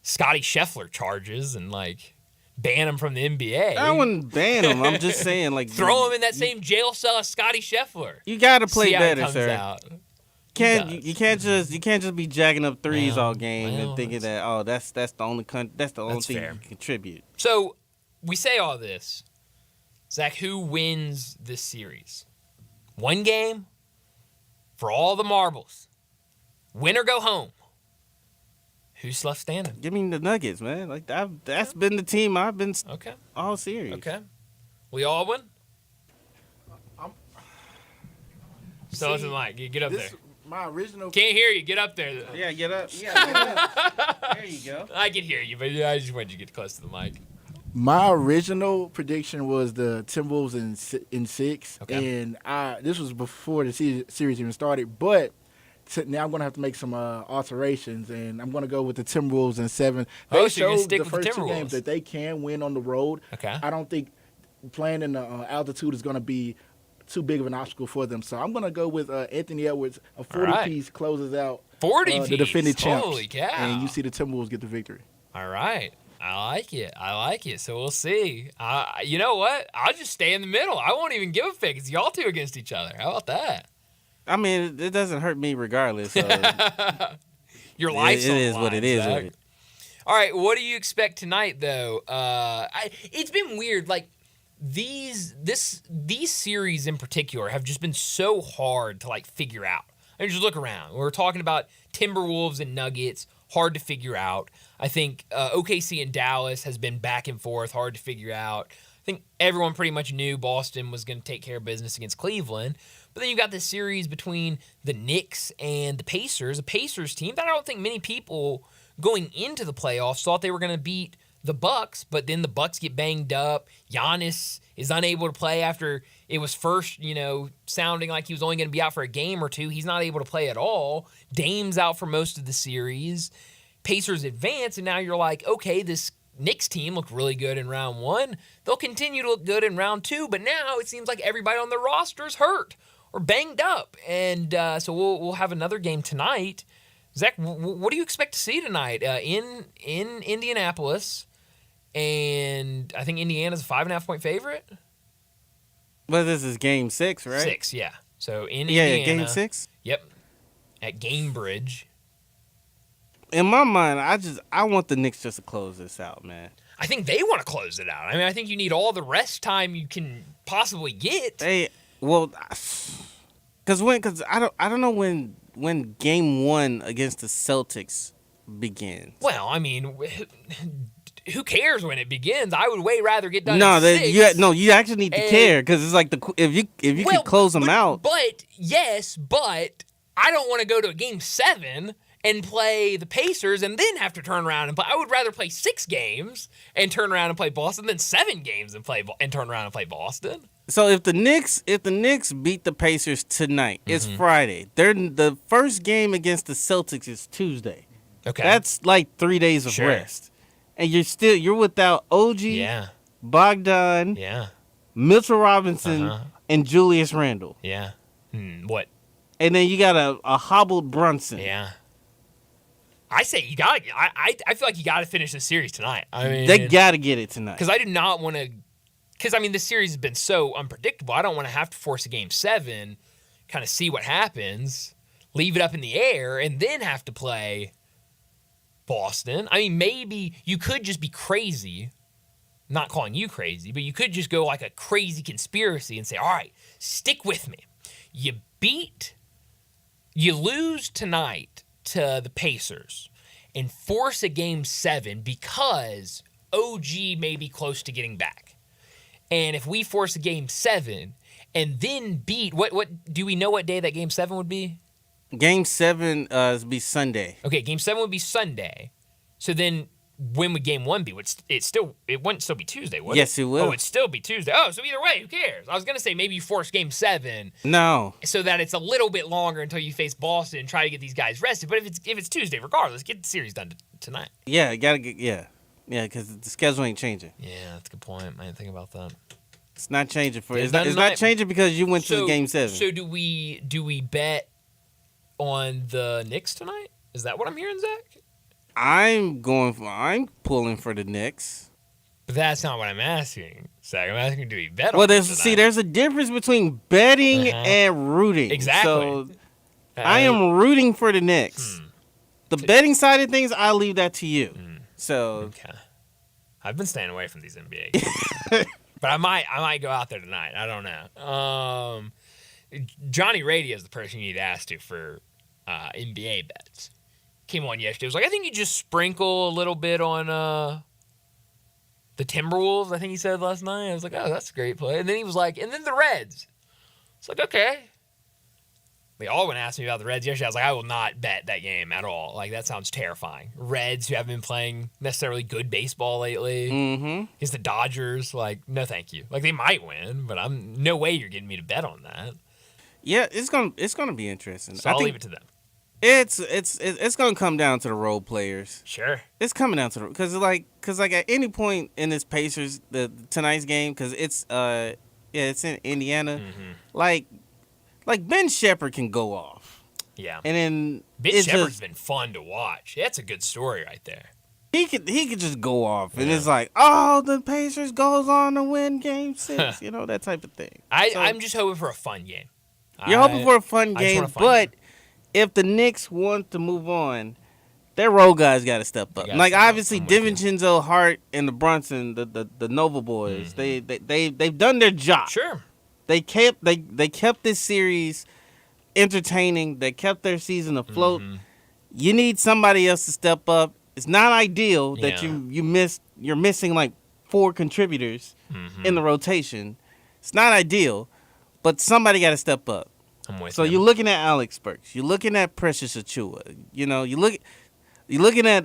Scotty Scheffler charges and, like, ban him from the NBA. I wouldn't ban him. I'm just saying, like, throw him in that same jail cell as Scotty Scheffler. You gotta play See better, how it comes sir. out. You can't just be jacking up threes all game and thinking that that's the only thing you can contribute. So we say all this, Zach. Who wins this series? One game for all the marbles. Win or go home. Who's left standing? Give me the Nuggets, man. Like that's been the team I've been all series. Okay. We all win? So it's Mike. You get up there. My original. Can't hear you. Get up there. Yeah, get up. Yeah, get up. There you go. I can hear you, but I just wanted you to get close to the mic. My original prediction was the Timberwolves in 6, and this was before the series even started. But now I'm going to have to make some alterations, and I'm going to go with the Timberwolves in 7. They showed the first 2 games that they can win on the road. Okay. I don't think playing in the altitude is going to be too big of an obstacle for them. So I'm going to go with Anthony Edwards. A 40-piece closes out 40-piece. The defending champs. Holy cow. And you see the Timberwolves get the victory. All right. I like it. So we'll see. You know what? I'll just stay in the middle. I won't even give a pick. It's y'all two against each other. How about that? I mean, it doesn't hurt me regardless. So Your life's on the is line, what it is. Zach. All right. What do you expect tonight, though? It's been weird. Like, these series in particular have just been so hard to, like, figure out. I mean, just look around. We're talking about Timberwolves and Nuggets. Hard to figure out. I think OKC and Dallas has been back and forth, hard to figure out. I think everyone pretty much knew Boston was going to take care of business against Cleveland. But then you got this series between the Knicks and the Pacers, a Pacers team that I don't think many people going into the playoffs thought they were going to beat the Bucks, but then the Bucks get banged up. Giannis is unable to play after it was first, sounding like he was only going to be out for a game or 2. He's not able to play at all. Dame's out for most of the series. Pacers advance, and now you're like, okay, this Knicks team looked really good in round 1. They'll continue to look good in round 2, but now it seems like everybody on the roster is hurt or banged up. And so we'll have another game tonight. Zach, what do you expect to see tonight in Indianapolis? And I think Indiana's a 5.5-point favorite. Well, this is Game 6, right? 6, yeah. So in Indiana. Yeah, Game 6? Yep. At Gamebridge. In my mind, I want the Knicks just to close this out, man. I think they want to close it out. I mean, I think you need all the rest time you can possibly get. Because I don't know when Game 1 against the Celtics begins. Well, I mean, who cares when it begins? I would way rather get done. You actually need to care because it's like if you can close them out. But I don't want to go to a Game 7 and play the Pacers and then have to turn around and play. I would rather play 6 games and turn around and play Boston than 7 games and turn around and play Boston. So if the Knicks beat the Pacers tonight, it's Friday. The first game against the Celtics is Tuesday. Okay. That's like 3 days of rest. And you're without OG, Bogdan, Mitchell Robinson, and Julius Randle. Yeah. What? And then you got a hobbled Brunson. Yeah. I say you got to. I feel like you got to finish the series tonight. I mean, they got to get it tonight. Because I do not want to. Because I mean, this series has been so unpredictable. I don't want to have to force a game 7, kind of see what happens, leave it up in the air, and then have to play Boston. I mean, maybe you could just be crazy. Not calling you crazy, but you could just go like a crazy conspiracy and say, all right, stick with me. You lose tonight to the Pacers and force a game 7 because OG may be close to getting back. And if we force a game 7 and then beat, what do we know what day that game 7 would be? Game 7 would be Sunday. Okay, game 7 would be Sunday. So then when would game 1 be? It wouldn't still be Tuesday, would it? Yes, it will. Oh, it'd still be Tuesday. Oh, so either way, who cares? I was going to say maybe you force game 7. No. So that it's a little bit longer until you face Boston and try to get these guys rested. But if it's Tuesday, regardless, get the series done tonight. Yeah, gotta get Yeah, because the schedule ain't changing. Yeah, that's a good point. I didn't think about that. It's not changing it's not changing because you went to game 7. So do we bet on the Knicks tonight? Is that what I'm hearing, Zach? I'm pulling for the Knicks. But that's not what I'm asking, Zach. I'm asking, do we bet on Well, them tonight? there's a difference between betting and rooting. Exactly. So I am rooting for the Knicks. The betting side of things, I'll leave that to you. So okay. I've been staying away from these NBA games. But I might go out there tonight. I don't know. Johnny Radio is the person you need to ask to for NBA bets. Came on yesterday. It was like, I think you just sprinkle a little bit on the Timberwolves, I think he said last night. I was like, oh, that's a great play. And then he was like, and then the Reds. It's like, okay. They all went and asked me about the Reds yesterday. I was like, I will not bet that game at all. Like, that sounds terrifying. Reds, who haven't been playing necessarily good baseball lately. Against the Dodgers. Like, no thank you. Like, they might win, but no way you're getting me to bet on that. Yeah, it's gonna be interesting. So I'll leave it to them. It's gonna come down to the role players. Sure. It's coming down to because at any point in this Pacers tonight's game, because it's in Indiana, like Ben Shepherd can go off. Yeah. And then Ben Shepherd's been fun to watch. That's a good story right there. He could just go off, and it's like, oh, the Pacers goes on to win Game 6, that type of thing. I'm just hoping for a fun game. You're hoping for a fun game, but if the Knicks want to move on, their role guys got to step up. Like obviously, DiVincenzo, Hart, and the Brunson, the Nova boys, they've done their job. Sure. They kept this series entertaining. They kept their season afloat. You need somebody else to step up. It's not ideal that you're missing like 4 contributors in the rotation. It's not ideal, but somebody got to step up. I'm with so you. You're looking at Alex Burks. You're looking at Precious Achua. You're looking at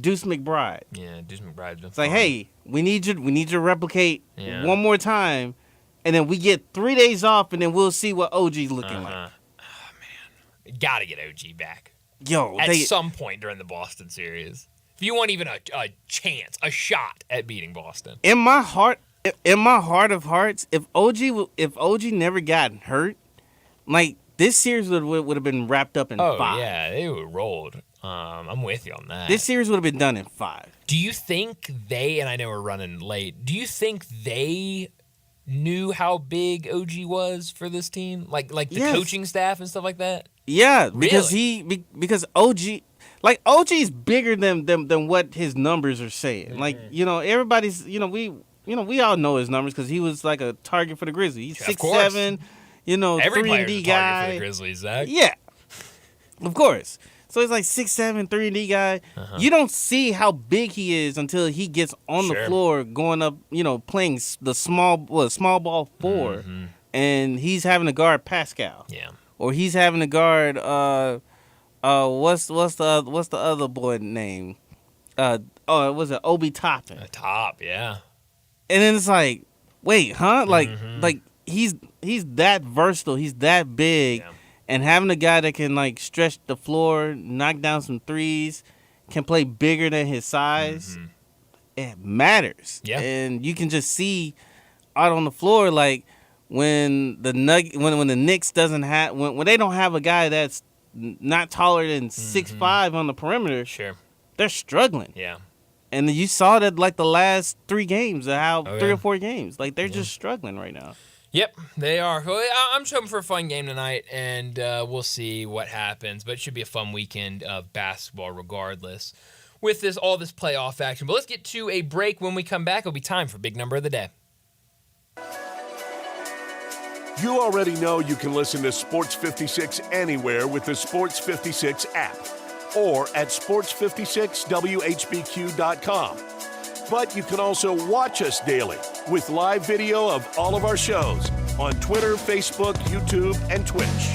Deuce McBride. Yeah, Deuce McBride's been It's like, hey, we need you to replicate one more time, and then we get 3 days off, and then we'll see what OG's looking like. Oh man, got to get OG back. Yo, at some point during the Boston series, if you want even a chance, a shot at beating Boston. In my heart of hearts, if OG never gotten hurt, like this series would have been wrapped up in 5. Oh yeah, they would have rolled. I'm with you on that. This series would have been done in 5. Do you think and I know we're running late, do you think they knew how big OG was for this team? Like the coaching staff and stuff like that? Yeah, really? because OG's bigger than what his numbers are saying. Like, everybody's, we all know his numbers because he was like a target for the Grizzlies. He's 6'7", Every 3-and-D guy. Target for the Grizzlies, Zach. Yeah, of course. So he's like 6'7", 3-and-D guy. You don't see how big he is until he gets on the floor going up, playing the small ball 4, and he's having to guard Pascal. Yeah. Or he's having to guard What's the other boy name? It was Obi Toppin. Top, yeah. And then it's like, wait, huh? Like he's that versatile. He's that big, and having a guy that can like stretch the floor, knock down some threes, can play bigger than his size. It matters. Yeah. And you can just see out on the floor, like when the Knicks doesn't have when they don't have a guy that's not taller than 6'5" on the perimeter. Sure. They're struggling. Yeah. And you saw that like the last 3 games, three or 4 games. Like they're just struggling right now. Yep, they are. Well, I'm just hoping for a fun game tonight, and we'll see what happens. But it should be a fun weekend of basketball regardless with all this playoff action. But let's get to a break. When we come back, it'll be time for Big Number of the Day. You already know you can listen to Sports 56 anywhere with the Sports 56 app or at sports56whbq.com. But you can also watch us daily with live video of all of our shows on Twitter, Facebook, YouTube, and Twitch.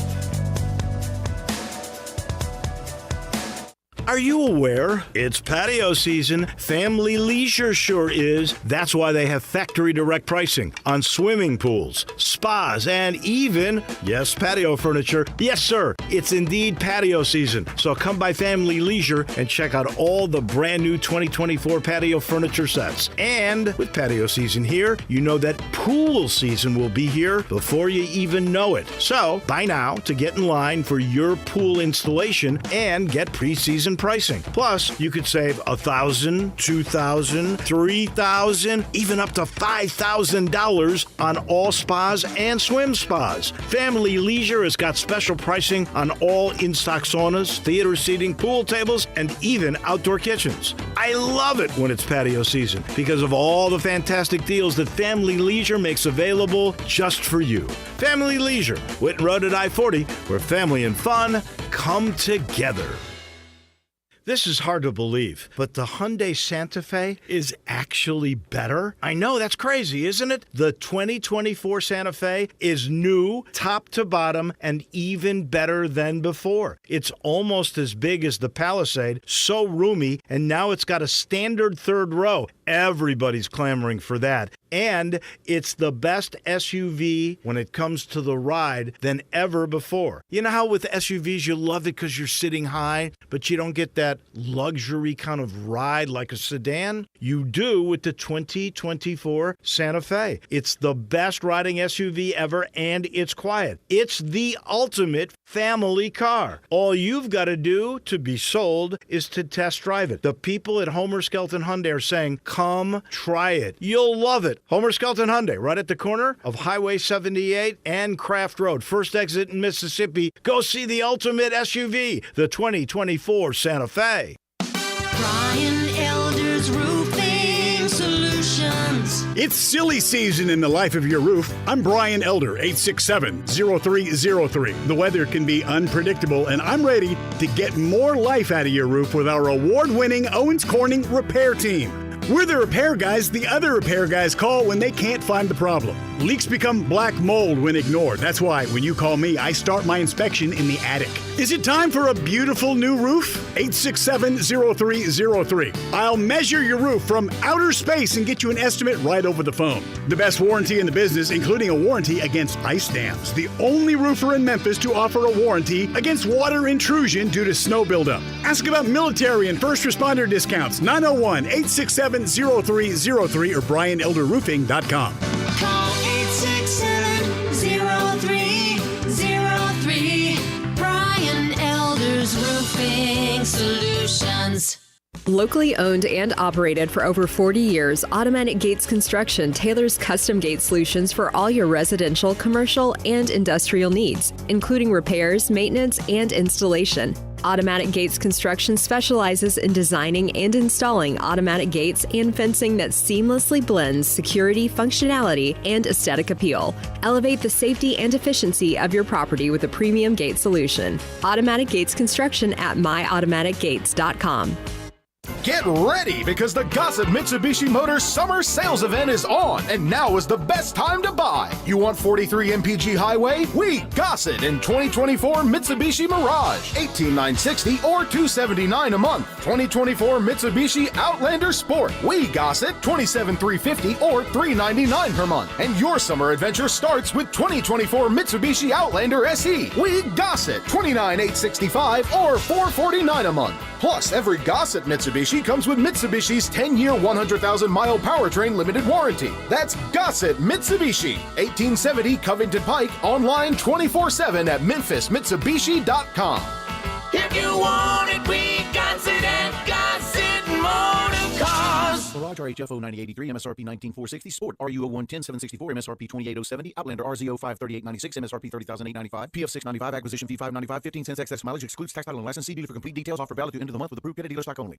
Are you aware? It's patio season. Family Leisure sure is. That's why they have factory direct pricing on swimming pools, spas, and even, yes, patio furniture. Yes, sir, it's indeed patio season. So come by Family Leisure and check out all the brand new 2024 patio furniture sets. And with patio season here, you know that pool season will be here before you even know it. So buy now to get in line for your pool installation and get preseason pricing. Plus, you could save $1,000, $2,000, $3,000, even up to $5,000 on all spas and swim spas. Family Leisure has got special pricing on all in-stock saunas, theater seating, pool tables, and even outdoor kitchens. I love it when it's patio season because of all the fantastic deals that Family Leisure makes available just for you. Family Leisure, Whitten Road at I-40, where family and fun come together. This is hard to believe, but the Hyundai Santa Fe is actually better? I know, that's crazy, isn't it? The 2024 Santa Fe is new, top to bottom, and even better than before. It's almost as big as the Palisade, so roomy, and now it's got a standard third row. Everybody's clamoring for that. And it's the best SUV when it comes to the ride than ever before. You know how with SUVs you love it because you're sitting high, but you don't get that luxury kind of ride like a sedan? You do with the 2024 Santa Fe. It's the best riding SUV ever, and it's quiet. It's the ultimate family car. All you've got to do to be sold is to test drive it. The people at Homer Skelton Hyundai are saying, come try it. You'll love it. Homer Skelton Hyundai, right at the corner of Highway 78 and Craft Road. First exit in Mississippi. Go see the ultimate SUV, the 2024 Santa Fe. Brian Elder's Roofing Solutions. It's silly season in the life of your roof. I'm Brian Elder, 867-0303. The weather can be unpredictable, and I'm ready to get more life out of your roof with our award-winning Owens Corning repair team. We're the repair guys the other repair guys call when they can't find the problem. Leaks become black mold when ignored. That's why when you call me, I start my inspection in the attic. Is it time for a beautiful new roof? 867-0303. I'll measure your roof from outer space and get you an estimate right over the phone. The best warranty in the business, including a warranty against ice dams. The only roofer in Memphis to offer a warranty against water intrusion due to snow buildup. Ask about military and first responder discounts. 901-867-0303 or BrianElderRoofing.com. Call 867-0303. Brian Elder's Roofing Solutions. Locally owned and operated for over 40 years, Automatic Gates Construction tailors custom gate solutions for all your residential, commercial, and industrial needs, including repairs, maintenance, and installation. Automatic Gates Construction specializes in designing and installing automatic gates and fencing that seamlessly blends security, functionality, and aesthetic appeal. Elevate the safety and efficiency of your property with a premium gate solution. Automatic Gates Construction at myautomaticgates.com. Get ready because the Gossett Mitsubishi Motors Summer Sales Event is on, and now is the best time to buy. You want 43 MPG Highway? We Gossett in 2024 Mitsubishi Mirage, $18,960 or $279 a month. 2024 Mitsubishi Outlander Sport. We Gossett, $27,350 or $399 per month. And your summer adventure starts with 2024 Mitsubishi Outlander SE. We Gossett, $29,865 or $449 a month. Plus, every Gossett Mitsubishi comes with Mitsubishi's 10-year, 100,000-mile powertrain limited warranty. That's Gossett Mitsubishi, 1870 Covington Pike, online 24/7 at memphismitsubishi.com. If you want it, we got it at Gossett Motor Cars. Mirage RHFO 9083, MSRP 19460, Sport RUO 110 764, MSRP 28070, Outlander RZO 53896, MSRP 30895, PF 695, acquisition fee 595, 15 cents excess mileage, excludes tax, title, and license. See dealer for complete details. Offer valid through end of the month with approved credit dealer stock only.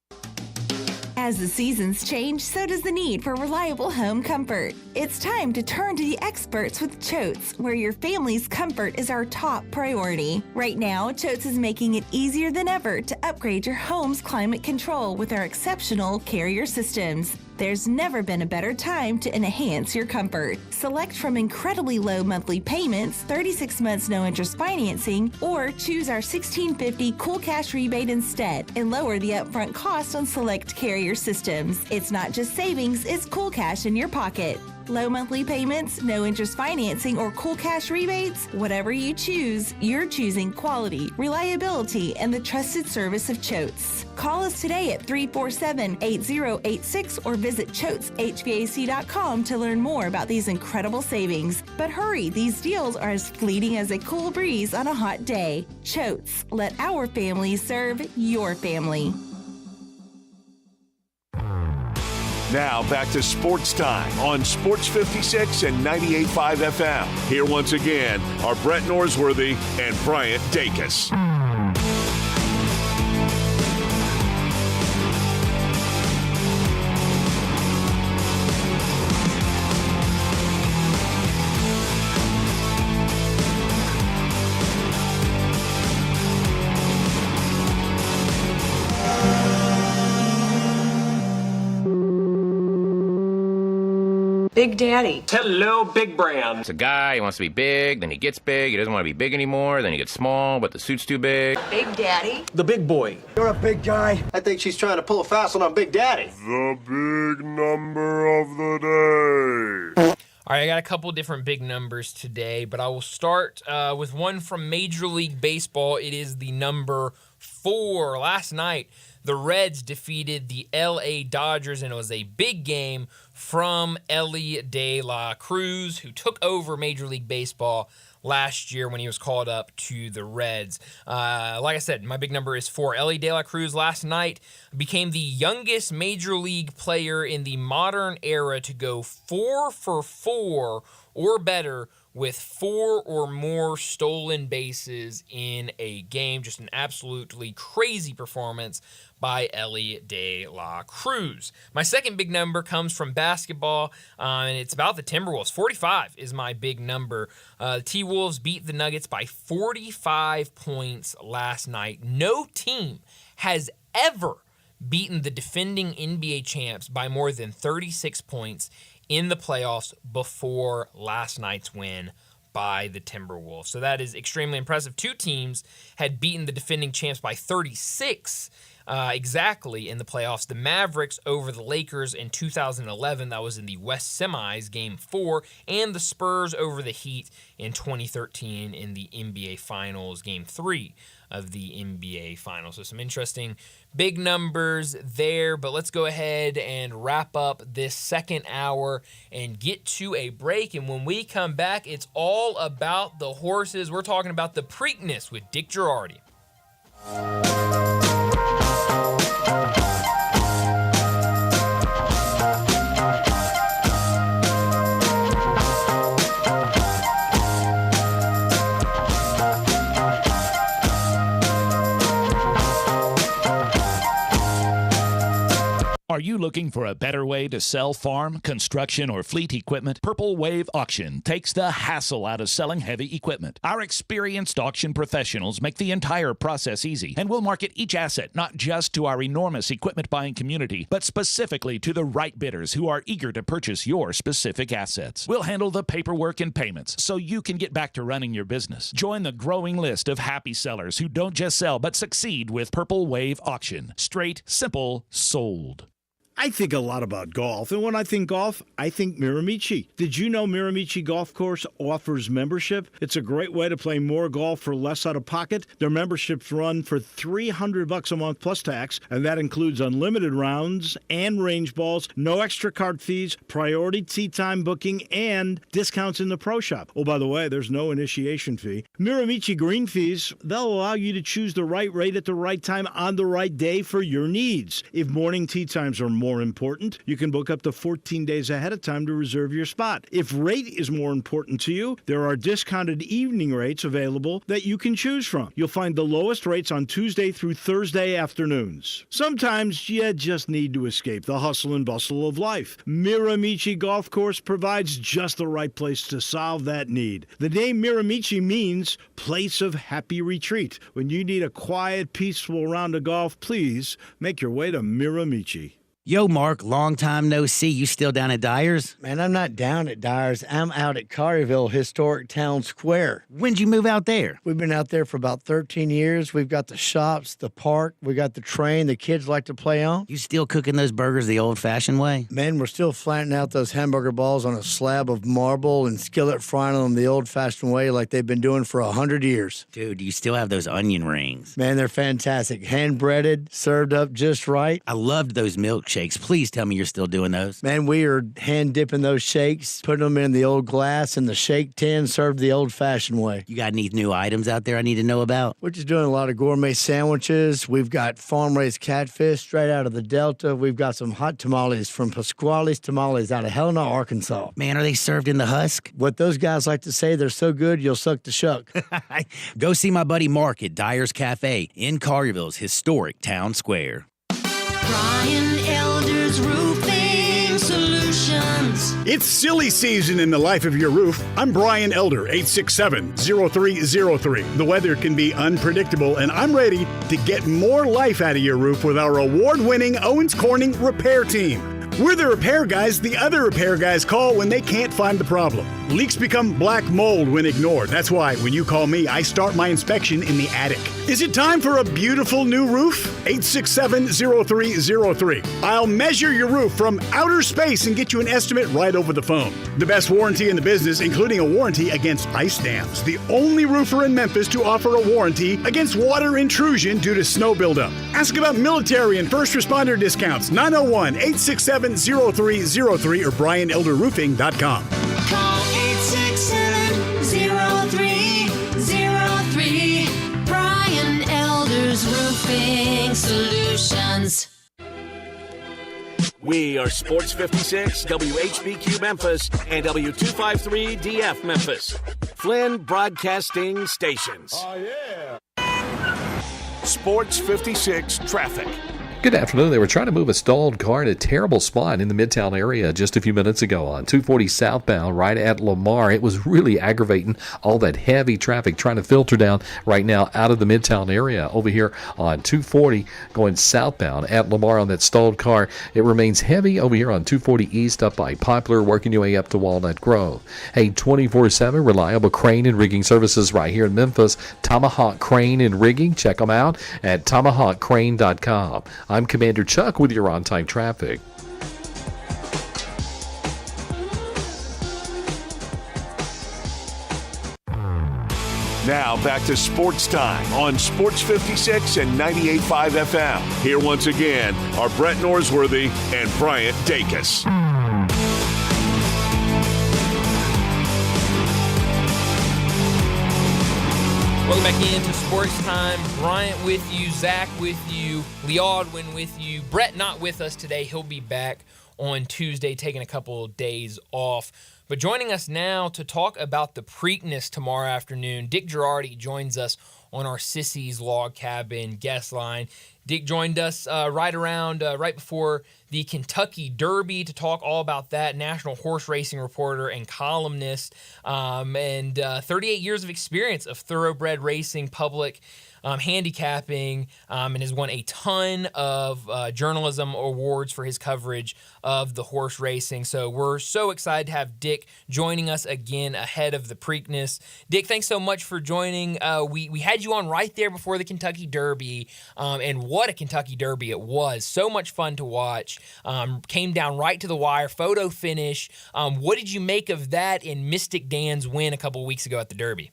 As the seasons change, so does the need for reliable home comfort. It's time to turn to the experts with Choates, where your family's comfort is our top priority. Right now, Choates is making it easier than ever to upgrade your home's climate control with our exceptional Carrier systems. There's never been a better time to enhance your comfort. Select from incredibly low monthly payments, 36 months no interest financing, or choose our $1,650 Cool Cash rebate instead and lower the upfront cost on select Carrier systems. It's not just savings, it's Cool Cash in your pocket. Low monthly payments, no interest financing, or Cool Cash rebates? Whatever you choose, you're choosing quality, reliability, and the trusted service of Choates. Call us today at 347-8086 or visit ChoatesHVAC.com to learn more about these incredible savings. But hurry, these deals are as fleeting as a cool breeze on a hot day. Choates, let our family serve your family. Now back to Sports Time on Sports 56 and 98.5 FM. Here once again are Brett Norsworthy and Bryant Dacus. Big Daddy. Hello, Big Brand. It's a guy, he wants to be big, then he gets big, he doesn't want to be big anymore, then he gets small, but the suit's too big. Big Daddy. The big boy. You're a big guy. I think she's trying to pull a fast one on Big Daddy. The big number of the day. All right, I got a couple different big numbers today, but I will start with one from Major League Baseball. It is the number 4. Last night, the Reds defeated the LA Dodgers, and it was a big game from Elly De La Cruz, who took over Major League Baseball last year when he was called up to the Reds. Like I said, my big number is 4. Elly De La Cruz last night became the youngest Major League player in the modern era to go 4 for 4 or better with 4 or more stolen bases in a game. Just an absolutely crazy performance by Elly De La Cruz. My second big number comes from basketball, and it's about the Timberwolves. 45 is my big number. The T-Wolves beat the Nuggets by 45 points last night. No team has ever beaten the defending NBA champs by more than 36 points in the playoffs before last night's win by the Timberwolves. So that is extremely impressive. 2 teams had beaten the defending champs by 36 exactly in the playoffs. The Mavericks over the Lakers in 2011, that was in the West Semis, Game 4, and the Spurs over the Heat in 2013 in the NBA Finals, Game 3 of the NBA Finals. So some interesting big numbers there, but let's go ahead and wrap up this second hour and get to a break. And when we come back, it's all about the horses. We're talking about the Preakness with Dick Girardi. Are you you looking for a better way to sell farm, construction, or fleet equipment? Purple Wave Auction takes the hassle out of selling heavy equipment. Our experienced auction professionals make the entire process easy and will market each asset not just to our enormous equipment buying community, but specifically to the right bidders who are eager to purchase your specific assets. We'll handle the paperwork and payments so you can get back to running your business. Join the growing list of happy sellers who don't just sell but succeed with Purple Wave Auction. Straight, simple, sold. I think a lot about golf, and when I think golf, I think Miramichi. Did you know Miramichi Golf Course offers membership? It's a great way to play more golf for less out of pocket. Their memberships run for $300 a month plus tax, and that includes unlimited rounds and range balls, no extra cart fees, priority tee time booking, and discounts in the pro shop. Oh, by the way, there's no initiation fee. Miramichi green fees, they'll allow you to choose the right rate at the right time on the right day for your needs. If morning tee times are more important, you can book up to 14 days ahead of time to reserve your spot. If rate is more important to you, there are discounted evening rates available that you can choose from. You'll find the lowest rates on Tuesday through Thursday afternoons. Sometimes you just need to escape the hustle and bustle of life. Miramichi Golf Course provides just the right place to solve that need. The name Miramichi means place of happy retreat. When you need a quiet, peaceful round of golf, please make your way to Miramichi. Yo, Mark, long time no see. You still down at Dyer's? Man, I'm not down at Dyer's. I'm out at Collierville Historic Town Square. When'd you move out there? We've been out there for about 13 years. We've got the shops, the park, we got the train the kids like to play on. You still cooking those burgers the old-fashioned way? Man, we're still flattening out those hamburger balls on a slab of marble and skillet frying them the old-fashioned way like they've been doing for 100 years. Dude, you still have those onion rings. Man, they're fantastic. Hand-breaded, served up just right. I loved those milkshakes. Please tell me you're still doing those. Man, we are hand-dipping those shakes, putting them in the old glass in the shake tin, served the old-fashioned way. You got any new items out there I need to know about? We're just doing a lot of gourmet sandwiches. We've got farm-raised catfish straight out of the Delta. We've got some hot tamales from Pasquale's Tamales out of Helena, Arkansas. Man, are they served in the husk? What those guys like to say, they're so good, you'll suck the shuck. Go see my buddy Mark at Dyer's Cafe in Collierville's historic town square. Brian Elder's Roofing Solutions. It's silly season in the life of your roof. I'm Brian Elder, 867-0303. The weather can be unpredictable, and I'm ready to get more life out of your roof with our award-winning Owens Corning repair team. We're the repair guys the other repair guys call when they can't find the problem. Leaks become black mold when ignored. That's why when you call me, I start my inspection in the attic. Is it time for a beautiful new roof? 867-0303. I'll measure your roof from outer space and get you an estimate right over the phone. The best warranty in the business, including a warranty against ice dams. The only roofer in Memphis to offer a warranty against water intrusion due to snow buildup. Ask about military and first responder discounts. 901-867-0303 or BrianElderRoofing.com. Call 867-0303. Brian Elder's Roofing Solutions. We are Sports 56, WHBQ Memphis, and W253DF Memphis. Flynn Broadcasting Stations. Oh, yeah. Sports 56 traffic. Good afternoon. They were trying to move a stalled car in a terrible spot in the Midtown area just a few minutes ago on 240 southbound right at Lamar. It was really aggravating, all that heavy traffic trying to filter down right now out of the Midtown area. Over here on 240 going southbound at Lamar on that stalled car. It remains heavy over here on 240 east up by Poplar, working your way up to Walnut Grove. Hey, 24/7 reliable crane and rigging services right here in Memphis. Tomahawk Crane and Rigging. Check them out at tomahawkcrane.com. I'm Commander Chuck with your on-time traffic. Now back to Sports Time on Sports 56 and 98.5 FM. Here once again are Brett Norsworthy and Bryant Dacus. Welcome back into Sports Time. Bryant with you, Zach with you, Lee Aldwin with you. Brett not with us today. He'll be back on Tuesday, taking a couple of days off. But joining us now to talk about the Preakness tomorrow afternoon, Dick Girardi joins us on our Sissy's Log Cabin guest line. Dick joined us right before the Kentucky Derby to talk all about that. National horse racing reporter and columnist, and 38 years of experience of thoroughbred racing, public handicapping, and has won a ton of journalism awards for his coverage of the horse racing. So we're so excited to have Dick joining us again ahead of the Preakness. Dick, thanks so much for joining. We had you on right there before the Kentucky Derby, and what a Kentucky Derby it was. So much fun to watch. Came down right to the wire, photo finish. What did you make of that in Mystic Dan's win a couple of weeks ago at the Derby?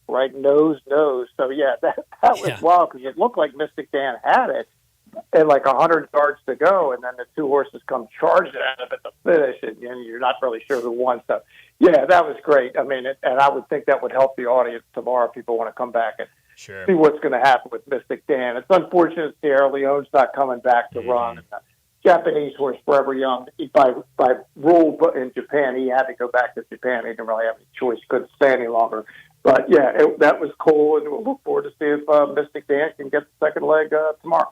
Right, nose. So, yeah, that was wild because it looked like Mystic Dan had it and like 100 yards to go, and then the two horses come charging out of it at the finish, and you're not really sure who won. So, yeah, that was great. I mean, and I would think that would help the audience tomorrow if people want to come back and see what's going to happen with Mystic Dan. It's unfortunate Sierra Leone's not coming back to run. And the Japanese horse, Forever Young, by rule in Japan, he had to go back to Japan. He didn't really have any choice. He couldn't stay any longer. But, yeah, that was cool, and we'll look forward to see if Mystic Dan can get the second leg tomorrow.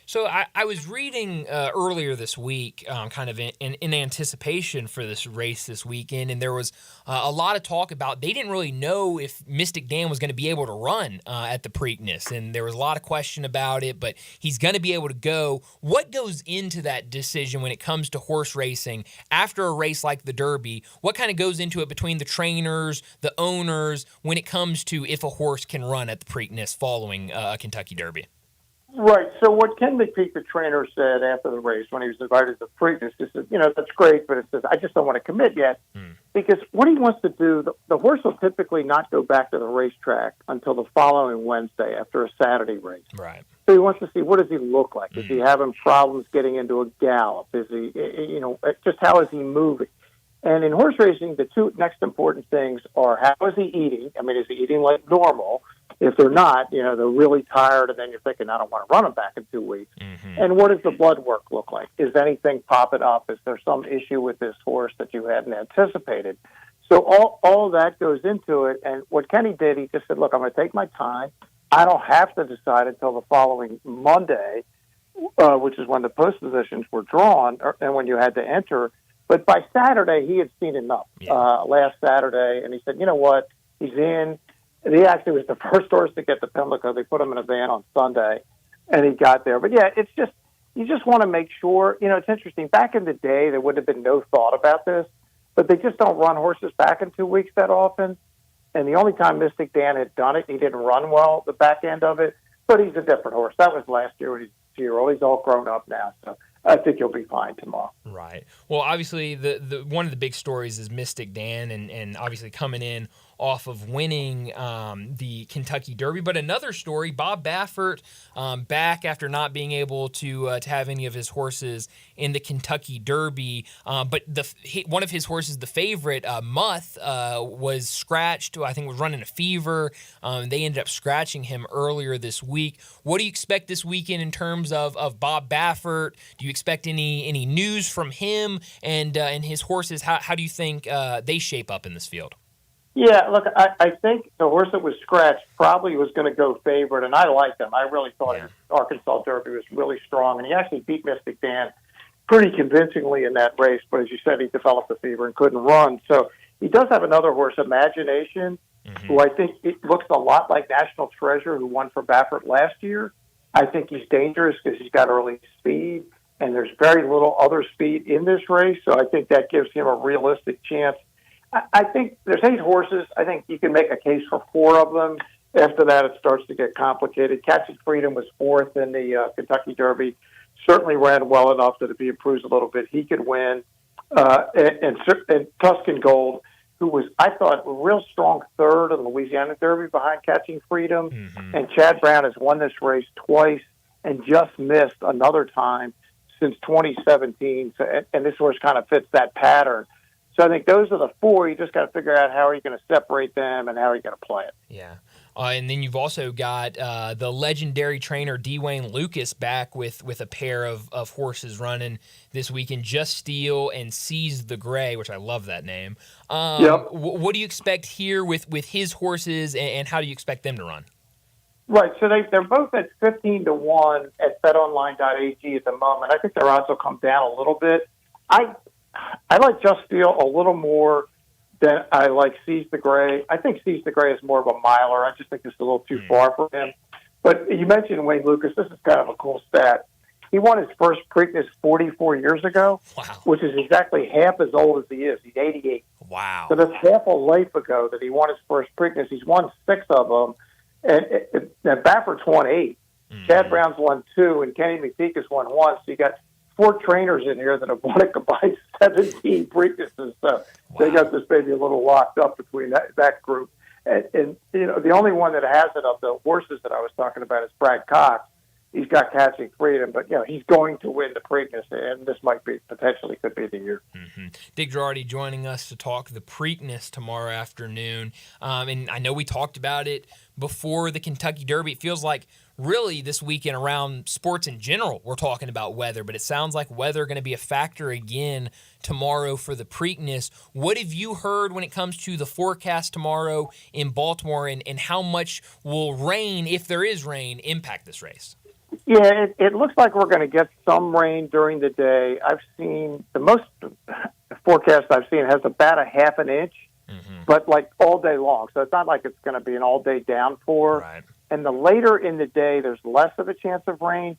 So I was reading earlier this week, kind of in anticipation for this race this weekend, and there was a lot of talk about they didn't really know if Mystic Dan was going to be able to run at the Preakness, and there was a lot of question about it, but he's going to be able to go. What goes into that decision when it comes to horse racing after a race like the Derby? What kind of goes into it between the trainers, the owners, when it comes to if a horse can run at the Preakness following a Kentucky Derby? Right. So what Ken McPeak, the trainer, said after the race when he was invited to Preakness, he said, that's great, but it says, I just don't want to commit yet because what he wants to do, the horse will typically not go back to the racetrack until the following Wednesday after a Saturday race. Right. So he wants to see, what does he look like? Is he having problems getting into a gallop? Is he, just how is he moving? And in horse racing, the two next important things are how is he eating? I mean, is he eating like normal? If they're not, they're really tired, and then you're thinking, I don't want to run them back in 2 weeks. And what does the blood work look like? Is anything popping up? Is there some issue with this horse that you hadn't anticipated? So all of that goes into it. And what Kenny did, he just said, look, I'm going to take my time. I don't have to decide until the following Monday, which is when the post positions were drawn and when you had to enter. But by Saturday, he had seen enough last Saturday, and he said, you know what, he's in. And he actually was the first horse to get the Pimlico. They put him in a van on Sunday, and he got there. But, yeah, it's just you just want to make sure. It's interesting. Back in the day, there would have been no thought about this, but they just don't run horses back in 2 weeks that often. And the only time Mystic Dan had done it, he didn't run well, the back end of it. But he's a different horse. That was last year when he's 2-year-old. He's all grown up now, so I think he'll be fine tomorrow. Right. Well, obviously, the one of the big stories is Mystic Dan, and obviously coming in off of winning the Kentucky Derby. But another story, Bob Baffert back after not being able to have any of his horses in the Kentucky Derby. But one of his horses, the favorite, Muth, was scratched. I think was running a fever. They ended up scratching him earlier this week. What do you expect this weekend in terms of Bob Baffert? Do you expect any news from him and his horses? How do you think they shape up in this field? Yeah, look, I think the horse that was scratched probably was going to go favorite, and I liked him. I really thought his Arkansas Derby was really strong, and he actually beat Mystic Dan pretty convincingly in that race. But as you said, he developed a fever and couldn't run. So he does have another horse, Imagination, who I think it looks a lot like National Treasure, who won for Baffert last year. I think he's dangerous because he's got early speed, and there's very little other speed in this race. So I think that gives him a realistic chance. I think there's 8 horses. I think you can make a case for 4 of them. After that, it starts to get complicated. Catching Freedom was 4th in the Kentucky Derby. Certainly ran well enough that if he improves a little bit, he could win. And Tuscan Gold, who was, I thought, a real strong 3rd in the Louisiana Derby behind Catching Freedom. And Chad Brown has won this race twice and just missed another time since 2017. So, and this horse kind of fits that pattern. So I think those are the 4. You just got to figure out how are you going to separate them and how are you going to play it. Yeah. And then you've also got the legendary trainer Dwayne Lucas back with a pair of horses running this weekend, Just Steel and Seize the Gray, which I love that name. Yep. What do you expect here with his horses, and how do you expect them to run? Right, so they're both at 15-1 at betonline.ag at the moment. I think their odds will come down a little bit. I like Just Steel a little more than I like Seize the Gray. I think Seize the Gray is more of a miler. I just think it's a little too far for him. But you mentioned Wayne Lucas. This is kind of a cool stat. He won his first Preakness 44 years ago, which is exactly half as old as he is. He's 88. Wow. So that's half a life ago that he won his first Preakness. He's won 6 of them. And Baffert's won 8. Chad Brown's won 2, and Kenny McPeak won 1. So you got 4 trainers in here that have won a combined 17 Preaknesses. So they got this baby a little locked up between that group. And you know, the only one that hasn't of the horses that I was talking about is Brad Cox. He's got Catching Freedom, but you know he's going to win the Preakness, and this might be potentially could be the year. Dick Girardi joining us to talk the Preakness tomorrow afternoon, and I know we talked about it before the Kentucky Derby. It feels like really this weekend around sports in general we're talking about weather, but it sounds like weather going to be a factor again tomorrow for the Preakness. What have you heard when it comes to the forecast tomorrow in Baltimore, and how much will rain, if there is rain, impact this race? Yeah, it looks like we're going to get some rain during the day. I've seen the most forecast I've seen has about a half an inch, but like all day long. So it's not like it's going to be an all-day downpour. Right. And the later in the day, there's less of a chance of rain.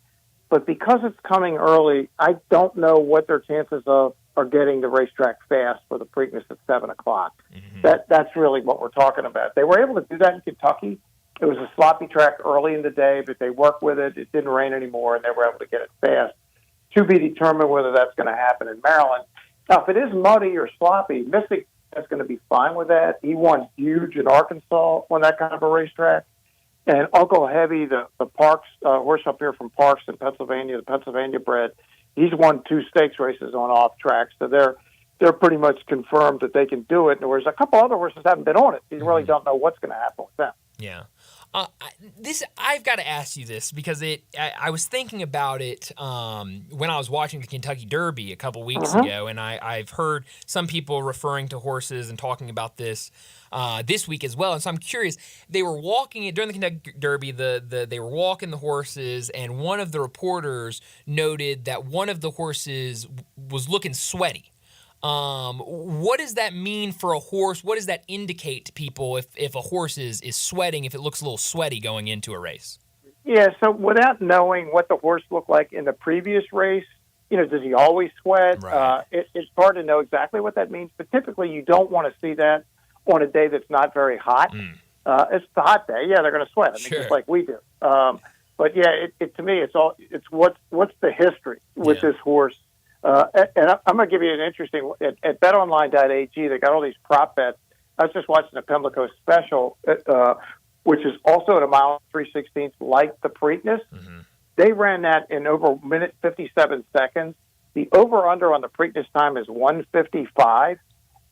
But because it's coming early, I don't know what their chances of are getting the racetrack fast for the Preakness at 7 o'clock. That's really what we're talking about. They were able to do that in Kentucky. It was a sloppy track early in the day, but they worked with it. It didn't rain anymore, and they were able to get it fast. To be determined whether that's going to happen in Maryland. Now, if it is muddy or sloppy, Mystic is going to be fine with that. He won huge in Arkansas on that kind of a racetrack. And Uncle Heavy, the Parks horse up here from Parks in Pennsylvania, the Pennsylvania bred, he's won 2 stakes races on off tracks. So they're pretty much confirmed that they can do it. And whereas a couple other horses haven't been on it, you really don't know what's going to happen with them. Yeah. I've got to ask you this because I was thinking about it when I was watching the Kentucky Derby a couple weeks ago, and I've heard some people referring to horses and talking about this this week as well. And so I'm curious. They were walking it during the Kentucky Derby. They were walking the horses, and one of the reporters noted that one of the horses was looking sweaty. What does that mean for a horse? What does that indicate to people if a horse is sweating, if it looks a little sweaty going into a race? Yeah, so without knowing what the horse looked like in the previous race, you know, does he always sweat? Right. It's hard to know exactly what that means, but typically you don't want to see that on a day that's not very hot. It's a hot day. Yeah, they're going to sweat. I mean, just like we do. But yeah, to me, it's what's the history with this horse. And I'm going to give you an interesting at betonline.ag. They got all these prop bets. I was just watching the Pimlico Special, which is also at a mile 3/16, like the Preakness. They ran that in over a minute 57 seconds. The over/under on the Preakness time is 1:55.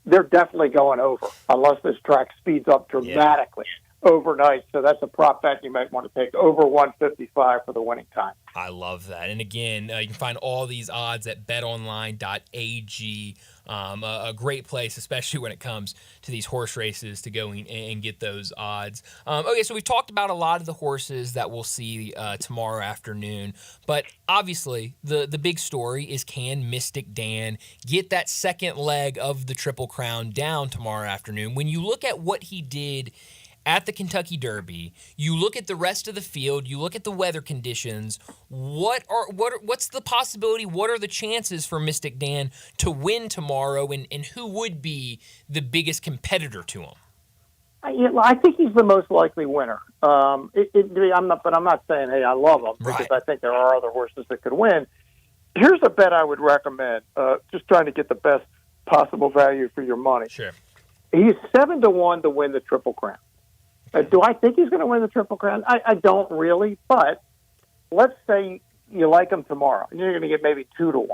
They're definitely going over unless this track speeds up dramatically overnight. So that's a prop bet you might want to take over 1:55 for the winning time. I love that. And again, you can find all these odds at betonline.ag. A great place, especially when it comes to these horse races, to go and get those odds. Okay, so we've talked about a lot of the horses that we'll see tomorrow afternoon. But obviously, the big story is, can Mystic Dan get that second leg of the Triple Crown down tomorrow afternoon? When you look at what he did at the Kentucky Derby, you look at the rest of the field, you look at the weather conditions, what's the possibility, what are the chances for Mystic Dan to win tomorrow, and who would be the biggest competitor to him? I think he's the most likely winner. I'm not saying, hey, I love him, because I think there are other horses that could win. Here's a bet I would recommend, just trying to get the best possible value for your money. Sure. He's 7-1 to win the Triple Crown. Do I think he's going to win the Triple Crown? I don't really, but let's say you like him tomorrow, and you're going to get maybe 2-1.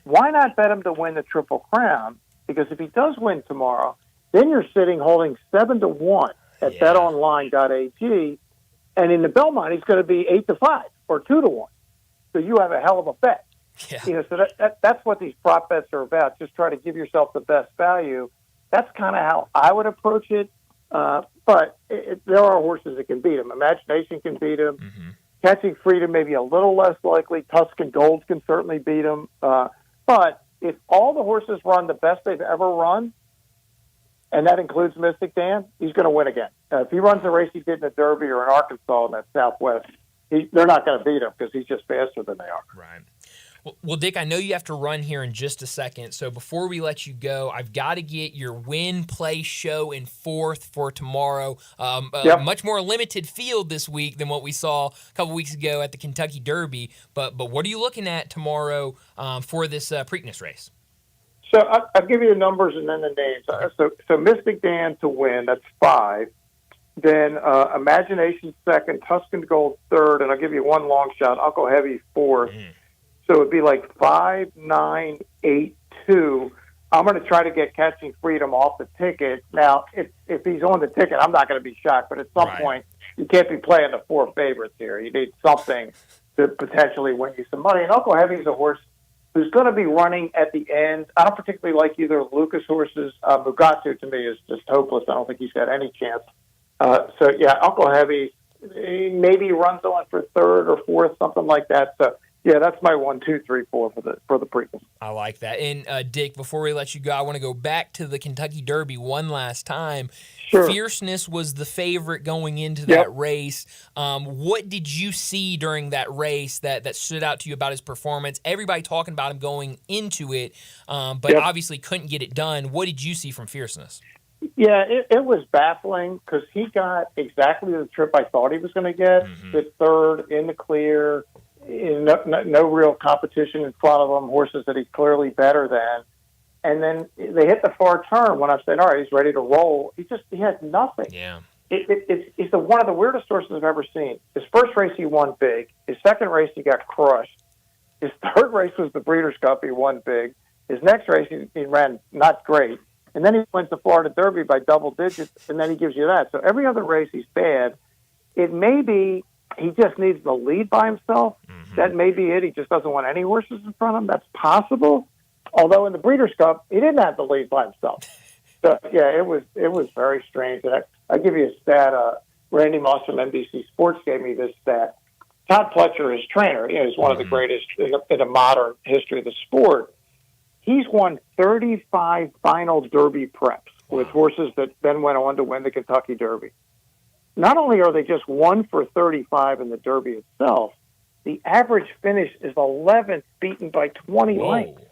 Why not bet him to win the Triple Crown? Because if he does win tomorrow, then you're sitting holding 7-1 at betonline.ag. And in the Belmont, he's going to be 8-5 or 2-1. So you have a hell of a bet. Yeah. So that's what these prop bets are about. Just try to give yourself the best value. That's kind of how I would approach it. But there are horses that can beat him. Imagination can beat him. Mm-hmm. Catching Freedom maybe a little less likely. Tuscan Gold can certainly beat him. But if all the horses run the best they've ever run, and that includes Mystic Dan, he's going to win again. If he runs the race he did in the Derby or in Arkansas in that Southwest, they're not going to beat him because he's just faster than they are. Right. Well, Dick, I know you have to run here in just a second. So before we let you go, I've got to get your win, play, show in fourth for tomorrow. Much more limited field this week than what we saw a couple weeks ago at the Kentucky Derby. But what are you looking at tomorrow for this Preakness race? So I'll give you the numbers and then the names. So Mystic Dan to win, that's 5. Then Imagination second, Tuscan Gold third, and I'll give you one long shot, Uncle Heavy fourth. So it'd be like 5, 9, 8, 2. I'm going to try to get Catching Freedom off the ticket. Now, if he's on the ticket, I'm not going to be shocked, but at some point, you can't be playing the 4 favorites here. You need something to potentially win you some money. And Uncle Heavy's a horse who's going to be running at the end. I don't particularly like either of Lucas' horses. Mugatu, to me, is just hopeless. I don't think he's got any chance. Uncle Heavy, maybe runs on for third or fourth, something like that. So, yeah, that's my 1, 2, 3, 4 for the Preakness. I like that. And Dick, before we let you go, I want to go back to the Kentucky Derby one last time. Sure. Fierceness was the favorite going into that race. What did you see during that race that stood out to you about his performance? Everybody talking about him going into it, but obviously couldn't get it done. What did you see from Fierceness? Yeah, it was baffling because he got exactly the trip I thought he was going to get. The third in the clear, no real competition in front of him, horses that he's clearly better than. And then they hit the far turn when I said, all right, he's ready to roll. He had nothing. Yeah. It's one of the weirdest horses I've ever seen. His first race, he won big. His second race, he got crushed. His third race was the Breeders' Cup. He won big. His next race, he ran not great. And then he wins the Florida Derby by double digits, and then he gives you that. So every other race, he's bad. It may be he just needs the lead by himself. That may be it. He just doesn't want any horses in front of him. That's possible. Although in the Breeders' Cup, he didn't have the lead by himself. So, yeah, it was very strange. And I'll give you a stat. Randy Moss from NBC Sports gave me this stat. Todd Pletcher, his trainer, he's one of the greatest in the modern history of the sport. He's won 35 final Derby preps with horses that then went on to win the Kentucky Derby. Not only are they just 1 for 35 in the Derby itself, the average finish is 11th, beaten by 20 lengths.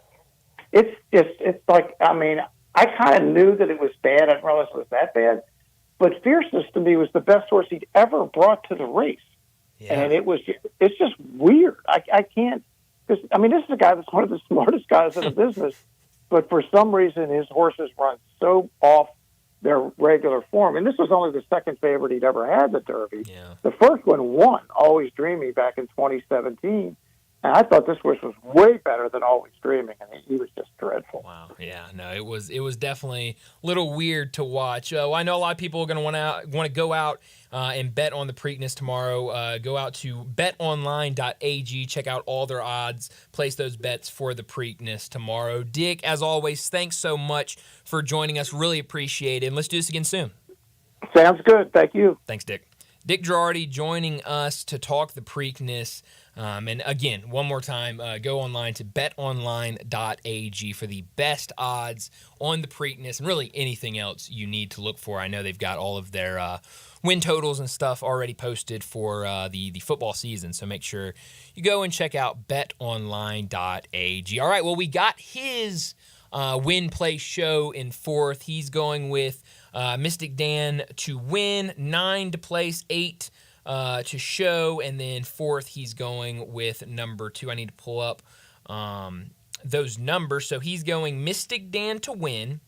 It's like, I mean, I kind of knew that it was bad. I didn't realize it was that bad. But Fierceness to me was the best horse he'd ever brought to the race. Yeah. And it's just weird. I can't. I mean, this is a guy that's one of the smartest guys in the business, but for some reason his horses run so off their regular form. And this was only the second favorite he'd ever had, the Derby. Yeah. The first one won, Always Dreaming, back in 2017. And I thought this horse was way better than Always Dreaming, and he was just dreadful. Wow, yeah, no, it was definitely a little weird to watch. I know a lot of people are going to want to go out and bet on the Preakness tomorrow. Go out to betonline.ag, check out all their odds, place those bets for the Preakness tomorrow. Dick, as always, thanks so much for joining us. Really appreciate it, and let's do this again soon. Sounds good. Thank you. Thanks, Dick. Dick Girardi joining us to talk the Preakness. And again, one more time, go online to betonline.ag for the best odds on the Preakness and really anything else you need to look for. I know they've got all of their win totals and stuff already posted for the football season, so make sure you go and check out betonline.ag. All right, well, we got his win, play, show in fourth. He's going with Mystic Dan to win, 9 to place, 8 to show, and then fourth he's going with number 2. I need to pull up those numbers. So he's going Mystic Dan to win.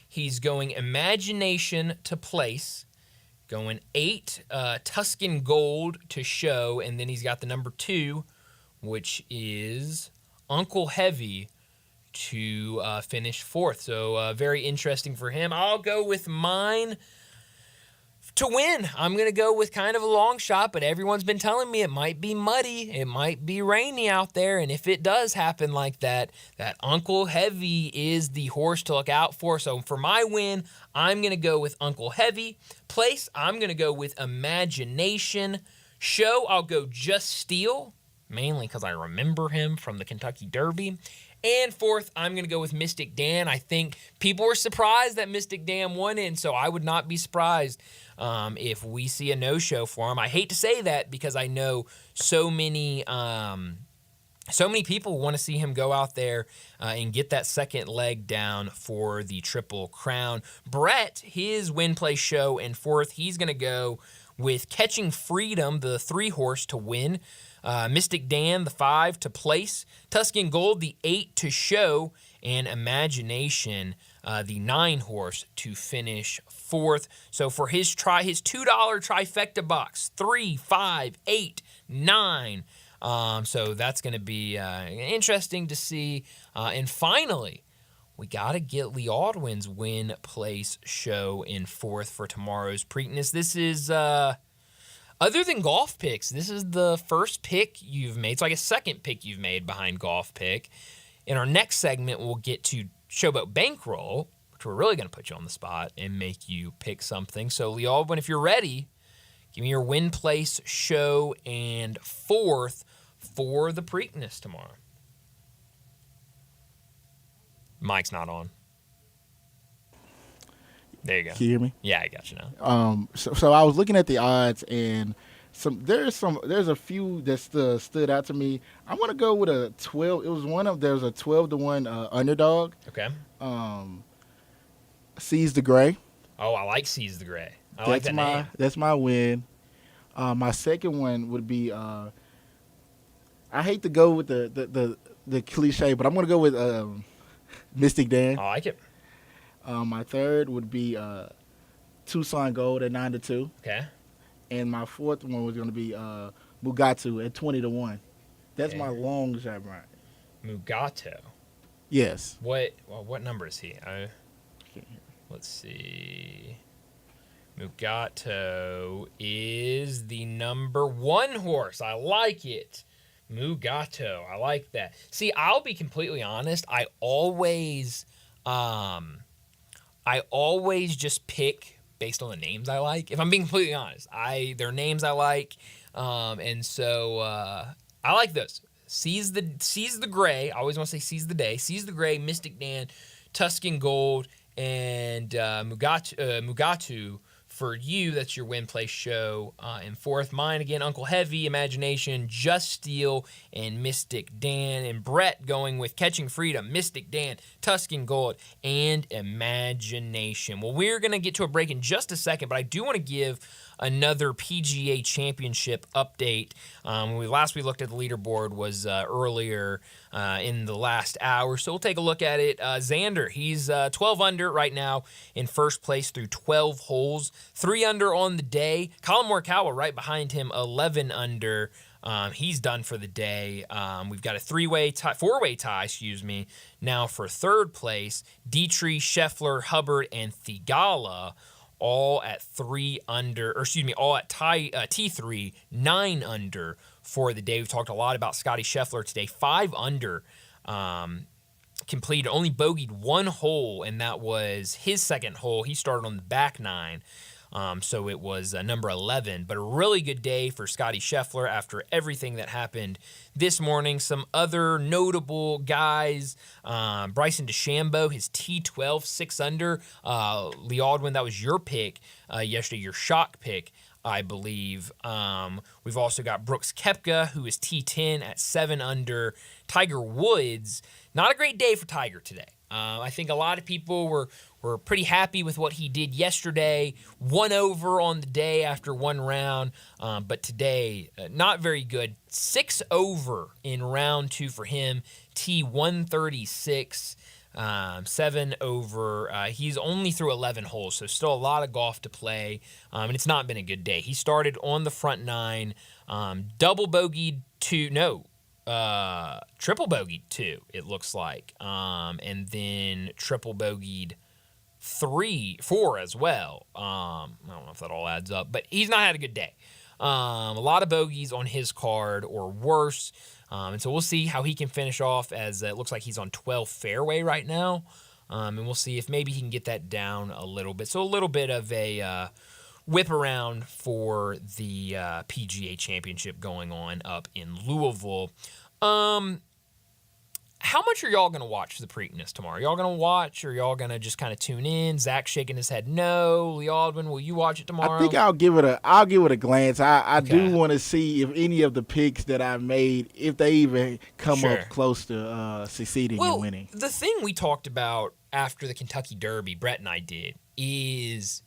He's going Imagination to place. Going 8, Tuscan Gold to show, and then he's got the number 2, which is Uncle Heavy to finish fourth. So very interesting for him. I'll go with mine. To win, I'm going to go with kind of a long shot, but everyone's been telling me it might be muddy, it might be rainy out there, and if it does happen like that, that Uncle Heavy is the horse to look out for. So for my win, I'm going to go with Uncle Heavy. Place, I'm going to go with Imagination. Show, I'll go Just Steel, mainly because I remember him from the Kentucky Derby. And fourth, I'm going to go with Mystic Dan. I think people were surprised that Mystic Dan won it, and so I would not be surprised if we see a no-show for him. I hate to say that because I know so many people want to see him go out there and get that second leg down for the Triple Crown. Brett, his win, play, show, and fourth, he's going to go with Catching Freedom, the 3-horse, to win. Mystic Dan, the 5, to place. Tuscan Gold, the 8, to show. And Imagination, the 9-horse, to finish fourth. So for his $2 trifecta box, 3, 5, 8, 9. So that's going to be interesting to see. And finally, we got to get Lee Aldwin's win, place, show in fourth for tomorrow's Preakness. This is, other than golf picks, this is the first pick you've made. It's like a second pick you've made behind golf pick. In our next segment, we'll get to Showboat Bankroll, which we're really going to put you on the spot and make you pick something. So, Lee Aldwin, if you're ready, give me your win, place, show, and fourth for the Preakness tomorrow. Mic's not on. There you go. Can you hear me? Yeah, I got you now. So I was looking at the odds, and there's a few that stood out to me. I'm gonna go with a 12. There's a 12-1 underdog. Okay. Seize the Gray. Oh, I like Seize the Gray. I like that name. That's my win. My second one would be. I hate to go with the cliche, but I'm gonna go with Mystic Dan. I like it. My third would be Tucson Gold at 9-2. Okay. And my fourth one was going to be Mugatu at 20-1. That's my long shot, Brian. Mugato. Yes. What number is he? Let's see. Mugato is the number 1 horse. I like it. Mugato. I like that. See, I'll be completely honest. I always just pick based on the names I like. If I'm being completely honest, they're names I like, and so I like those. Seize the Gray. I always want to say Seize the Day. Seize the Gray, Mystic Dan, Tuscan Gold, and Mugatu. For you, that's your win, place, show. And fourth, mine again, Uncle Heavy, Imagination, Just Steel, and Mystic Dan. And Brett going with Catching Freedom, Mystic Dan, Tuscan Gold, and Imagination. Well, we're going to get to a break in just a second, but I do want to give another PGA Championship update. Last we looked at the leaderboard was earlier in the last hour, so we'll take a look at it. Xander, he's 12 under right now in first place through 12 holes, 3 under on the day. Colin Morikawa right behind him, 11 under. He's done for the day. We've got a four-way tie, now for third place. Dietrich, Scheffler, Hubbard, and Thigala all at 3 under, all at T3, 9 under for the day. We've talked a lot about Scotty Scheffler today, 5 under, completed, only bogeyed 1 hole, and that was his second hole. He started on the back 9. So it was number 11, but a really good day for Scotty Scheffler after everything that happened this morning. Some other notable guys, Bryson DeChambeau, his T12, 6 under. Lee Aldwin, that was your pick yesterday, your shock pick, I believe. We've also got Brooks Koepka, who is T10 at 7 under. Tiger Woods, not a great day for Tiger today. I think a lot of people were pretty happy with what he did yesterday. 1 over on the day after 1 round, but today, not very good. 6 over in round 2 for him. T136, 7 over. He's only through 11 holes, so still a lot of golf to play, and it's not been a good day. He started on the front 9, double bogeyed 2, triple bogeyed 2, it looks like, and then triple bogeyed 4 as well. I don't know if that all adds up, but he's not had a good day. A lot of bogeys on his card or worse. And so we'll see how he can finish off, as it looks like he's on 12 fairway right now. And we'll see if maybe he can get that down a little bit. So a little bit of a whip around for the PGA Championship going on up in Louisville. How much are y'all going to watch the Preakness tomorrow? Y'all going to watch, or y'all going to just kind of tune in? Zach shaking his head no. Lee Aldwin, will you watch it tomorrow? I think I'll give it a glance. I do want to see if any of the picks that I made, if they even come up close to succeeding and winning. The thing we talked about after the Kentucky Derby, Brett and I did, is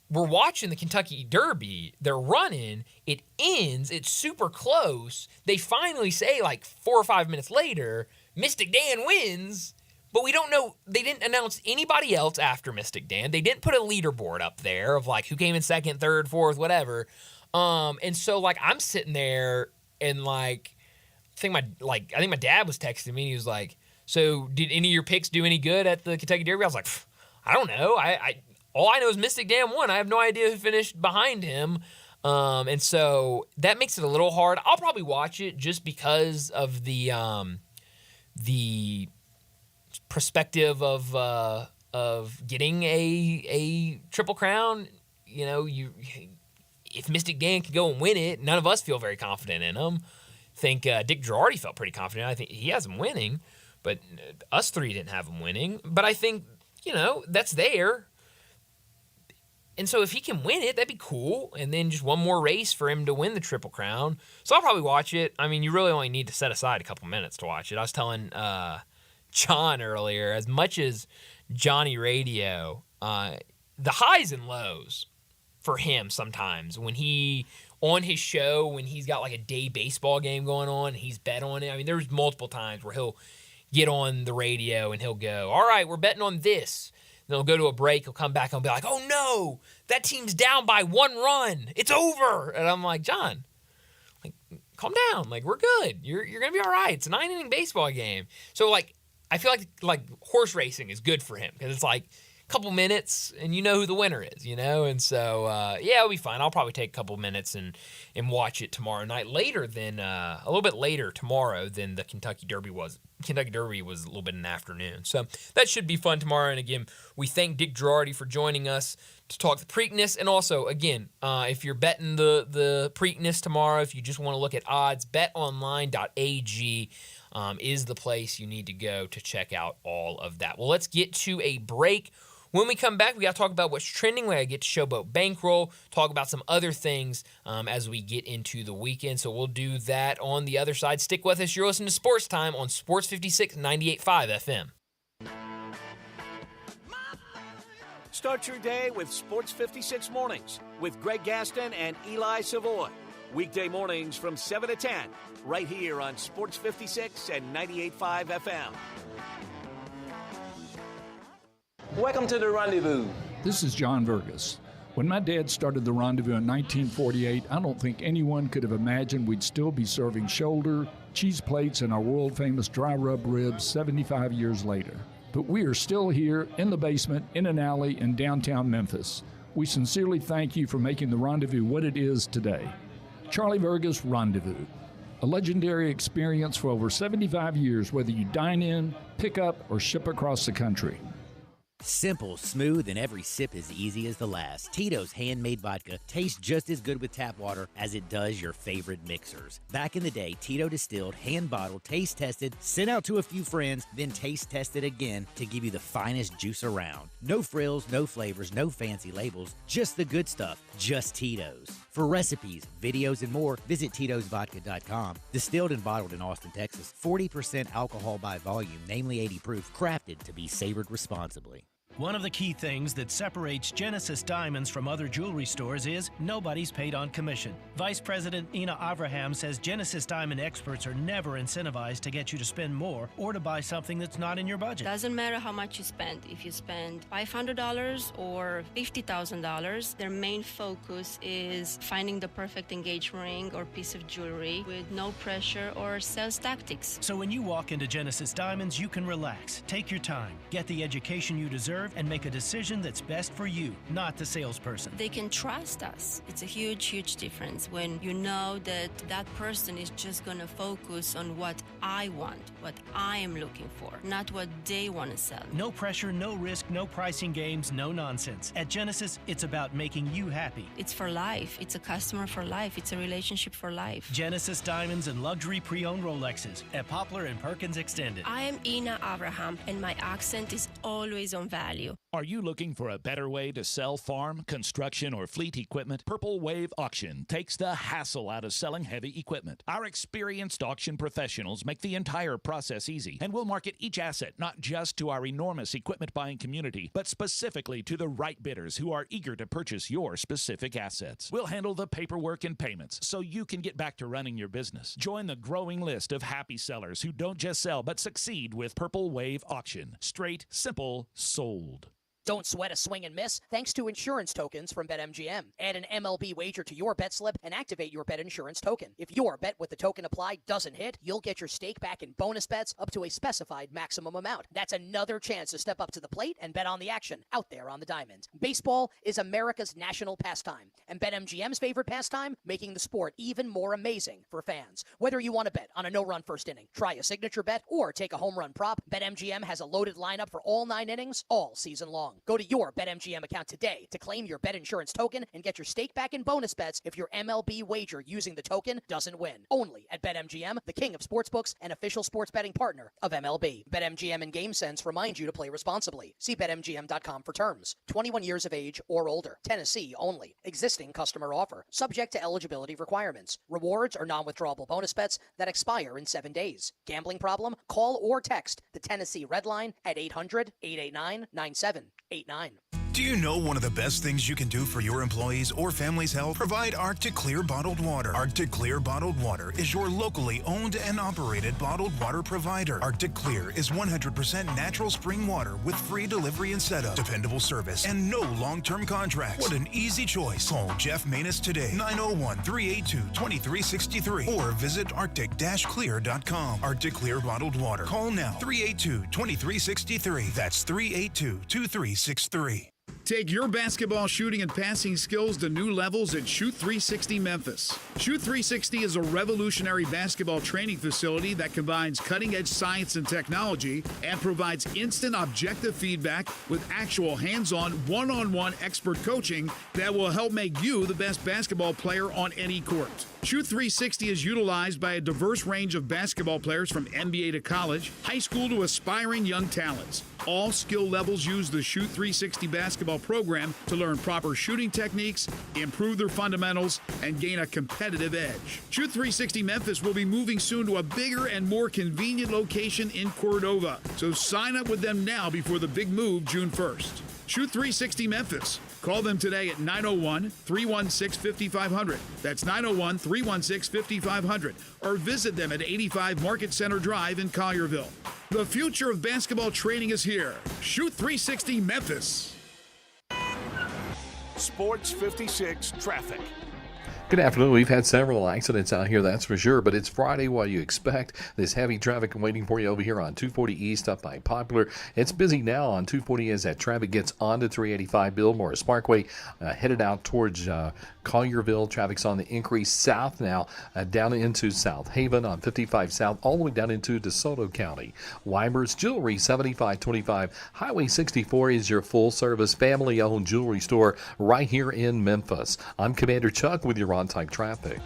we're watching the Kentucky Derby. They're running. It ends. It's super close. They finally say, like 4 or 5 minutes later, Mystic Dan wins, but we don't know. They didn't announce anybody else after Mystic Dan. They didn't put a leaderboard up there of like who came in second, third, fourth, whatever. And so like I'm sitting there and like I think my dad was texting me. He was like, "So did any of your picks do any good at the Kentucky Derby?" I was like, "I don't know. All I know is Mystic Dan won. I have no idea who finished behind him." And so that makes it a little hard. I'll probably watch it just because of the perspective of getting a Triple Crown. You know, if Mystic Dan could go and win it, none of us feel very confident in him. I think Dick Girardi felt pretty confident. I think he has him winning, but us three didn't have him winning. But I think, that's there. And so if he can win it, that'd be cool. And then just one more race for him to win the Triple Crown. So I'll probably watch it. I mean, you really only need to set aside a couple minutes to watch it. I was telling John earlier, as much as Johnny Radio, the highs and lows for him sometimes when he, on his show, when he's got like a day baseball game going on and he's bet on it. I mean, there's multiple times where he'll get on the radio and he'll go, "All right, we're betting on this." Then he'll go to a break. He'll come back and be like, "Oh, no, that team's down by 1 run. It's over." And I'm like, "John, like, calm down. Like, we're good. You're going to be all right. It's a 9-inning baseball game." So, like, I feel like horse racing is good for him because it's like a couple minutes and you know who the winner is, And so, yeah, it'll be fine. I'll probably take a couple minutes and watch it tomorrow night. A little bit later tomorrow than the Kentucky Derby was. Kentucky Derby was a little bit in the afternoon. So that should be fun tomorrow. And again, we thank Dick Girardi for joining us to talk the Preakness. And also, again, if you're betting the Preakness tomorrow, if you just want to look at odds, betonline.ag is the place you need to go to check out all of that. Well, let's get to a break. When we come back, we got to talk about what's trending. We got to get to Showboat Bankroll, talk about some other things as we get into the weekend. So we'll do that on the other side. Stick with us. You're listening to Sports Time on Sports 56, 98.5 FM. Start your day with Sports 56 Mornings with Greg Gaston and Eli Savoy. Weekday mornings from 7 to 10, right here on Sports 56 and 98.5 FM. Welcome to the Rendezvous. This is John Vergas. When my dad started the Rendezvous in 1948, I don't think anyone could have imagined we'd still be serving shoulder, cheese plates, and our world-famous dry rub ribs 75 years later. But we are still here in the basement, in an alley in downtown Memphis. We sincerely thank you for making the Rendezvous what it is today. Charlie Vergas Rendezvous, a legendary experience for over 75 years, whether you dine in, pick up, or ship across the country. Simple, smooth, and every sip as easy as the last. Tito's handmade vodka tastes just as good with tap water as it does your favorite mixers. Back in the day, Tito distilled, hand-bottled, taste-tested, sent out to a few friends, then taste-tested again to give you the finest juice around. No frills, no flavors, no fancy labels, just the good stuff, just Tito's. For recipes, videos, and more, visit Tito'sVodka.com. Distilled and bottled in Austin, Texas. 40% alcohol by volume, namely 80 proof, crafted to be savored responsibly. One of the key things that separates Genesis Diamonds from other jewelry stores is nobody's paid on commission. Vice President Ina Avraham says Genesis Diamond experts are never incentivized to get you to spend more or to buy something that's not in your budget. Doesn't matter how much you spend. If you spend $500 or $50,000, their main focus is finding the perfect engagement ring or piece of jewelry with no pressure or sales tactics. So when you walk into Genesis Diamonds, you can relax, take your time, get the education you deserve, serve and make a decision that's best for you, not the salesperson. They can trust us. It's a huge, huge difference when you know that that person is just going to focus on what I want, what I am looking for, not what they want to sell. No pressure, no risk, no pricing games, no nonsense. At Genesis, it's about making you happy. It's for life. It's a customer for life. It's a relationship for life. Genesis Diamonds and luxury pre-owned Rolexes at Poplar and Perkins Extended. I am Ina Abraham, and my accent is always on value. Are you looking for a better way to sell farm, construction, or fleet equipment? Purple Wave Auction takes the hassle out of selling heavy equipment. Our experienced auction professionals make the entire process easy, and will market each asset not just to our enormous equipment buying community, but specifically to the right bidders who are eager to purchase your specific assets. We'll handle the paperwork and payments so you can get back to running your business. Join the growing list of happy sellers who don't just sell but succeed with Purple Wave Auction. Straight, simple, sold. Don't sweat a swing and miss thanks to insurance tokens from BetMGM. Add an MLB wager to your bet slip and activate your bet insurance token. If your bet with the token applied doesn't hit, you'll get your stake back in bonus bets up to a specified maximum amount. That's another chance to step up to the plate and bet on the action out there on the diamond. Baseball is America's national pastime, and BetMGM's favorite pastime, making the sport even more amazing for fans. Whether you want to bet on a no-run first inning, try a signature bet, or take a home run prop, BetMGM has a loaded lineup for all 9 innings all season long. Go to your BetMGM account today to claim your bet insurance token and get your stake back in bonus bets if your MLB wager using the token doesn't win. Only at BetMGM, the king of sportsbooks and official sports betting partner of MLB. BetMGM and GameSense remind you to play responsibly. See BetMGM.com for terms. 21 years of age or older. Tennessee only. Existing customer offer. Subject to eligibility requirements. Rewards are non-withdrawable bonus bets that expire in 7 days. Gambling problem? Call or text the Tennessee Red Line at 800-889-9789. Do you know one of the best things you can do for your employees or family's health? Provide Arctic Clear bottled water. Arctic Clear bottled water is your locally owned and operated bottled water provider. Arctic Clear is 100% natural spring water with free delivery and setup, dependable service, and no long-term contracts. What an easy choice. Call Jeff Manus today, 901-382-2363, or visit arctic-clear.com. Arctic Clear bottled water. Call now, 382-2363. That's 382-2363. Take your basketball shooting and passing skills to new levels at Shoot 360 Memphis. Shoot 360 is a revolutionary basketball training facility that combines cutting-edge science and technology and provides instant objective feedback with actual hands-on, one-on-one expert coaching that will help make you the best basketball player on any court. Shoot 360 is utilized by a diverse range of basketball players from NBA to college, high school to aspiring young talents. All skill levels use the Shoot 360 basketball program to learn proper shooting techniques, improve their fundamentals, and gain a competitive edge. Shoot 360 Memphis will be moving soon to a bigger and more convenient location in Cordova. So sign up with them now before the big move June 1st. Shoot 360 Memphis. Call them today at 901-316-5500. That's 901-316-5500. Or visit them at 85 Market Center Drive in Collierville. The future of basketball training is here. Shoot 360 Memphis. Sports 56 traffic. Good afternoon. We've had several accidents out here, that's for sure, but it's Friday. What do you expect? There's heavy traffic waiting for you over here on 240 East up by Poplar. It's busy now on 240 as that traffic gets onto 385 Bill Morris Parkway, headed out towards Collierville. Traffic's on the increase south now, down into South Haven on 55 South, all the way down into DeSoto County. Weimer's Jewelry, 7525 Highway 64 is your full-service, family-owned jewelry store right here in Memphis. I'm Commander Chuck with your on-time traffic.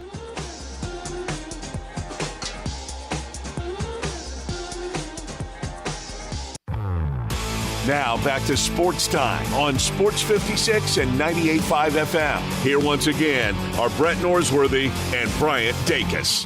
Now back to Sports Time on Sports 56 and 98.5 FM. Here once again are Brett Norsworthy and Bryant Dacus.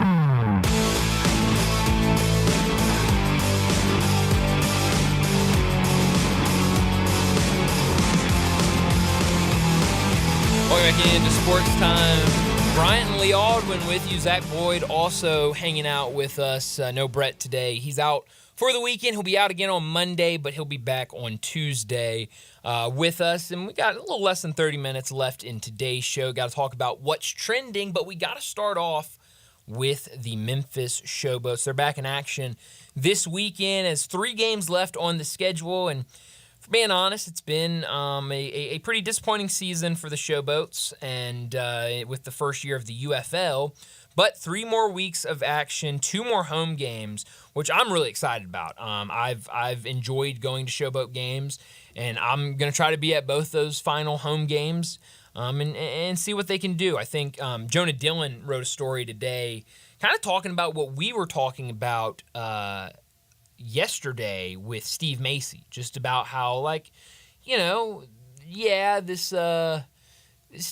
Welcome back into Sports Time. Bryant and Lee Aldwin with you. Zach Boyd also hanging out with us. No Brett today. He's out for the weekend. He'll be out again on Monday, but he'll be back on Tuesday with us. And we got a little less than 30 minutes left in today's show. Got to talk about what's trending, but we got to start off with the Memphis Showboats. They're back in action this weekend as 3 games left on the schedule. And For being honest, it's been a pretty disappointing season for the Showboats, and with the first year of the UFL. But 3 more weeks of action, 2 more home games, which I'm really excited about. I've enjoyed going to Showboat games, and I'm going to try to be at both those final home games and see what they can do. I think Jonah Dillon wrote a story today kind of talking about what we were talking about yesterday with Steve Macy, just about how, like, this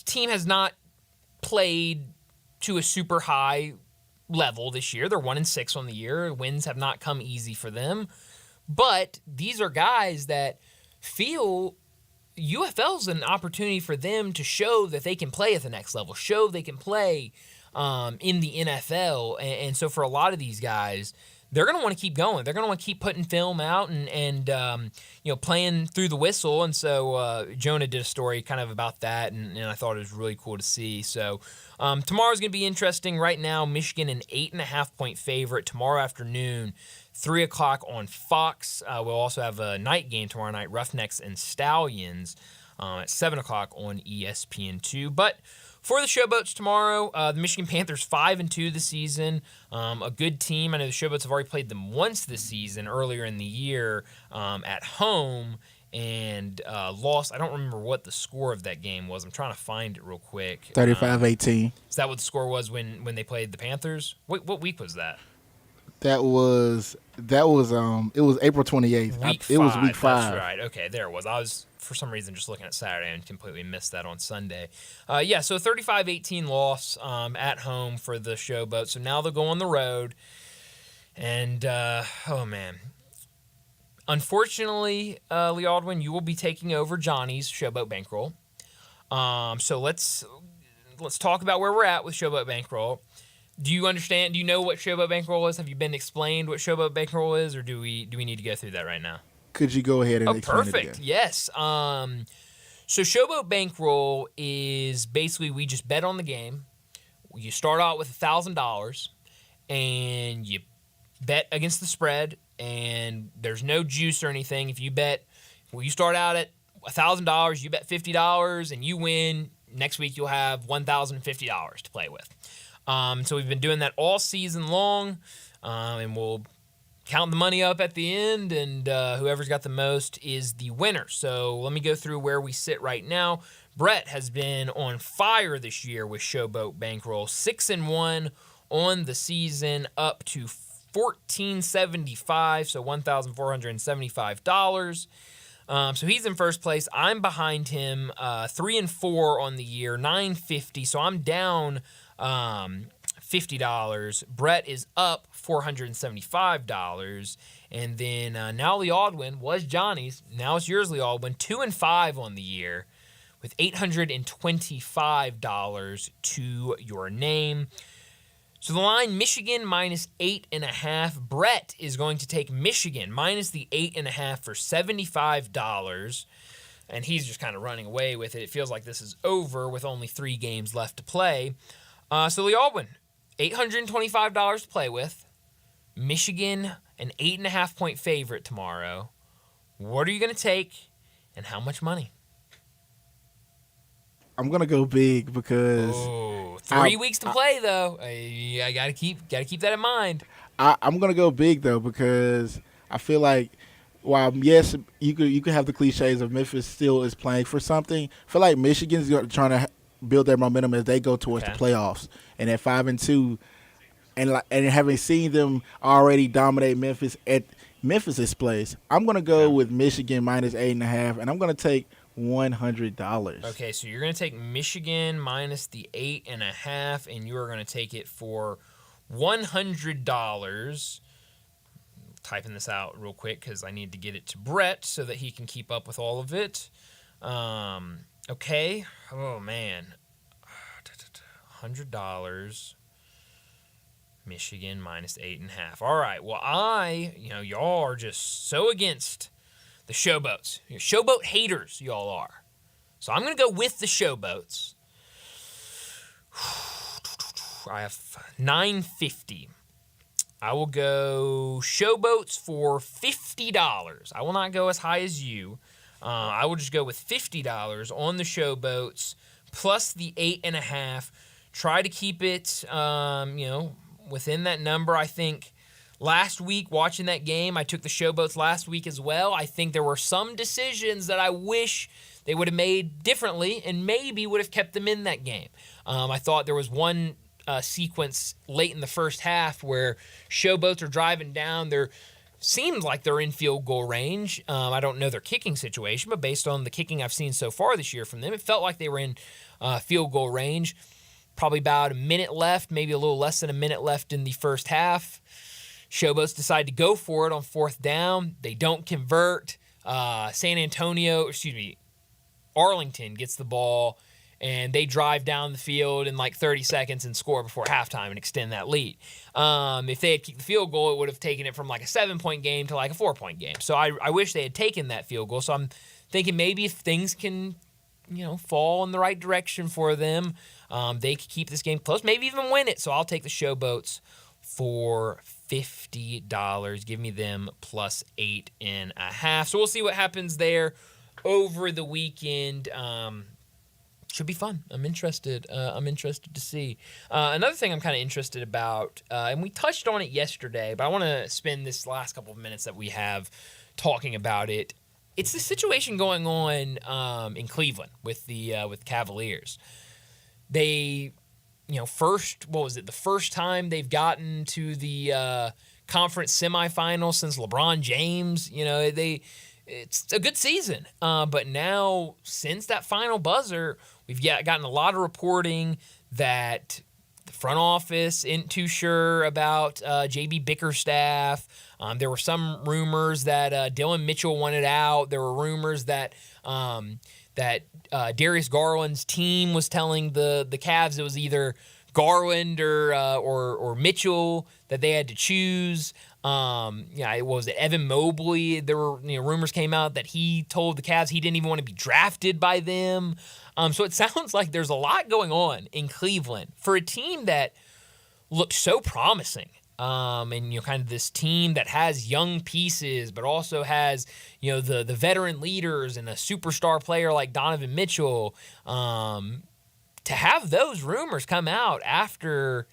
team has not played to a super high level this year. They're 1-6 on the year. Wins have not come easy for them. But these are guys that feel UFL's an opportunity for them to show that they can play at the next level, show they can play in the NFL. And so for a lot of these guys, they're going to want to keep going. They're going to want to keep putting film out and playing through the whistle. And so Jonah did a story kind of about that, and I thought it was really cool to see. So tomorrow's going to be interesting. Right now, Michigan an 8.5-point favorite. Tomorrow afternoon, 3 o'clock on Fox. We'll also have a night game tomorrow night, Roughnecks and Stallions, at 7 o'clock on ESPN2. But for the Showboats tomorrow, the Michigan Panthers 5-2 this season. A good team. I know the Showboats have already played them once this season, earlier in the year, at home, and lost. I don't remember what the score of that game was. I'm trying to find it real quick. 35-18. Is that what the score was when they played the Panthers? What week was that? It was April 28th. It was week 5. That's right. Okay, there it was. I was, for some reason, just looking at Saturday and completely missed that on Sunday. So 35-18 loss at home for the Showboat. So now they'll go on the road. And, oh, man. Unfortunately, Lee Aldwin, you will be taking over Johnny's Showboat Bankroll. So let's talk about where we're at with Showboat Bankroll. Do you understand? Do you know what Showboat Bankroll is? Have you been explained what Showboat Bankroll is, or do we need to go through that right now? Could you go ahead and explain perfect. it again? Yes. So Showboat Bankroll is basically we just bet on the game. You start out with $1,000, and you bet against the spread, and there's no juice or anything. If you start out at $1,000, you bet $50, and you win. Next week you'll have $1,050 to play with. So we've been doing that all season long, and we'll count the money up at the end, and whoever's got the most is the winner. So let me go through where we sit right now. Brett has been on fire this year with Showboat Bankroll, 6-1 on the season, up to $1,475, so $1,475. So he's in first place. I'm behind him, 3-4 on the year, $950. So I'm down $50. Brett is up $475. And then now Lee Aldwin was Johnny's. Now it's yours, Lee Aldwin. 2-5 on the year with $825 to your name. So the line, Michigan minus 8.5. Brett is going to take Michigan minus the 8.5 for $75. And he's just kind of running away with it. It feels like this is over with only 3 games left to play. So Lee Aldwin, $825 to play with. Michigan, an 8.5-point favorite tomorrow. What are you going to take, and how much money? I'm gonna go big because 3 weeks to play though. I gotta keep that in mind. I'm gonna go big though because I feel like while yes you could have the cliches of Memphis still is playing for something, I feel like Michigan's trying to build their momentum as they go towards the playoffs. And at 5-2, and having seen them already dominate Memphis at Memphis's place, I'm gonna go with Michigan minus 8.5, and I'm gonna take $100. Okay, so you're going to take Michigan minus the 8.5, and you are going to take it for $100. Typing this out real quick because I need to get it to Brett so that he can keep up with all of it. Okay. Oh, man. $100. Michigan minus 8.5. All right. Well, y'all are just so against the Showboats. You're Showboat haters, y'all are. So I'm going to go with the Showboats. I have $950. I will go Showboats for $50. I will not go as high as you. I will just go with $50 on the showboats plus the 8.5. Try to keep it, within that number. I think last week, watching that game, I took the showboats last week as well. I think there were some decisions that I wish they would have made differently and maybe would have kept them in that game. I thought there was one sequence late in the first half where showboats are driving down. Seems like they're in field goal range. I don't know their kicking situation, but based on the kicking I've seen so far this year from them, it felt like they were in field goal range. Probably about a minute left, maybe a little less than a minute left in the first half. Showboats decide to go for it on fourth down. They don't convert. Arlington gets the ball, and they drive down the field in like 30 seconds and score before halftime and extend that lead. If they had kicked the field goal, it would have taken it from like a 7-point game to like a 4-point game. So I wish they had taken that field goal. So I'm thinking maybe if things can, fall in the right direction for them, they could keep this game close, maybe even win it. So I'll take the showboats for $50. Give me them plus 8.5. So we'll see what happens there over the weekend. Should be fun. I'm interested to see. Another thing I'm kind of interested about, and we touched on it yesterday, but I want to spend this last couple of minutes that we have talking about it. It's the situation going on in Cleveland with the Cavaliers. They, the first time they've gotten to the conference semifinals since LeBron James. It's a good season. But now, since that final buzzer, we've gotten a lot of reporting that the front office isn't too sure about J.B. Bickerstaff. There were some rumors that Dylan Mitchell wanted out. There were rumors that Darius Garland's team was telling the Cavs it was either Garland or Mitchell that they had to choose. It was Evan Mobley. There were rumors came out that he told the Cavs he didn't even want to be drafted by them. So it sounds like there's a lot going on in Cleveland for a team that looked so promising. And kind of this team that has young pieces, but also has the veteran leaders and a superstar player like Donovan Mitchell. To have those rumors come out after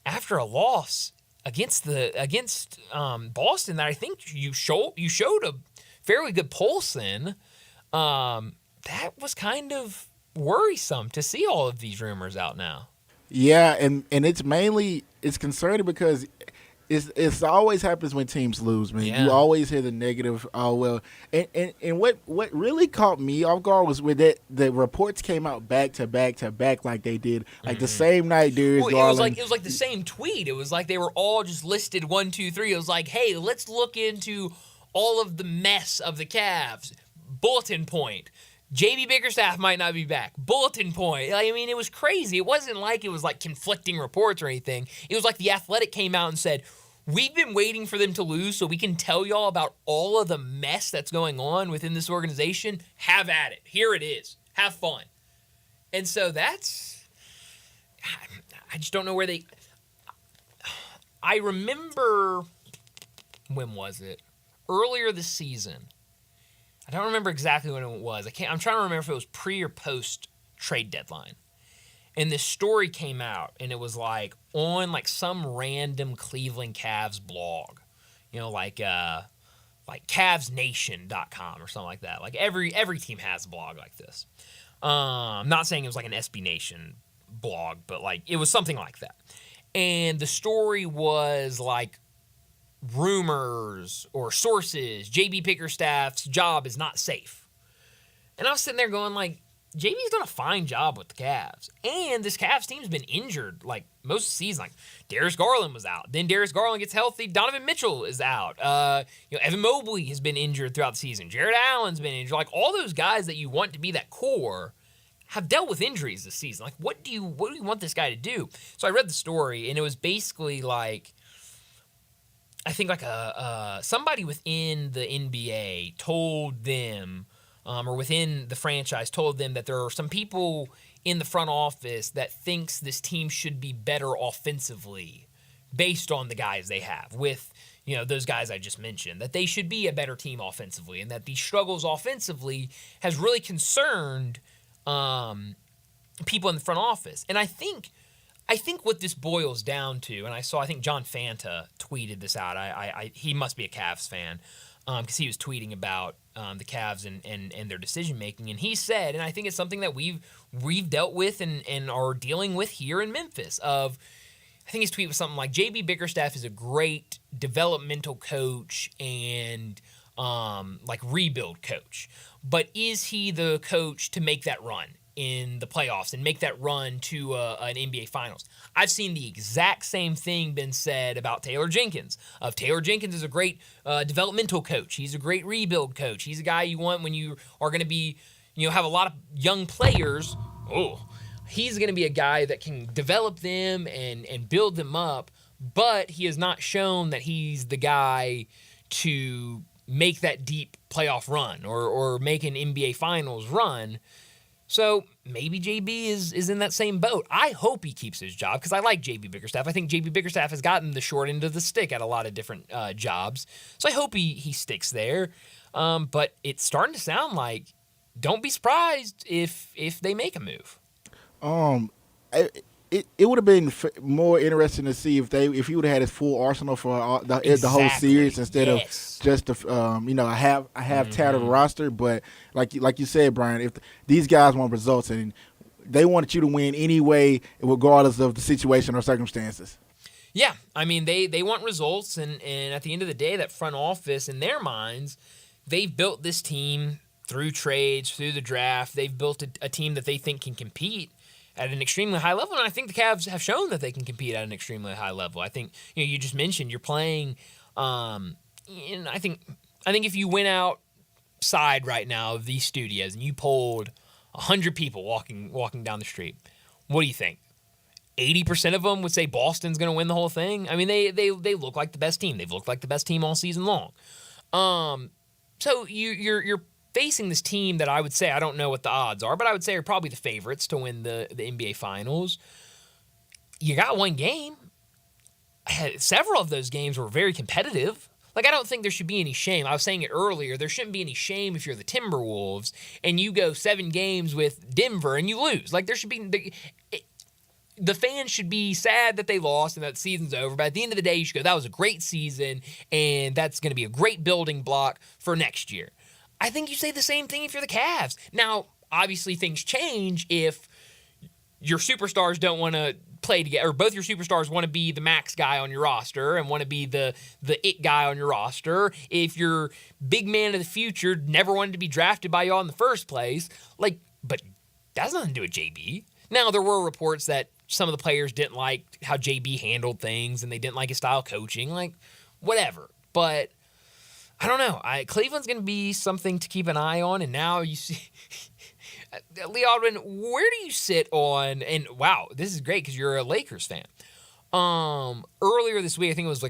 a loss against Boston that I think you showed a fairly good pulse in, that was kind of worrisome to see all of these rumors out now. Yeah, and it's concerning because it's always happens when teams lose, man. Yeah. You always hear the negative. Oh well, and what really caught me off guard was with that the reports came out back to back like they did like the same night. Darius Garland. It was like the same tweet. It was like they were all just listed 1, 2, 3. It was like, hey, let's look into all of the mess of the Cavs. Bulletin point. J.B. Bickerstaff might not be back. Bulletin point. I mean, it was crazy. It wasn't like it was like conflicting reports or anything. It was like The Athletic came out and said, we've been waiting for them to lose so we can tell y'all about all of the mess that's going on within this organization. Have at it. Here it is. Have fun. And so I just don't know where I remember, when was it? Earlier this season. I don't remember exactly when it was. I'm trying to remember if it was pre or post trade deadline. And this story came out, and it was like on like some random Cleveland Cavs blog, like CavsNation.com or something like that. Like every team has a blog like this. I'm not saying it was like an SB Nation blog, but like it was something like that. And the story was like, rumors or sources, J.B. Bickerstaff's job is not safe. And I was sitting there going like, JB's done a fine job with the Cavs. And this Cavs team's been injured like most of the season. Like Darius Garland was out. Then Darius Garland gets healthy. Donovan Mitchell is out. Evan Mobley has been injured throughout the season. Jared Allen's been injured. Like all those guys that you want to be that core have dealt with injuries this season. Like what do you want this guy to do? So I read the story and it was basically like, I think like somebody within the NBA told them, or within the franchise told them that there are some people in the front office that thinks this team should be better offensively based on the guys they have with, those guys I just mentioned, that they should be a better team offensively, and that the struggles offensively has really concerned people in the front office. And I think what this boils down to, and I think John Fanta tweeted this out. He must be a Cavs fan because he was tweeting about the Cavs and their decision making, and he said, and I think it's something that we've dealt with and are dealing with here in Memphis. I think his tweet was something like, JB Bickerstaff is a great developmental coach and rebuild coach, but is he the coach to make that run in the playoffs and make that run to an NBA Finals? I've seen the exact same thing been said about Taylor Jenkins. Taylor Jenkins is a great developmental coach. He's a great rebuild coach. He's a guy you want when you are going to be, have a lot of young players. He's going to be a guy that can develop them and build them up, but he has not shown that he's the guy to make that deep playoff run or make an NBA Finals run. So maybe JB is in that same boat. I hope he keeps his job because I like JB Bickerstaff. I think JB Bickerstaff has gotten the short end of the stick at a lot of different jobs. So I hope he sticks there. But it's starting to sound like don't be surprised if they make a move. It would have been more interesting to see if he would have had his full arsenal for the whole series instead of just a half tattered roster. But like you said, Brian, if these guys want results and they wanted you to win anyway, regardless of the situation or circumstances. Yeah, I mean they want results, and at the end of the day, that front office in their minds, they've built this team through trades, through the draft. They've built a team that they think can compete at an extremely high level, and I think the Cavs have shown that they can compete at an extremely high level. I think you just mentioned you're playing. And I think if you went outside right now of these studios and you polled 100 people walking down the street, what do you think? 80% of them would say Boston's going to win the whole thing. I mean, they look like the best team. They've looked like the best team all season long. So you're facing this team that I would say, I don't know what the odds are, but I would say are probably the favorites to win the NBA Finals. You got one game. Several of those games were very competitive. Like, I don't think there should be any shame. I was saying it earlier. There shouldn't be any shame if you're the Timberwolves and you go 7 games with Denver and you lose. Like, there should be... The fans should be sad that they lost and that the season's over, but at the end of the day, you should go, that was a great season, and that's going to be a great building block for next year. I think you say the same thing if you're the Cavs. Now, obviously, things change if your superstars don't want to play together, or both your superstars want to be the max guy on your roster and want to be the it guy on your roster. If your big man of the future never wanted to be drafted by y'all in the first place, but that's nothing to do with JB. Now, there were reports that some of the players didn't like how JB handled things and they didn't like his style of coaching, whatever. But I don't know. Cleveland's going to be something to keep an eye on. And now you see, Lee Aldwin, where do you sit on? And wow, this is great because you're a Lakers fan. Earlier this week, I think it was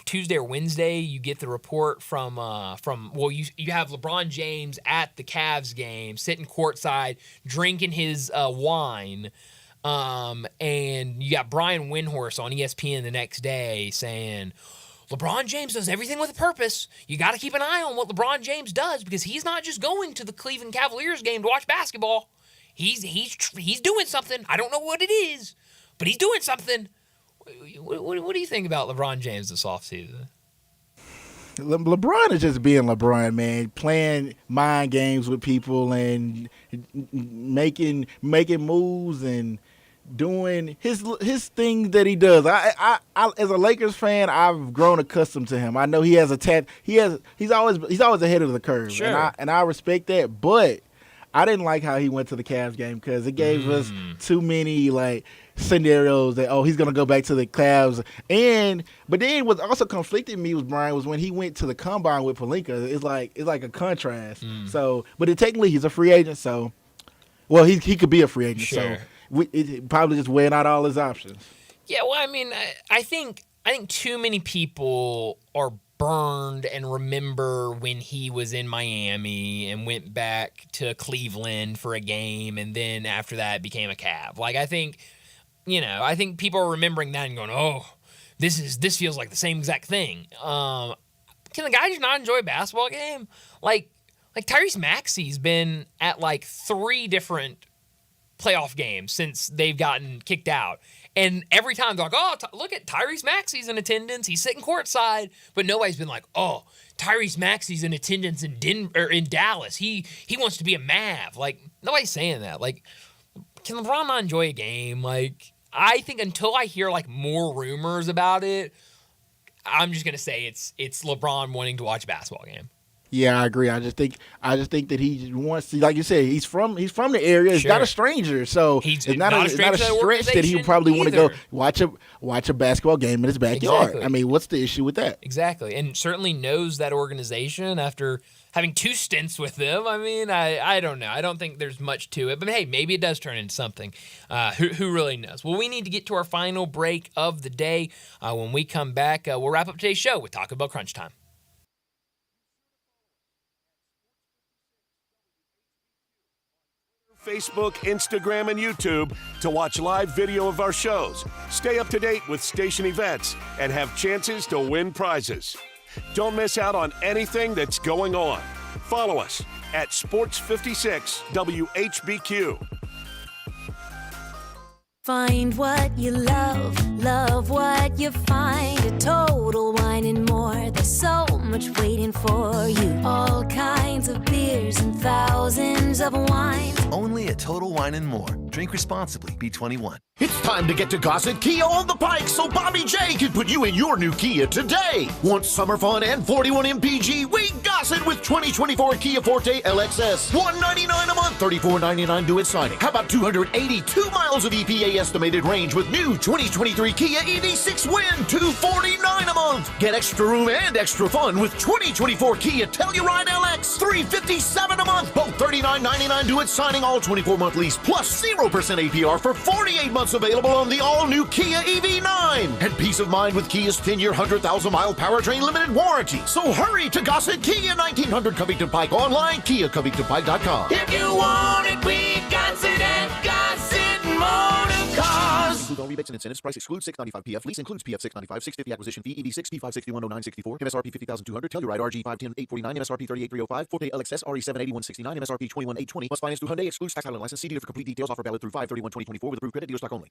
Tuesday or Wednesday, you get the report from you have LeBron James at the Cavs game, sitting courtside, drinking his wine. And you got Brian Windhorst on ESPN the next day saying, LeBron James does everything with a purpose. You got to keep an eye on what LeBron James does because he's not just going to the Cleveland Cavaliers game to watch basketball. He's doing something. I don't know what it is, but he's doing something. What do you think about LeBron James this offseason? LeBron is just being LeBron, man, playing mind games with people and making moves and doing his thing that he does. I as a Lakers fan, I've grown accustomed to him. I know he has he's always ahead of the curve, sure. and I respect that. But I didn't like how he went to the Cavs game because it gave us too many scenarios that he's gonna go back to the Cavs. But then what also conflicted me was when he went to the combine with Pelinka. It's like a contrast. So, but technically he's a free agent. So, well, he could be a free agent. Sure. So. It probably just weighing out all his options. Yeah, well, I mean, I think too many people are burned and remember when he was in Miami and went back to Cleveland for a game, and then after that became a Cav. I think people are remembering that and going, oh, this feels like the same exact thing. Can the guy just not enjoy a basketball game? Like Tyrese Maxey's been at like 3 different playoff games since they've gotten kicked out. And every time they're like, oh, look at Tyrese Maxey's in attendance. He's sitting courtside. But nobody's been like, oh, Tyrese Maxey's in attendance in Dallas. He wants to be a Mav. Like, nobody's saying that. Like, can LeBron not enjoy a game? Like, I think until I hear like more rumors about it, I'm just gonna say it's LeBron wanting to watch a basketball game. Yeah, I agree. I just think that he wants to, like you said, he's from the area. He's not a stranger, so it's not a stretch that he would probably want to go watch a basketball game in his backyard. Exactly. I mean, what's the issue with that? Exactly, and certainly knows that organization after having 2 stints with them. I mean, I don't know. I don't think there's much to it, but hey, maybe it does turn into something. Who really knows? Well, we need to get to our final break of the day. When we come back, we'll wrap up today's show with Taco Bell Crunch Time. Facebook, Instagram, and YouTube to watch live video of our shows, stay up to date with station events, and have chances to win prizes. Don't miss out on anything that's going on. Follow us at Sports56 WHBQ. Find what you love, love what you find. A Total Wine and More. There's so much waiting for you. All kinds of beers and thousands of wines. Only at Total Wine and More. Drink responsibly. Be 21. It's time to get to Gossett Kia on the Pike so Bobby J can put you in your new Kia today. Want summer fun and 41 MPG? We Gossett with 2024 Kia Forte LXS. $199 a month, $34.99 due at signing. How about 282 miles of EPA estimated range with new 2023 Kia EV6 Win? $249 a month. Get extra room and extra fun with 2024 Kia Telluride LX. $357 a month. Both $39.99 due at signing. All 24-month lease plus 0% APR for 48 months. Available on the all-new Kia EV9. And peace of mind with Kia's 10-year, 100,000-mile powertrain limited warranty. So hurry to Gossett Kia, 1900 Covington Pike. Online, KiaCovingtonPike.com. If you want it, we got it at Gossett Motor Cars. Include all rebates and incentives. Price excludes $695 PF. Lease includes PF $695, $650 acquisition fee, EV6, P5610964, MSRP $50,200, Telluride RG $510,849, MSRP $38,305, Forte LXS RE78169, MSRP $21,820. Must finance through Hyundai. Excludes tax title and license. See dealer for complete details. Offer valid through 5/31/2024 with approved credit. Dealer stock only.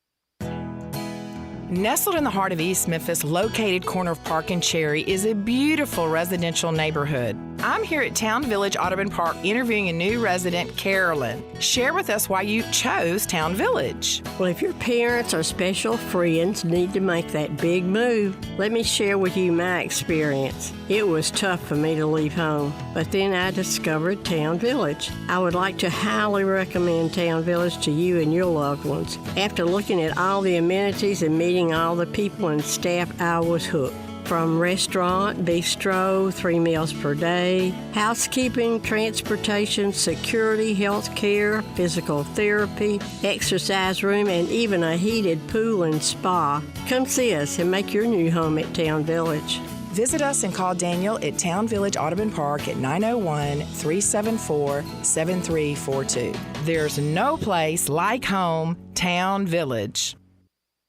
Nestled in the heart of East Memphis, located corner of Park and Cherry, is a beautiful residential neighborhood. I'm here at Town Village Audubon Park interviewing a new resident, Carolyn. Share with us why you chose Town Village. Well, if your parents or special friends need to make that big move, let me share with you my experience. It was tough for me to leave home, but then I discovered Town Village. I would like to highly recommend Town Village to you and your loved ones. After looking at all the amenities and meeting all the people and staff, I was hooked. From restaurant, bistro, 3 meals per day, housekeeping, transportation, security, health care, physical therapy, exercise room, and even a heated pool and spa. Come see us and make your new home at Town Village. Visit us and call Daniel at Town Village Audubon Park at 901-374-7342. There's no place like home, Town Village.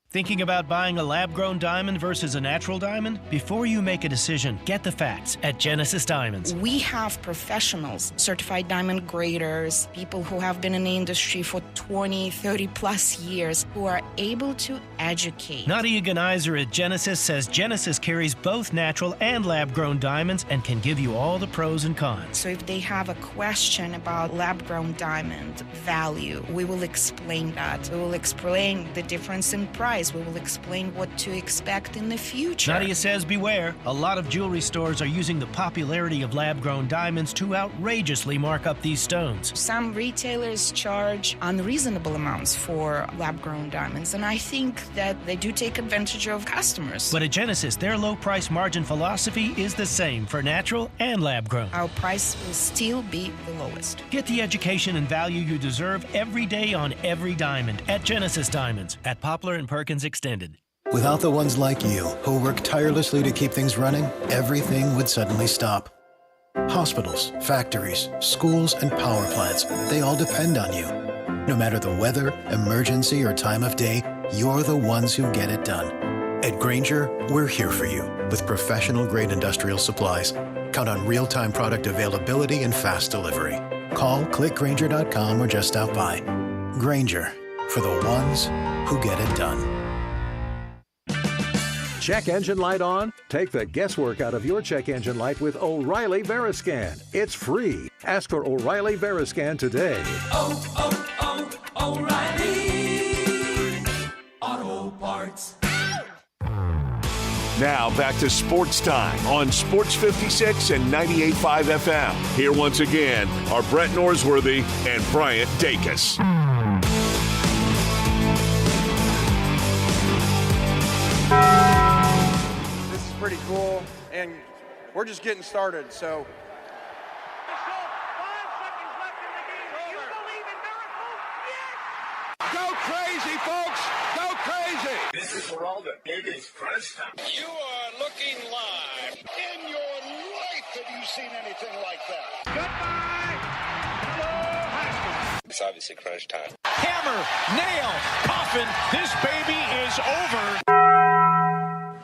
Thinking about buying a lab-grown diamond versus a natural diamond? Before you make a decision, get the facts at Genesis Diamonds. We have professionals, certified diamond graders, people who have been in the industry for 20, 30 plus years who are able to educate. Nadia Ganizer at Genesis says Genesis carries both natural and lab-grown diamonds and can give you all the pros and cons. So if they have a question about lab-grown diamond value, we will explain that. We will explain the difference in price. We will explain what to expect in the future. Nadia says beware. A lot of jewelry stores are using the popularity of lab-grown diamonds to outrageously mark up these stones. Some retailers charge unreasonable amounts for lab-grown diamonds, and I think that they do take advantage of customers. But at Genesis, their low-price margin philosophy is the same for natural and lab-grown. Our price will still be the lowest. Get the education and value you deserve every day on every diamond at Genesis Diamonds at Poplar and Perkins Extended. Without the ones like you, who work tirelessly to keep things running, everything would suddenly stop. Hospitals, factories, schools, and power plants, they all depend on you. No matter the weather, emergency, or time of day, you're the ones who get it done. At Grainger, we're here for you with professional-grade industrial supplies. Count on real-time product availability and fast delivery. Call, click Grainger.com, or just stop by. Grainger, for the ones who get it done. Check engine light on? Take the guesswork out of your check engine light with O'Reilly Veriscan. It's free. Ask for O'Reilly Veriscan today. O'Reilly Auto Parts. Now back to Sports Time on Sports 56 and 98.5 FM. Here once again are Brett Norsworthy and Bryant Dacus. This is pretty cool, and we're just getting started, so. Go crazy, folks! Go crazy! This is for all the biggest crunch time. You are looking live. In your life have you seen anything like that? Goodbye! Hello, high school. It's obviously crunch time. Hammer, nail, coffin, this baby is over.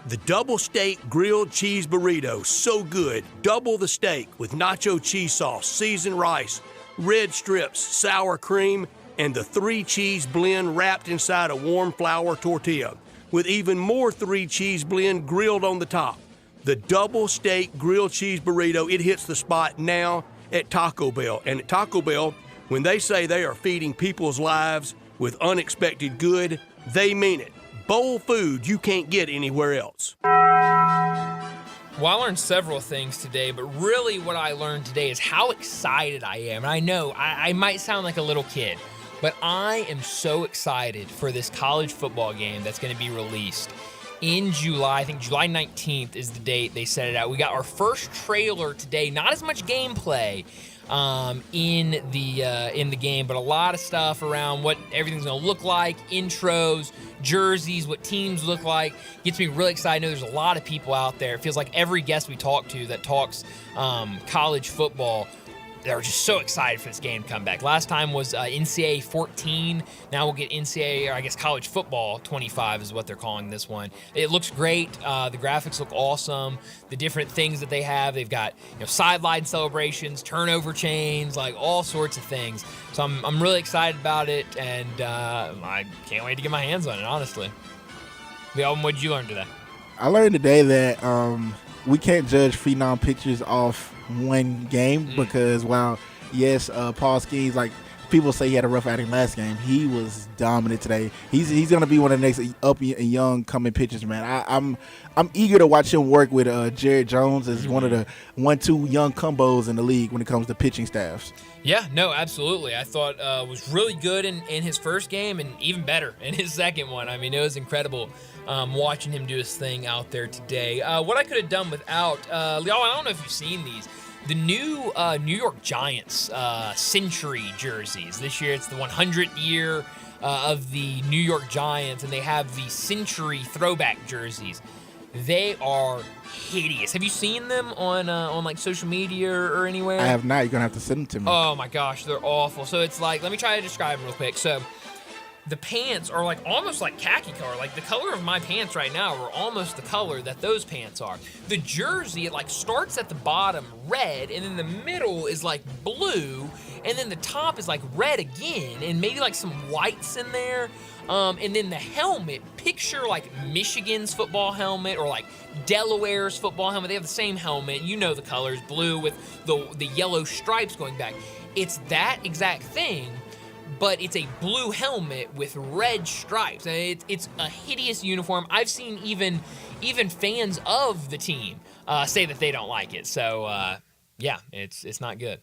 The double steak grilled cheese burrito, so good. Double the steak with nacho cheese sauce, seasoned rice, red strips, sour cream, and the 3-cheese blend wrapped inside a warm flour tortilla, with even more 3-cheese blend grilled on the top. The double steak grilled cheese burrito, it hits the spot now at Taco Bell. And at Taco Bell, when they say they are feeding people's lives with unexpected good, they mean it. Bowl food you can't get anywhere else. Well, I learned several things today, but really what I learned today is how excited I am. And I know I might sound like a little kid, but I am so excited for this college football game that's going to be released in July. I think July 19th is the date they set it out. We got our first trailer today. Not as much gameplay in the game, but a lot of stuff around what everything's going to look like, intros, jerseys, what teams look like. Gets me really excited. I know there's a lot of people out there. It feels like every guest we talk to that talks college football, they're just so excited for this game to come back. Last time was NCAA 14. Now we'll get NCAA, or I guess college football 25 is what they're calling this one. It looks great. The graphics look awesome. The different things that they have, they've got sideline celebrations, turnover chains, like all sorts of things. So I'm really excited about it, and I can't wait to get my hands on it, honestly. Alvin, what did you learn today? I learned today that we can't judge phenom pitchers off one game because while yes, Paul Skeens, like people say he had a rough outing last game, he was dominant today. He's gonna be one of the next up and young coming pitchers, man. I'm eager to watch him work with Jared Jones as one of the 1-2 young combos in the league when it comes to pitching staffs. Yeah, no, absolutely. I thought was really good in his first game and even better in his second one. I mean, it was incredible watching him do his thing out there today. What I could have done without, Leo, I don't know if you've seen these. The new New York Giants century jerseys. This year it's the 100th year of the New York Giants, and they have the century throwback jerseys. They are hideous. Have you seen them on like social media or anywhere? I have not. You're gonna have to send them to me. Oh my gosh, they're awful. So it's like, let me try to describe them real quick. So the pants are like almost like khaki color. Like the color of my pants right now are almost the color that those pants are. The jersey, it like starts at the bottom red, and then the middle is like blue, and then the top is like red again, and maybe like some whites in there. And then the helmet, picture like Michigan's football helmet or like Delaware's football helmet. They have the same helmet. You know the colors, blue with the yellow stripes going back. It's that exact thing, but it's a blue helmet with red stripes. It's a hideous uniform. I've seen even fans of the team say that they don't like it. So, yeah, it's not good.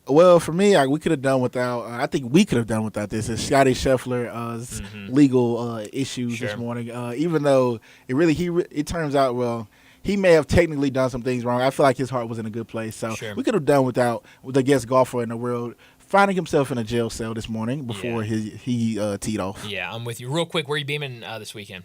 Well, for me, we could have done without. I think we could have done without this. It's Scotty Scheffler's legal issues this morning. Even though it turns out, well, he may have technically done some things wrong. I feel like his heart was in a good place. So we could have done without the best golfer in the world finding himself in a jail cell this morning before he teed off. Yeah, I'm with you. Real quick, where are you beaming this weekend?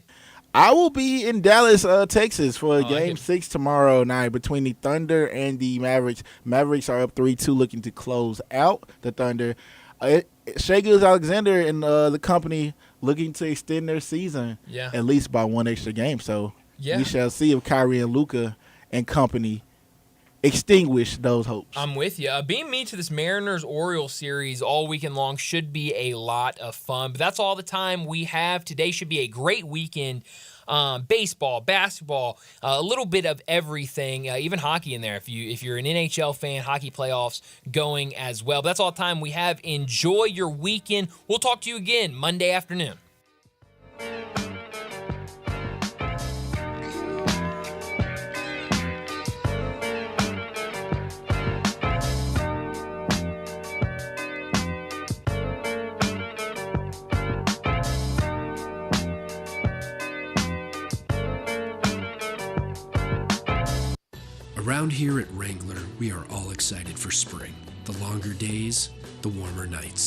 I will be in Dallas, Texas for Game 6 tomorrow night between the Thunder and the Mavericks. Mavericks are up 3-2, looking to close out the Thunder. Shai Gilgeous-Alexander and the company looking to extend their season Yeah. at least by one extra game. So Yeah. we shall see if Kyrie and Luka and company extinguish those hopes. I'm with you. Being me to this Mariners-Orioles series all weekend long should be a lot of fun. But that's all the time we have. Today should be a great weekend. Baseball, basketball, a little bit of everything, even hockey in there. If you're an NHL fan, hockey playoffs going as well. But that's all the time we have. Enjoy your weekend. We'll talk to you again Monday afternoon. Around here at Wrangler, we are all excited for spring. The longer days, the warmer nights.